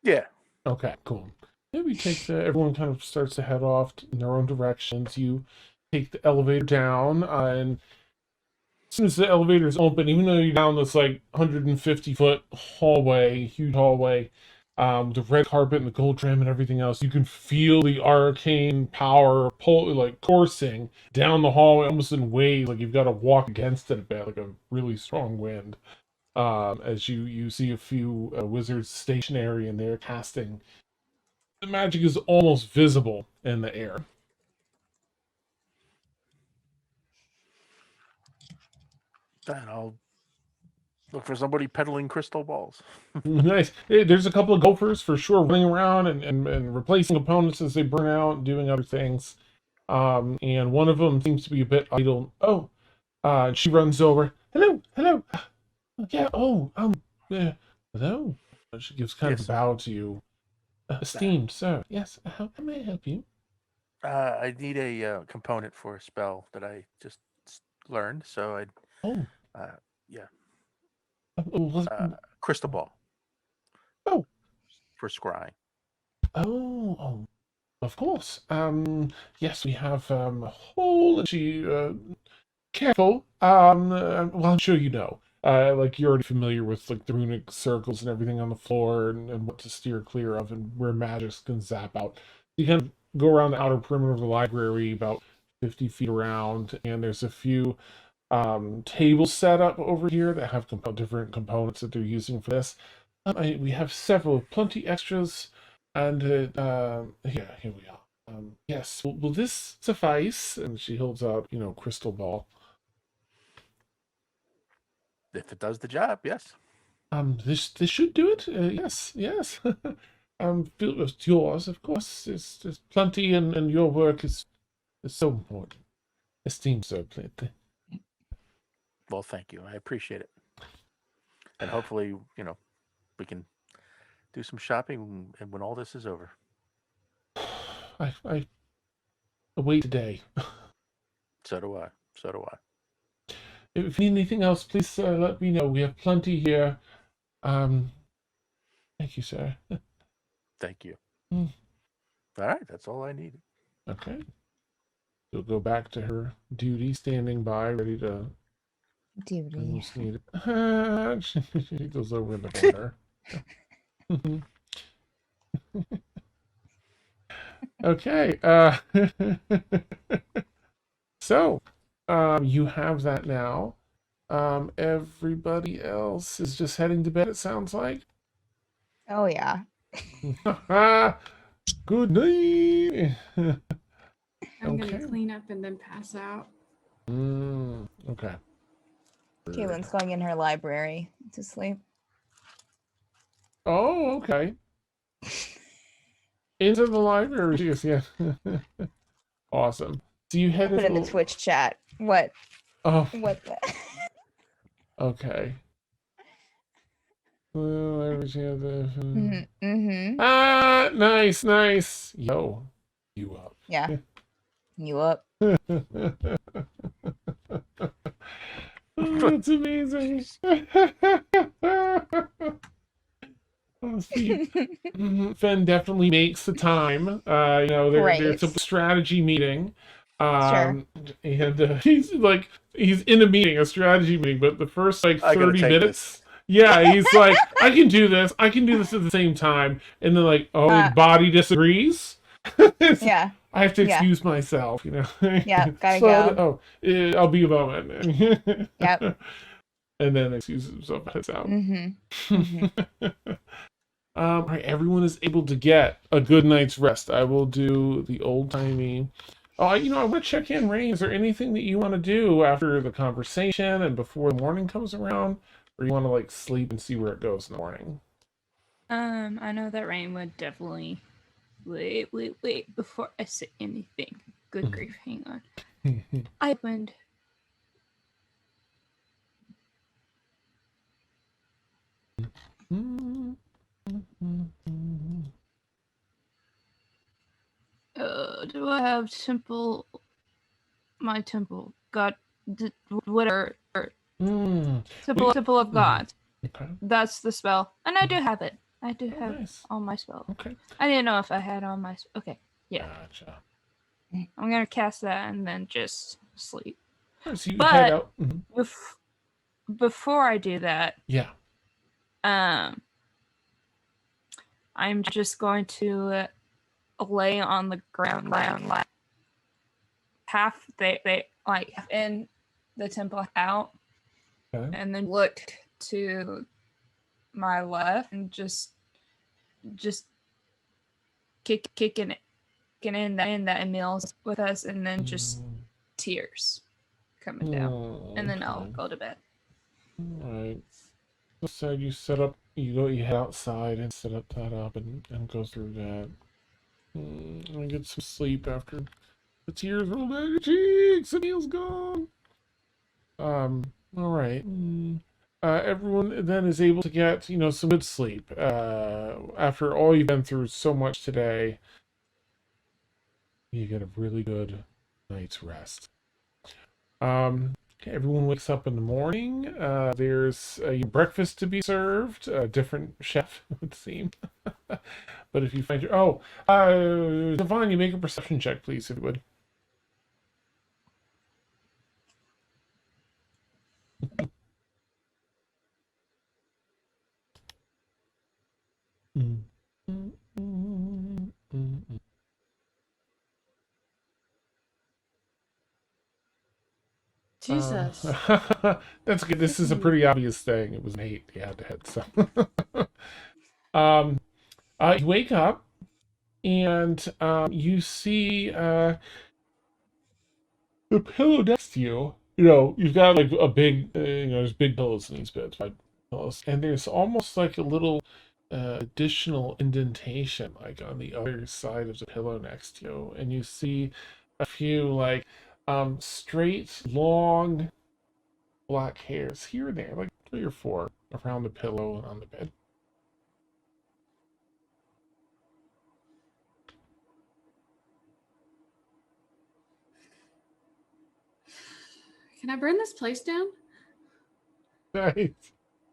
Yeah. Okay, cool. Maybe everyone kind of starts to head off in their own directions. You take the elevator down, and as soon as the elevator's open, even though you're down this 150-foot hallway, huge hallway, the red carpet and the gold trim and everything else, you can feel the arcane power coursing down the hallway, almost in waves, like you've got to walk against it a bit, like a really strong wind. As you see a few wizards stationary in there casting. The magic is almost visible in the air. Then I'll look for somebody peddling crystal balls. Nice. Hey, there's a couple of gophers for sure running around and replacing components as they burn out and doing other things. And one of them seems to be a bit idle. Oh, and she runs over. Hello. Yeah. Oh, yeah. Hello. She gives kind of Yes, a bow to you. Esteemed sir. Yes. How may I help you? I need a component for a spell that I just learned. So I, Oh. yeah, Was- crystal ball. Oh. For scrying. Oh, of course. Yes, we have a whole. Careful. Well, I'm sure you know. You're already familiar with the runic circles and everything on the floor and what to steer clear of and where magic can zap out. You kind of go around the outer perimeter of the library about 50 feet around, and there's a few tables set up over here that have different components that they're using for this. We have several, plenty extras, and here we are. Yes, will this suffice? And she holds out, crystal ball. If it does the job, yes. This should do it. Yes. It's yours, of course. There's plenty, and your work is so important. Esteemed sir, plenty. Well, thank you. I appreciate it. And hopefully, we can do some shopping, and when all this is over. I await today. So do I. So do I. If you need anything else, please let me know. We have plenty here. Thank you, sir. Thank you. Mm. All right, that's all I needed. Okay. She'll go back to her duty, standing by, ready to. Duty. She goes over in the corner. Okay. So, you have that now. Everybody else is just heading to bed, it sounds like. Oh yeah. Good night. I'm Okay. gonna clean up and then pass out. Okay. Caitlin's going in her library to sleep. Oh, okay. Into the library. Yes, yeah. Awesome. So you I headed. put in the Twitch chat. What? Oh, What the? okay. Well, Mm-hmm. nice, nice. Yo, you up? Yeah. You up? Oh, that's amazing. Oh, sweet. Fen definitely makes the time. There's a Great. strategy meeting. Sure. And he's in a meeting, a strategy meeting, but the first like I gotta 30 take minutes. Yeah, he's like, I can do this at the same time. And then like, his body disagrees. Yeah. I have to Yeah. excuse myself, Yeah, gotta go. I'll be a moment. Yep. And then excuses himself, heads out. Mm-hmm. All right, everyone is able to get a good night's rest. I will do the old-timey. Oh, I want to check in, Rain. Is there anything that you want to do after the conversation and before the morning comes around? Or you want to, like, sleep and see where it goes in the morning? I know that Rain would definitely wait before I say anything. Good grief, hang on. I opened. Do I have temple? My temple, God, whatever. Temple of God. Okay. That's the spell, and I do have it. I do have Nice. all my spells. Okay. I didn't know if I had all my. Okay, yeah. Gotcha. I'm gonna cast that and then just sleep. So you But head out. before I do that, Yeah. I'm just going to lay on the ground, like half they like in the temple out, Okay. and then look to my left and just kicking in that Emil's with us, and then just tears coming down, and then I'll go to bed. All right. So you you head outside and set that up and go through that. And get some sleep after the tears roll down your cheeks. Emil's gone. All right. Everyone then is able to get, some good sleep. After all you've been through so much today, you get a really good night's rest. Okay, everyone wakes up in the morning. There's a breakfast to be served. A different chef, it would seem. But if you find Devon, you make a perception check, please, if you would. Jesus. That's good. This is a pretty obvious thing. It was an 8 you had to hit, so. You wake up and you see the pillow next to you. You've got like a big, there's big pillows in these beds, 5 pillows, and there's almost like a little additional indentation, like on the other side of the pillow next to you, and you see a few like straight, long, black hairs here and there, like 3 or 4 around the pillow and on the bed. Can I burn this place down? Nice.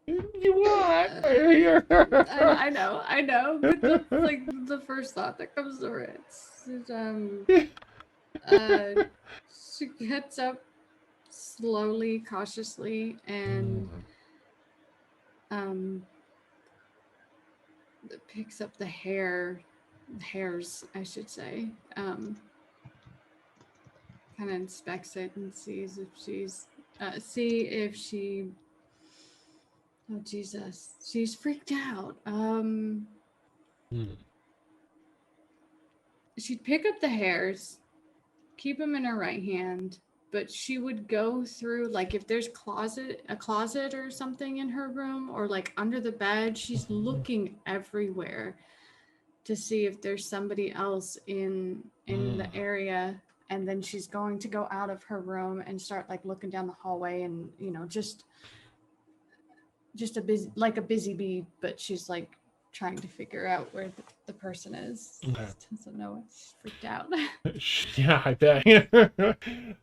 You want? I know, but that's like the first thought that comes to Ritz. She gets up slowly, cautiously, and picks up the hairs, I should say. Kind of inspects it and sees if she. Oh Jesus, she's freaked out. She'd pick up the hairs, keep them in her right hand, but she would go through, like, if there's a closet or something in her room, or like under the bed, she's looking everywhere to see if there's somebody else in the area, and then she's going to go out of her room and start like looking down the hallway, and just a busy bee, but she's like trying to figure out where the person is. Okay. So no, it's freaked out. Yeah, I bet.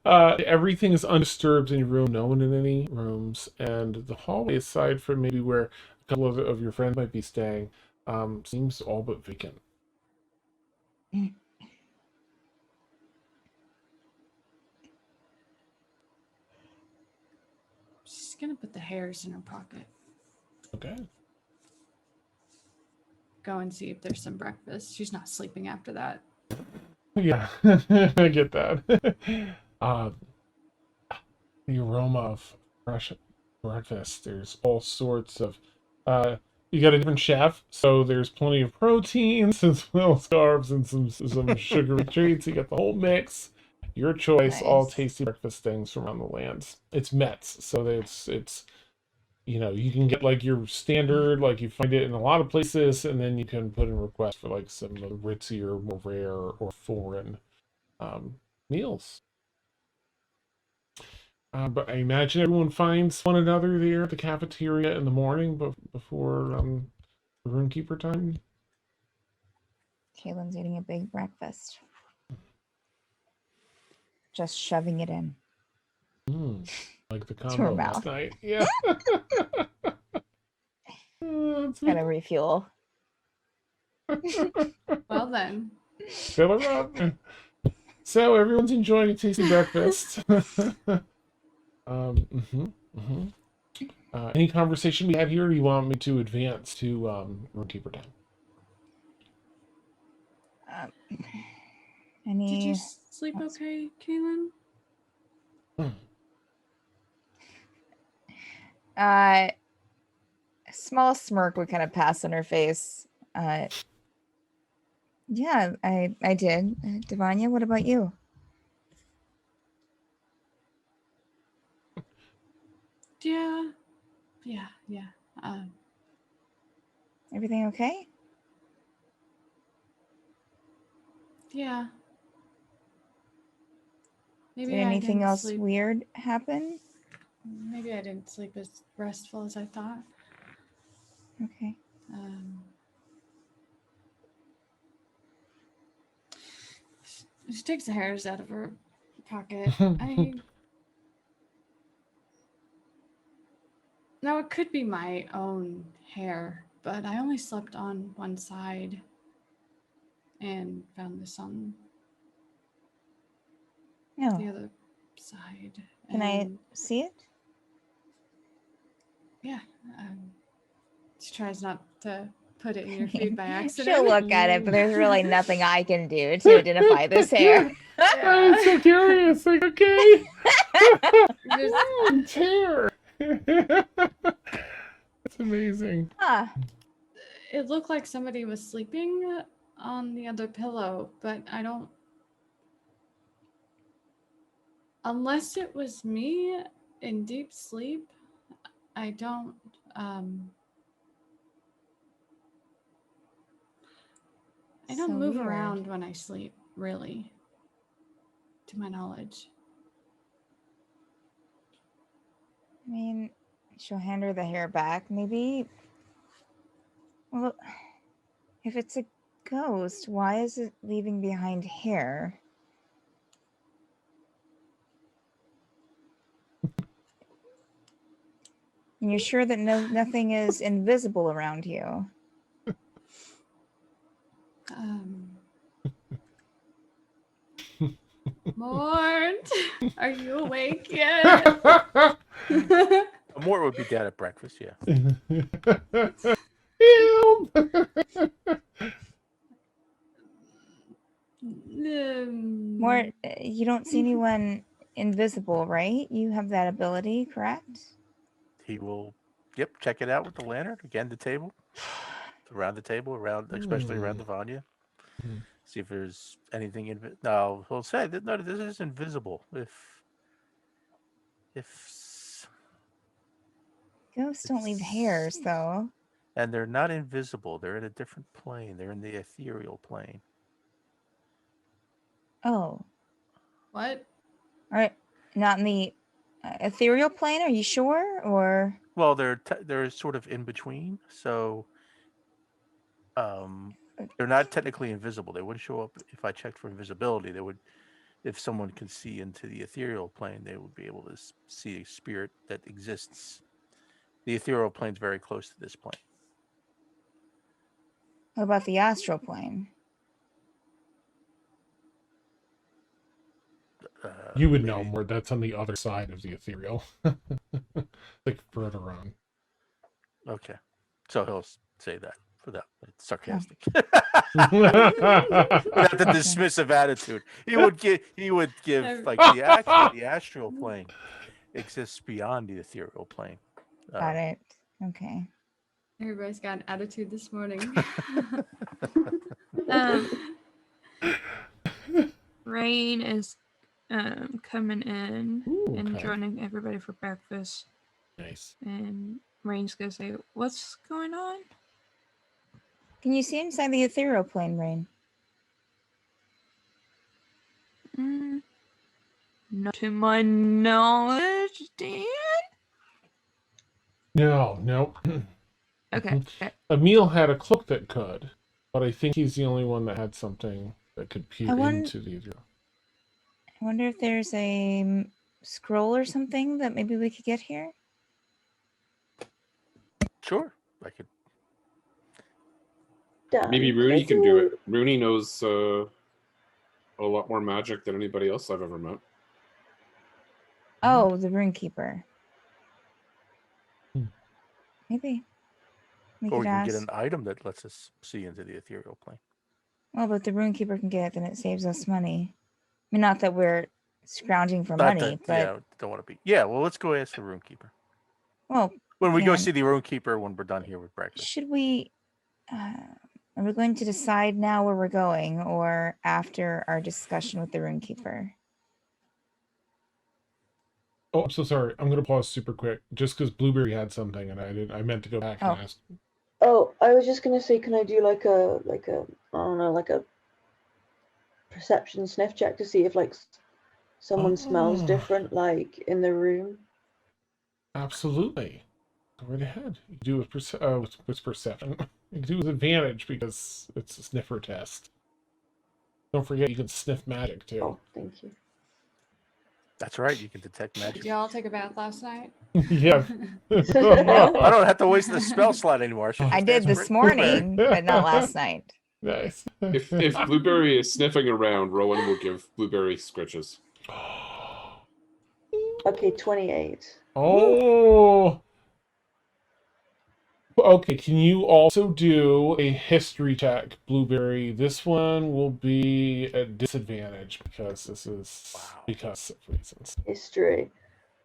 Everything is undisturbed in your room. No one in any rooms, and the hallway, aside from maybe where a couple of your friends might be staying, seems all but vacant. She's gonna put the hairs in her pocket. Okay. Go and see if there's some breakfast. She's not sleeping after that. Yeah, I get that. The aroma of fresh breakfast. There's all sorts of. You got a different chef, so there's plenty of proteins as well as carbs and some sugary treats. You got the whole mix. Your choice. All Nice. tasty breakfast things from around the lands. It's Mets, so it's you can get like your standard, like you find it in a lot of places, and then you can put in requests for like some of the ritzier, more rare or foreign meals. But I imagine everyone finds one another there at the cafeteria in the morning before roomkeeper time. Kaylin's eating a big breakfast. Just shoving it in. Like the To her combo last mouth. night. Yeah. Gotta refuel. Well then. Fill her up. So everyone's enjoying a tasty breakfast. Any conversation we had here, or do you want me to advance to roomkeeper time? Did you sleep okay, Kaylin? A small smirk would kind of pass on her face. Yeah, I did. Devanya, what about you? Yeah. Everything okay? Yeah. Maybe Did I anything didn't else sleep. weird happen? Maybe I didn't sleep as restful as I thought. Okay. She takes the hairs out of her pocket. Now, it could be my own hair, but I only slept on one side and found this on the No. other side. Can I And see it? yeah. She tries not to put it in your food by accident. She'll look at it, but there's really nothing I can do to identify this hair. I'm so curious. Like, okay. Just- Hair. That's amazing. Huh. It looked like somebody was sleeping on the other pillow, but I don't. Unless it was me in deep sleep, I don't. I don't So move weird. around when I sleep, really, to my knowledge. I mean, she'll hand her the hair back. Maybe. Well, if it's a ghost, why is it leaving behind hair? And you're sure that nothing is invisible around you? Mort, are you awake yet? Mort would be down at breakfast, yeah. Mort, you don't see anyone invisible, right? You have that ability, correct? He will, check it out with the lantern. Again, the table. Around the table, especially around the Vanya. See if there's anything no, he'll say that no, this is invisible. If Ghosts don't leave hairs, though. And they're not invisible. They're in a different plane. They're in the ethereal plane. Oh. What? All right. Not in the ethereal plane, are you sure? Or well, they're sort of in between. So they're not technically invisible. They wouldn't show up if I checked for invisibility. They would, if someone can see into the ethereal plane, they would be able to see a spirit that exists. The ethereal plane is very close to this plane. what about the astral plane? You would know more. That's on the other side of the ethereal. Like further on. Okay. So he'll say that for that. It's sarcastic. Oh. Not the dismissive attitude. He would give like the astral plane exists beyond the ethereal plane. Got it. Okay. Everybody's got an attitude this morning. Rain is coming in and okay. joining everybody for breakfast. Nice. And Rain's gonna say, "What's going on?" Can you see inside the ethereal plane, Rain? Not to my knowledge, Dan. No. Okay. Emil had a cloak that could, but I think he's the only one that had something that could peer into the ethereal. I wonder if there's a scroll or something that maybe we could get here. Sure, I could. Maybe Rooney can do it. Rooney knows a lot more magic than anybody else I've ever met. Oh, the Runekeeper. Maybe. Or we can get an item that lets us see into the ethereal plane. Well, but the Runekeeper can get it, then it saves us money. I mean, not that we're scrounging for money, but... Yeah, don't want to be... Yeah, well, let's go ask the Runekeeper. Well, when we go see the Runekeeper when we're done here with breakfast. Should we... are we going to decide now where we're going, or after our discussion with the Runekeeper? Oh, I'm so sorry. I'm going to pause super quick, just because Blueberry had something, and I meant to go back and ask. Oh, I was just gonna say, can I do like a I don't know, like a perception sniff check to see if like someone smells different, like in the room? Absolutely. Go right ahead. You do it with perception. You can do it with advantage because it's a sniffer test. Don't forget you can sniff magic too. Oh, thank you. That's right. You can detect magic. Did y'all take a bath last night? Yeah. Well, I don't have to waste the spell slot anymore. I did this morning, but not last night. Nice. If Blueberry is sniffing around, Rowan will give Blueberry scritches. Okay, 28. Oh. Okay, can you also do a history check, Blueberry? This one will be at disadvantage because this is because of reasons. History.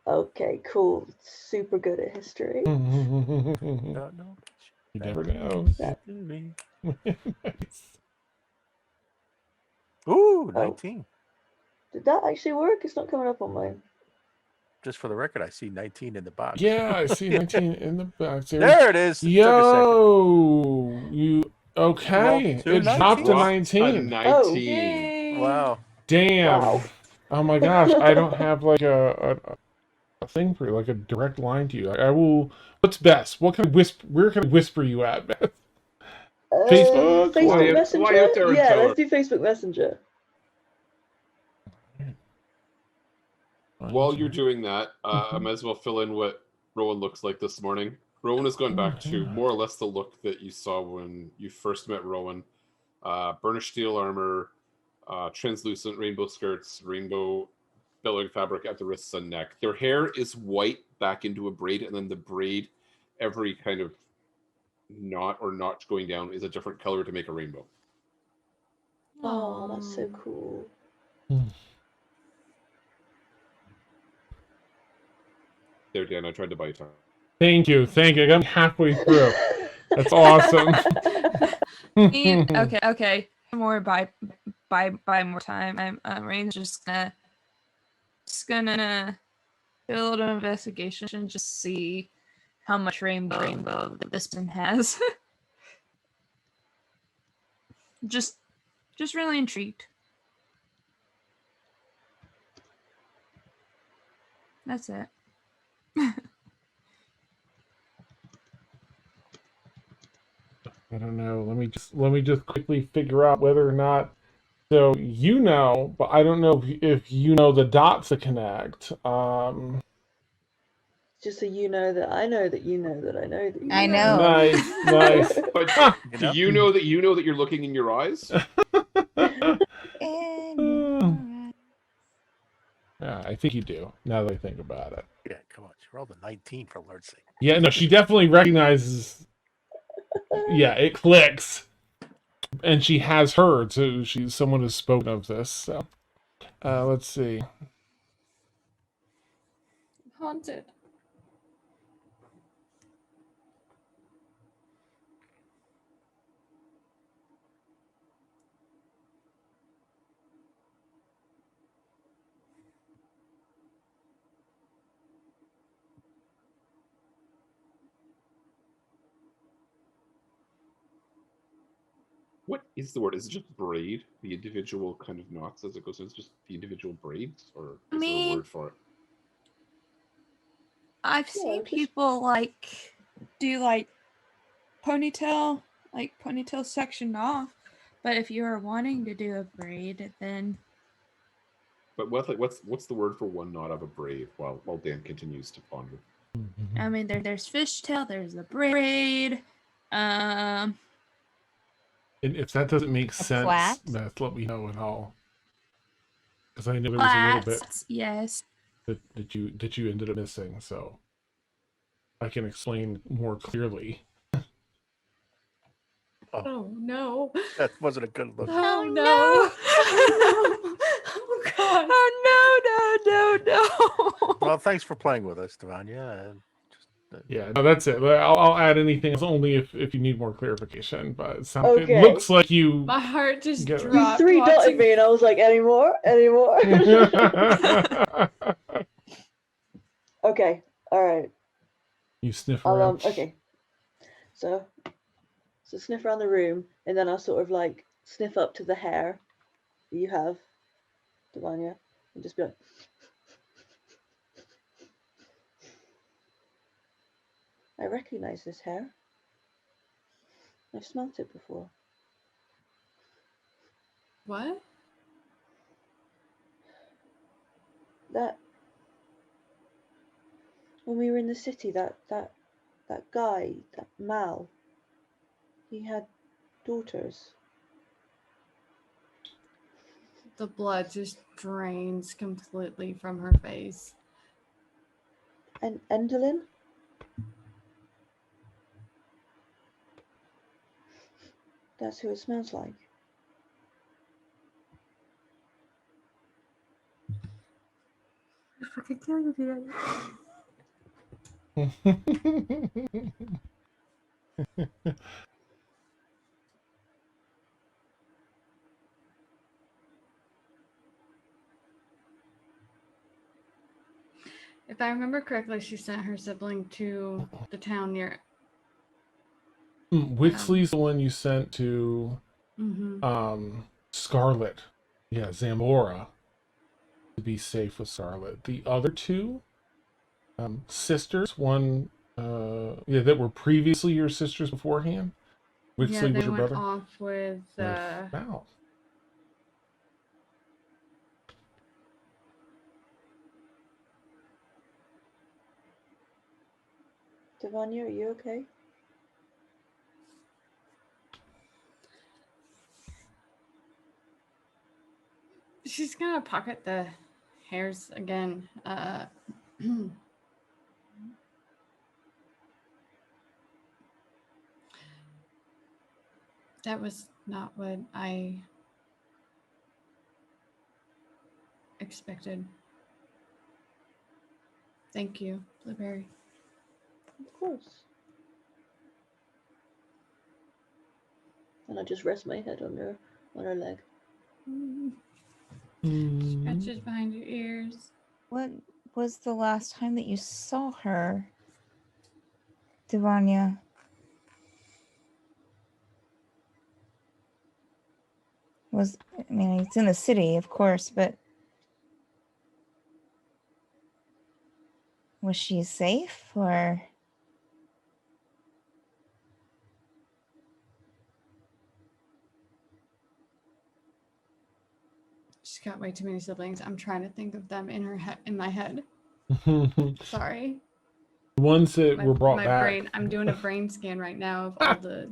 Okay, cool. Super good at history. You never know. Nice. Ooh, 19. Did that actually work? It's not coming up on mine. Just for the record, I see 19 in the box. Yeah, I see 19 in the box. There it is. Yo, you okay? It dropped to 19. 19. Wow. Damn. Wow. Oh my gosh, I don't have like a thing for you, like a direct line to you. I will. What's best? What can I whisper? Where can I whisper you at, Beth? Facebook? Facebook Messenger. Fly out there and Yeah, tell let's do Facebook Messenger. While you're doing that, I might as well fill in what Rowan looks like this morning. Rowan has gone back to more or less the look that you saw when you first met Rowan. Burnished steel armor, translucent rainbow skirts, rainbow billowing fabric at the wrists and neck. Their hair is white back into a braid, and then the braid, every kind of knot or notch going down, is a different color to make a rainbow. Oh, that's so cool. There, Dan, I tried to buy you time. Thank you. I got me halfway through. That's awesome. Okay. More buy more time. Rain's just gonna do a little investigation and just see how much rainbow this one has. just really intrigued. That's it. I don't know. Let me just quickly figure out whether or not. So you know, but I don't know if you know the dots that connect. Just so you know that I know that you know that I know that you I know. Nice. But do you know that you're looking in your eyes? Yeah, I think you do. Now that I think about it. Yeah, come on. She rolled a 19 for Lord's sake. Yeah, no, she definitely recognizes. Yeah, it clicks, and she has heard. So someone has spoken of this. So, let's see. Haunted. What is the word? Is it just braid? The individual kind of knots as it goes in? It's just the individual braids? Or is there a word for it? I've seen people do ponytail section off, but if you are wanting to do a braid, then. But what's the word for one knot of a braid? While Dan continues to ponder. I mean, there's fishtail, there's the braid. And if that doesn't make sense, flat? Beth, let me know, and I'll. Because I know there was a little bit. Yes. That you ended up missing, so I can explain more clearly. Oh no. That wasn't a good look. Oh no. Oh god. Oh no. Well, thanks for playing with us, Devanya. Yeah, no, that's it. I'll add anything else only if you need more clarification. But it Okay. looks like you. My heart just Get it. You dropped. three dotted watching- me, and I was like, any more? Okay, all right. You sniff I'll around. okay. So sniff around the room, and then I'll sort of like sniff up to the hair that you have, Devanya, and just be like, I recognize this hair. I've smelt it before. What? That when we were in the city, that guy, that Mal, he had daughters. The blood just drains completely from her face. And Endelyn? That's who it smells like. I fucking kill you, dude. If I remember correctly, she sent her sibling to the town near. Wixley's the one you sent to Scarlet. Yeah, Zamora. To be safe with Scarlet. The other two sisters, one that were previously your sisters beforehand. Wixley Yeah, they was your went brother. off with. Wow. Devanya, are you okay? She's gonna pocket the hairs again. That was not what I expected. Thank you, Blueberry. Of course. And I just rest my head on her leg. Scratches behind your ears. What was the last time that you saw her, Devanya? I mean, it's in the city, of course, but was she safe or? She's got way too many siblings. I'm trying to think of them in my head. Sorry. The ones that were brought my back. brain. I'm doing a brain scan right now of all the.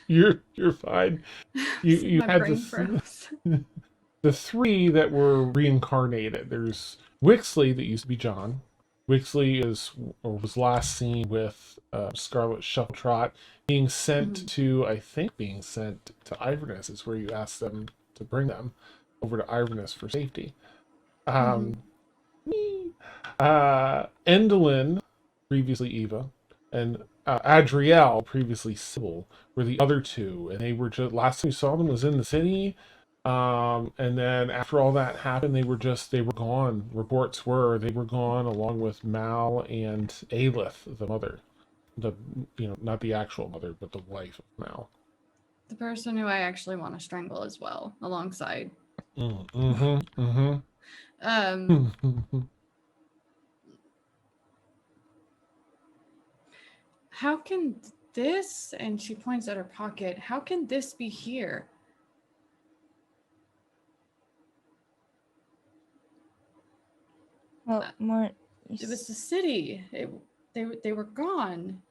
You're fine. You my had brain froze. the three that were reincarnated. There's Wixley that used to be John. Wixley was last seen with Scarlet Shuffletrot being sent to Iverness is where you asked them to bring them over to Iverness for safety. Endolin, previously Eva, and Adriel, previously Sybil, were the other two, and they were just last time we saw them was in the city. And then after all that happened, they were gone. Reports were they were gone along with Mal and Aelith, the mother, not the actual mother, but the wife of Mal. The person who I actually want to strangle as well, alongside. How can this, and she points at her pocket, how can this be here? Well, more. It was the city. They were gone.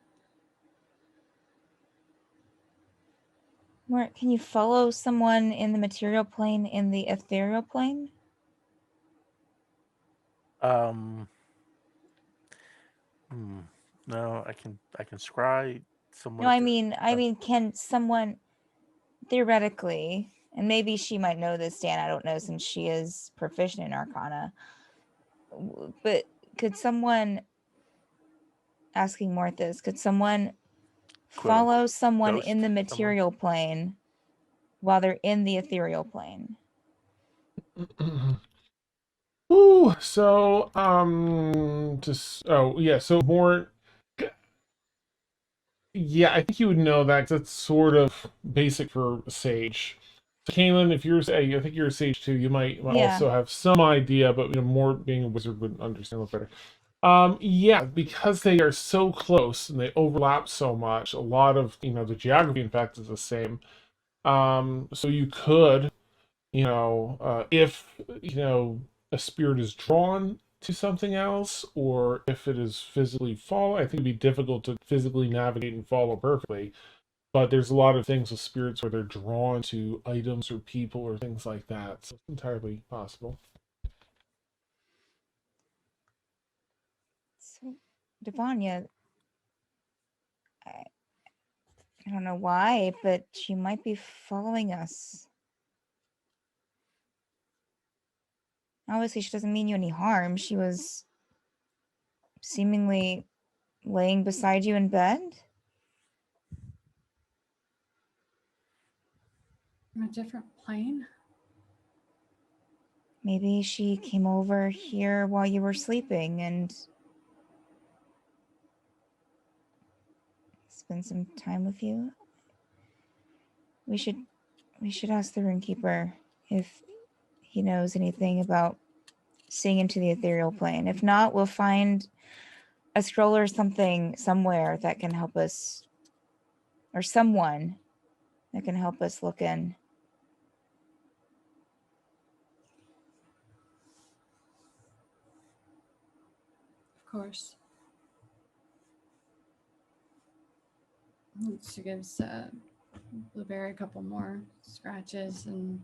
More. Can you follow someone in the material plane in the ethereal plane? No, I can scry someone. No, I mean, can someone theoretically, and maybe she might know this, Dan, I don't know, since she is proficient in Arcana, but could someone, asking Morthas, could someone follow someone in the material plane while they're in the ethereal plane? Ooh, so so more. Yeah, I think you would know that 'cause that's sort of basic for Sage. So, Kaylin, if you're, I think you're a Sage too, you might also have some idea, but more being a wizard would understand a little better. Yeah, because they are so close and they overlap so much, a lot of, the geography, in fact, is the same. So you could, if, a spirit is drawn to something else, or if it is physically follow, I think it'd be difficult to physically navigate and follow perfectly. But there's a lot of things with spirits where they're drawn to items or people or things like that. So it's entirely possible. So, Devanya, I don't know why, but she might be following us. Obviously, she doesn't mean you any harm. She was seemingly laying beside you in bed. In a different plane? Maybe she came over here while you were sleeping and spend some time with you. We should ask the Runekeeper if he knows anything about seeing into the ethereal plane. If not, we'll find a scroll or something somewhere that can help us, or someone that can help us look in. Of course. She gives Blueberry a couple more scratches, and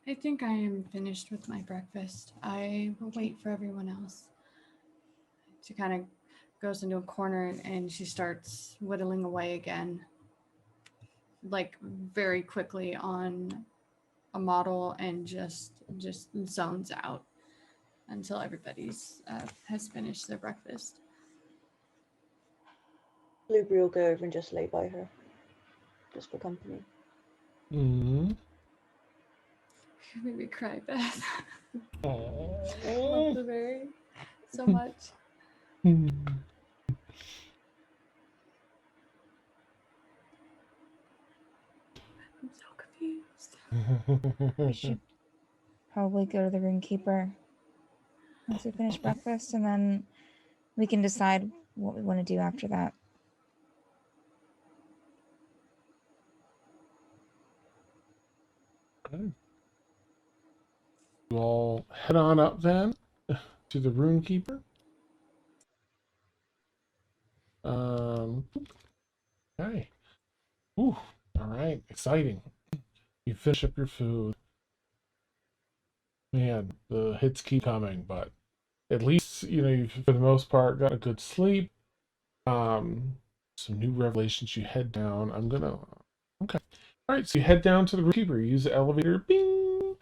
I think I am finished with my breakfast. I will wait for everyone else. She kind of goes into a corner and she starts whittling away again, like very quickly on a model, and just zones out until everybody's has finished their breakfast. Blueberry will go over and just lay by her, just for company. Mm-hmm. You made me cry, Beth. I love Aww. Blueberry so much. Hmm. I'm so confused. We should probably go to the roomkeeper once we finish breakfast, and then we can decide what we want to do after that. Okay. You all head on up then to the roomkeeper. Okay. Ooh, all right, exciting. You finish up your food. Man, the hits keep coming, but at least you for the most part got a good sleep. Some new revelations. You head down. Okay. All right, so you head down to the roomkeeper. You use the elevator. Bing.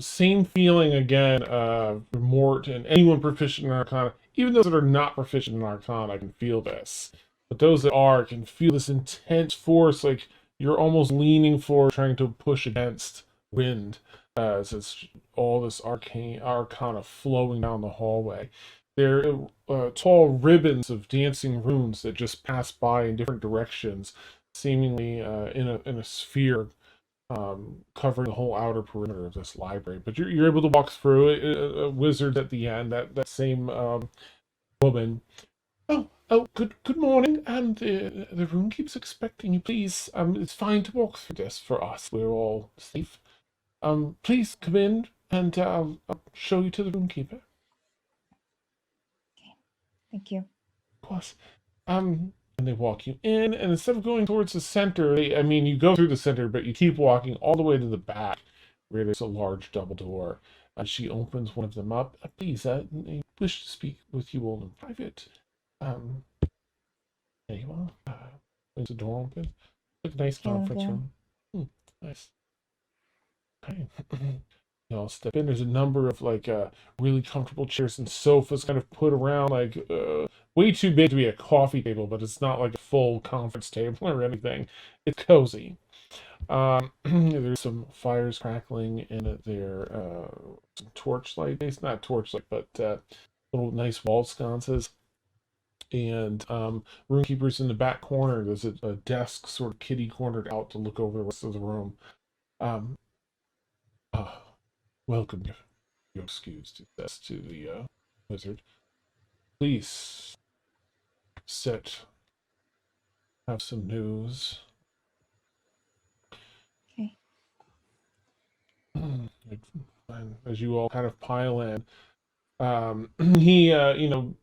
Same feeling again. For Mort and anyone proficient in Arcana, even those that are not proficient in Arcana, can feel this. But those that are can feel this intense force, like you're almost leaning forward, trying to push against wind, as it's all this Arcana flowing down the hallway. There are tall ribbons of dancing runes that just pass by in different directions, seemingly in a sphere, covering the whole outer perimeter of this library. But you're able to walk through it. A wizard at the end, that same woman. Good morning, and the room keeps expecting you. Please, it's fine to walk through this for us. We're all safe. Please come in, and I'll show you to the roomkeeper. Thank you. Of course. And they walk you in, and instead of going towards the center, you go through the center, but you keep walking all the way to the back, where there's a large double door. And she opens one of them up. Please, I wish to speak with you all in private. There you are. There's the door open. Like a nice conference room. Nice. Okay. You all step in. There's a number of really comfortable chairs and sofas kind of put around, way too big to be a coffee table, but it's not like a full conference table or anything. It's cozy. There's some fires crackling in there. Some torchlight. It's not torchlight, but little nice wall sconces. And roomkeeper's in the back corner. There's a desk sort of kitty cornered out to look over the rest of the room. Welcome. You're excused. That's to the wizard. Please sit. Have some news. Okay. As you all kind of pile in, he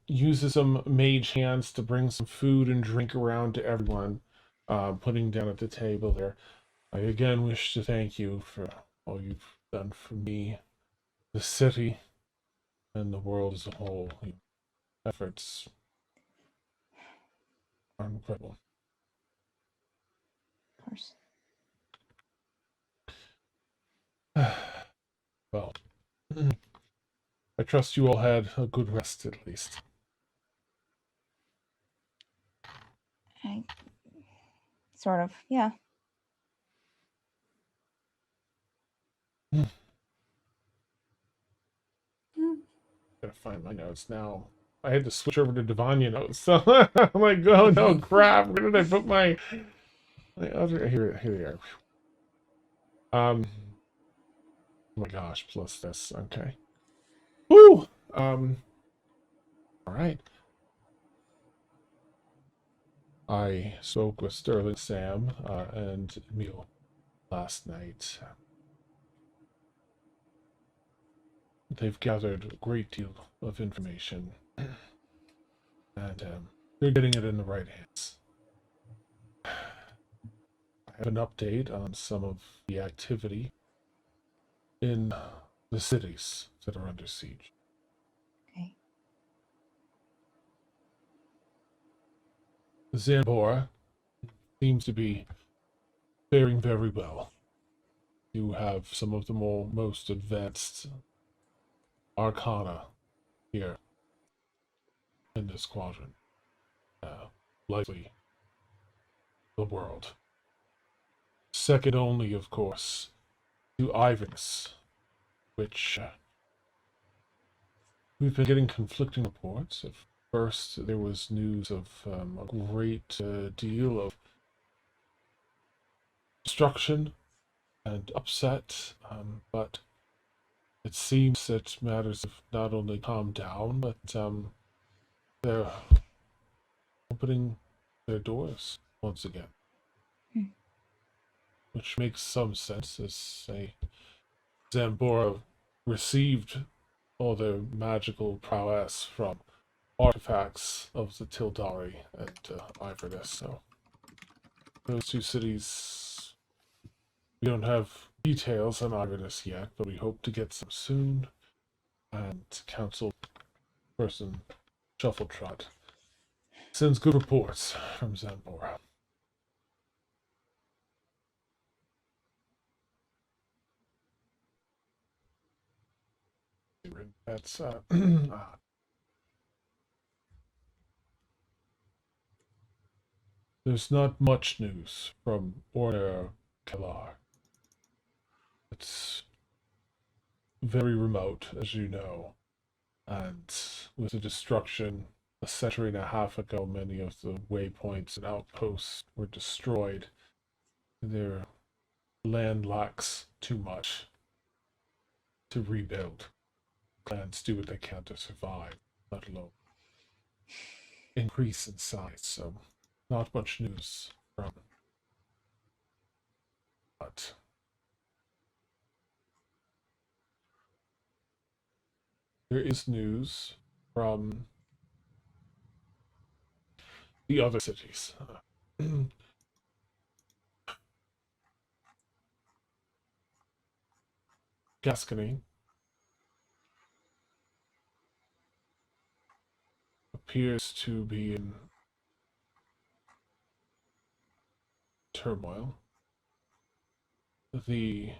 uses some mage hands to bring some food and drink around to everyone, putting down at the table there. I again wish to thank you for all you've done for me, the city, and the world as a whole. Your efforts are incredible. Of course. Well, I trust you all had a good rest at least. Sort of, yeah. Gotta find my notes now. I had to switch over to Devanya notes, so I'm like, oh no, crap! Where did I put my other? Here they are. Oh my gosh, plus this. Okay. Woo. All right. I spoke with Sterling, Sam, and Emil last night. They've gathered a great deal of information. and they're getting it in the right hands. I have an update on some of the activity in the cities that are under siege. Okay. Zambora seems to be faring very well. You have some of the most advanced arcana here in this quadrant. Likely the world. Second only, of course, to Iverness, which we've been getting conflicting reports. At first, there was news of a great deal of destruction and upset, but it seems that matters have not only calmed down, but they're opening their doors once again. Which makes some sense, as Zambora received all their magical prowess from artifacts of the Tildari and Iverness. So those two cities, we don't have details on Iverness yet, but we hope to get some soon. And Council Person Shuffletrot sends good reports from Zambora. That's there's not much news from Orner Kalar. It's very remote, as you know, and with the destruction a century and a half ago, many of the waypoints and outposts were destroyed. Their land lacks too much to rebuild. Clans do what they can to survive, let alone increase in size, so not much news from. But there is news from the other cities. Gascony appears to be in turmoil. The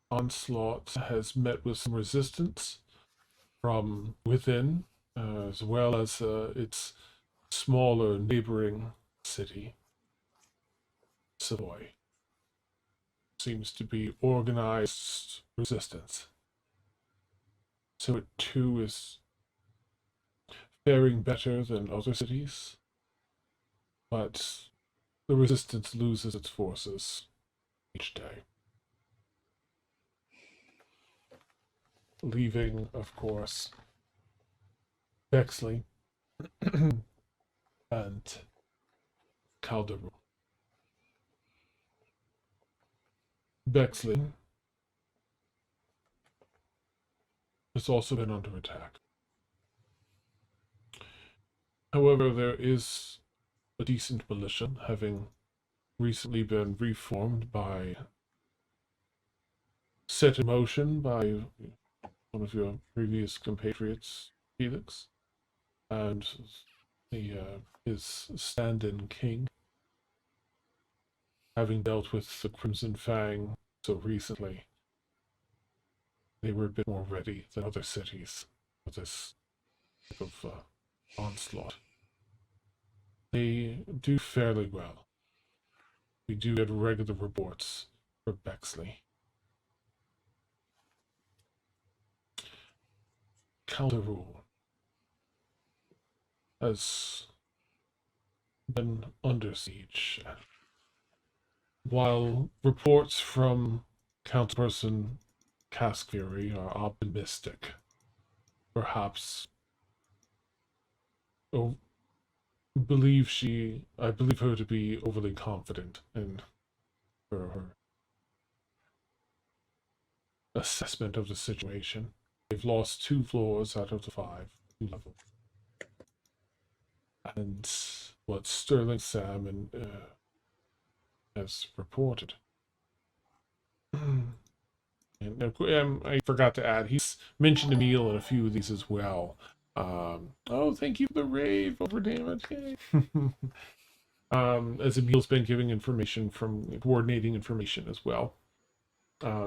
onslaught has met with some resistance from within, as well as its smaller neighboring city, Savoy. Seems to be organized resistance. So it too is faring better than other cities, but the resistance loses its forces each day. Leaving, of course, Bexley and Calderon. Bexley has also been under attack. However, there is a decent militia, having recently been reformed by, set in motion by one of your previous compatriots, Felix, and his stand-in king, having dealt with the Crimson Fang so recently. They were a bit more ready than other cities for this type of onslaught. They do fairly well. We do get regular reports for Bexley. Calderon has been under siege. While reports from Councilperson Caskfury are optimistic, perhaps I believe her to be overly confident in her assessment of the situation. They've lost 2 floors out of the 5 levels. and what Sterling Sam and has reported. And I forgot to add, he's mentioned Emil in a few of these as well. Oh, thank you for the rave over damage. Yay. As Emil's been giving information coordinating information as well.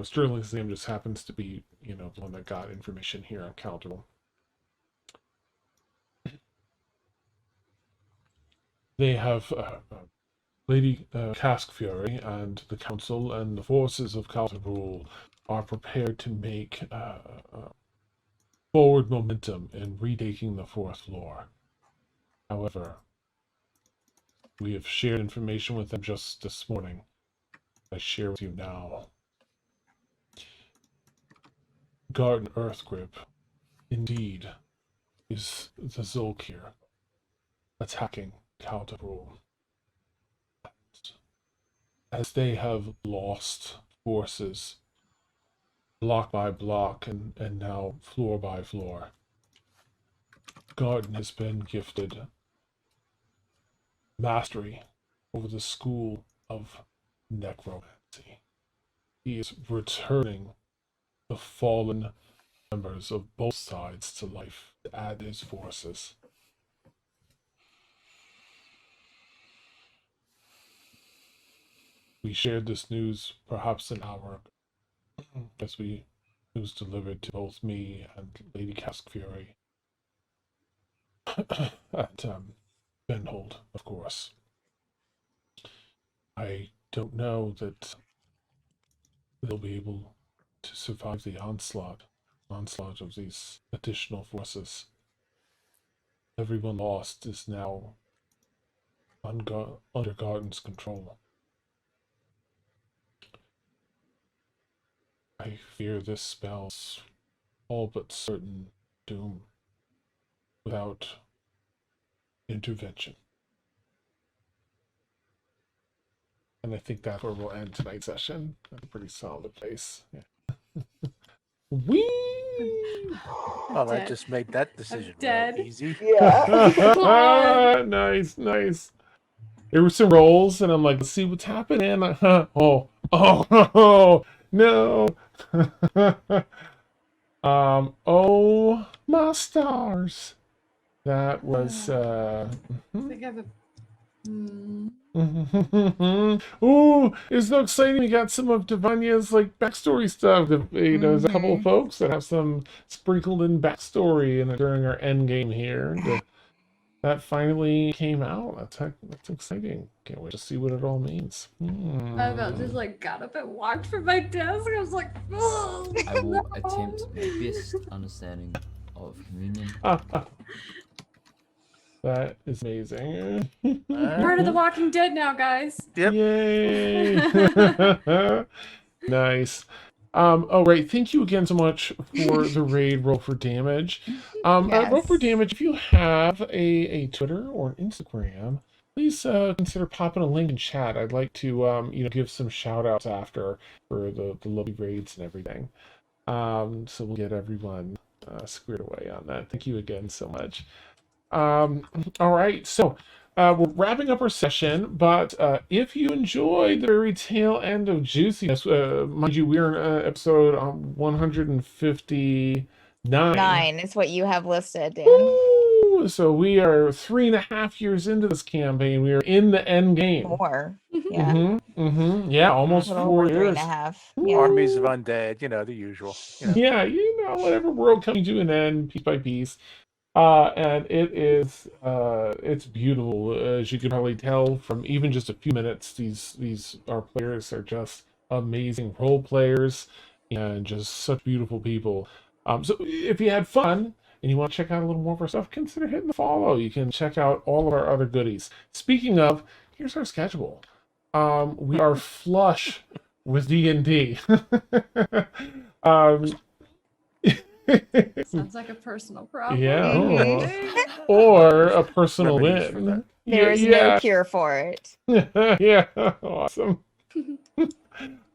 Sterling Sam just happens to be, the one that got information here on Countable. They have Lady Cask Fury and the Council and the forces of Calderul are prepared to make forward momentum in retaking the fourth floor. However, we have shared information with them just this morning. I share with you now. Garden Earthgrip, indeed, is the Zolkir attacking Calderul. As they have lost forces block by block and now floor by floor, Garden has been gifted mastery over the school of necromancy. He is returning the fallen members of both sides to life to add his forces. We shared this news perhaps an hour ago, as news delivered to both me and Lady Cask Fury. At Benhold, of course. I don't know that they'll be able to survive the onslaught of these additional forces. Everyone lost is now under Garden's control. I fear this spells all but certain doom without intervention. And I think that's where we'll end tonight's session. That's a pretty solid place. Yeah. Whee! Oh, that just made that decision dead. real easy. Yeah. Nice. There were some rolls, and I'm like, let's see what's happening. Oh, no. Oh, my stars. That was, I think I have a. Ooh, it's so exciting. We got some of Divania's backstory stuff. There's a couple of folks that have some sprinkled in backstory during our end game here. That finally came out. That's exciting. Can't wait to see what it all means. I about just got up and walked from my desk. I was like, oh, I will attempt my best understanding of communion. That is amazing. Part of The Walking Dead now, guys. Yep. Yay! Nice. Oh, right. Thank you again so much for the raid roll for damage. Roll for damage, if you have a Twitter or an Instagram, please consider popping a link in chat. I'd like to give some shout outs after for the lovely raids and everything. So we'll get everyone squared away on that. Thank you again so much. All right, so we're wrapping up our session, but if you enjoyed the very tail end of Juiciness, mind you, we're in episode 159. 9 is what you have listed, Dan. Ooh, so we are 3.5 years into this campaign. We are in the end game. More. Yeah. Yeah, almost A little 4 over years. 3.5. Yeah. Armies of undead, the usual. Yeah, whatever world coming to an end piece by piece. And it is it's beautiful, as you can probably tell from even just a few minutes. These our players are just amazing role players and just such beautiful people. So if you had fun and you want to check out a little more of our stuff, consider hitting the follow. You can check out all of our other goodies. Speaking of, here's our schedule. We are flush with D&D. Sounds like a personal problem. Yeah. Or a personal Remedies for win. that. There is no cure for it. Yeah, awesome.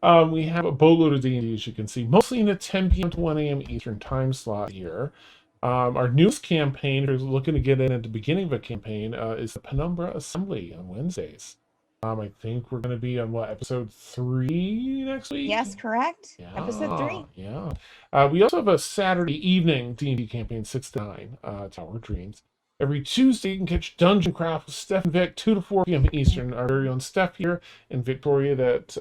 We have a boatload of D&D, as you can see, mostly in the 10 p.m. to 1 a.m. Eastern time slot here. Our newest campaign, if you're looking to get in at the beginning of a campaign, is the Penumbra Assembly on Wednesdays. I think we're going to be on episode 3 next week? Yes, correct. Episode 3. Yeah. We also have a Saturday evening D&D campaign, 6 to 9, Tower of Dreams. Every Tuesday, you can catch Dungeon Craft with Steph and Vic, 2 to 4 p.m. Eastern. Our very own Steph here and Victoria, that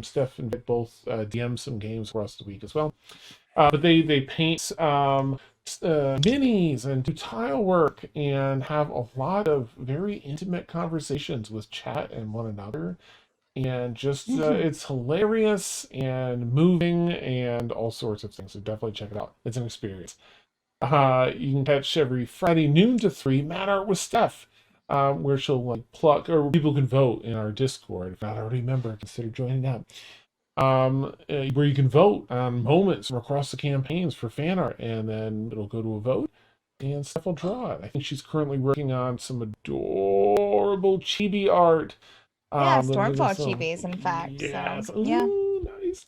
Steph and Vic both DM some games for us the week as well. But they paint minis and do tile work and have a lot of very intimate conversations with chat and one another. And just, it's hilarious and moving and all sorts of things. So definitely check it out. It's an experience. You can catch every Friday noon to 3 Mad Art with Steph, where she'll pluck, or people can vote in our Discord. If not already a member, consider joining that. Where you can vote on moments from across the campaigns for fan art, and then it'll go to a vote, and Steph will draw it. I think she's currently working on some adorable chibi art. Yeah, Stormfall chibis, in fact. Yes. So, yeah. Ooh, nice.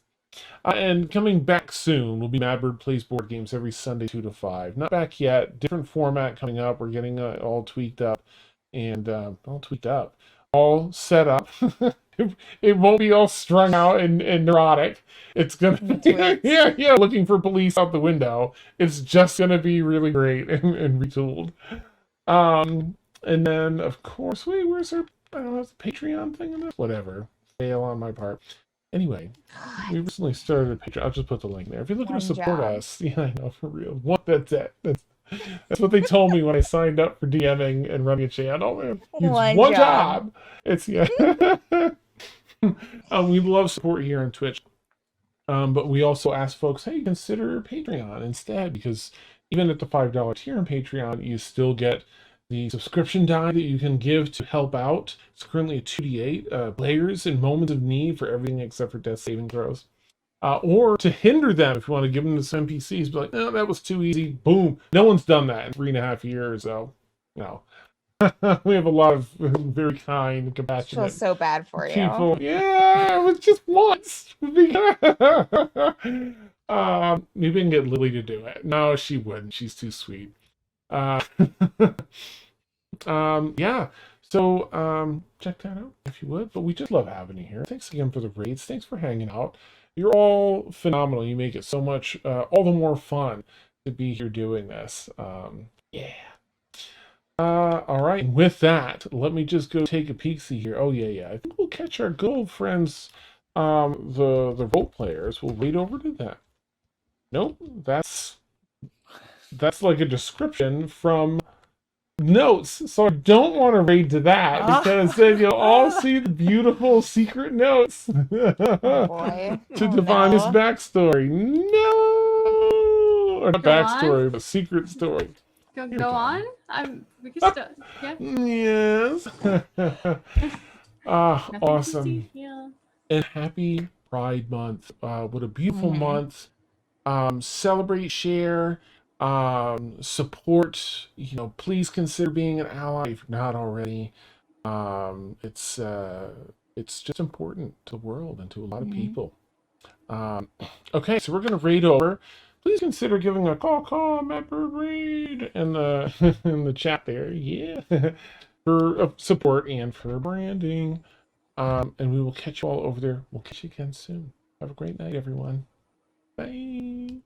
And coming back soon will be Madbird Plays Board Games every Sunday, 2 to 5. Not back yet. Different format coming up. We're getting all tweaked up. And all set up. It won't be all strung out and neurotic. It's gonna be, looking for police out the window. It's just gonna be really great and retooled. And then of course, where's our, I don't know, the Patreon thing in this? Whatever. Fail on my part. Anyway, we recently started a Patreon. I'll just put the link there. If you're looking to support us, yeah, I know, for real. That's it. That's what they told me when I signed up for DMing and running a channel. Man. One job. It's we love support here on Twitch. But we also ask folks, hey, consider Patreon instead, because even at the $5 tier on Patreon, you still get the subscription die that you can give to help out. It's currently a 2d8 players in moments of need for everything except for death saving throws. Or to hinder them if you want to give them to some NPCs. Be like, no, that was too easy. Boom. No one's done that in 3.5 years, so, we have a lot of very kind, compassionate. I feel so bad for you. People. Yeah, it was just once. Maybe we can get Lily to do it. No, she wouldn't. She's too sweet. Yeah. So check that out if you would. But we just love having you here. Thanks again for the raids. Thanks for hanging out. You're all phenomenal. You make it so much all the more fun to be here doing this. Yeah. All right. With that, let me just go take a peek-see here. Oh yeah. I think we'll catch our good old friends, the role players. We'll read over to them. Nope, that's like a description from notes, so I don't want to raid to that because then you'll all see the beautiful secret notes to Devon's backstory. No, or not backstory, but secret story. Go on. We can still. Yeah. Yes. Awesome. Yeah. And happy Pride Month. What a beautiful month. Celebrate, share. Support, please consider being an ally if you're not already. It's just important to the world and to a lot of people. Okay, so we're gonna raid over. Please consider giving a call member raid in the in the chat there, for support and for branding. And we will catch you all over there. We'll catch you again soon. Have a great night, everyone. Bye.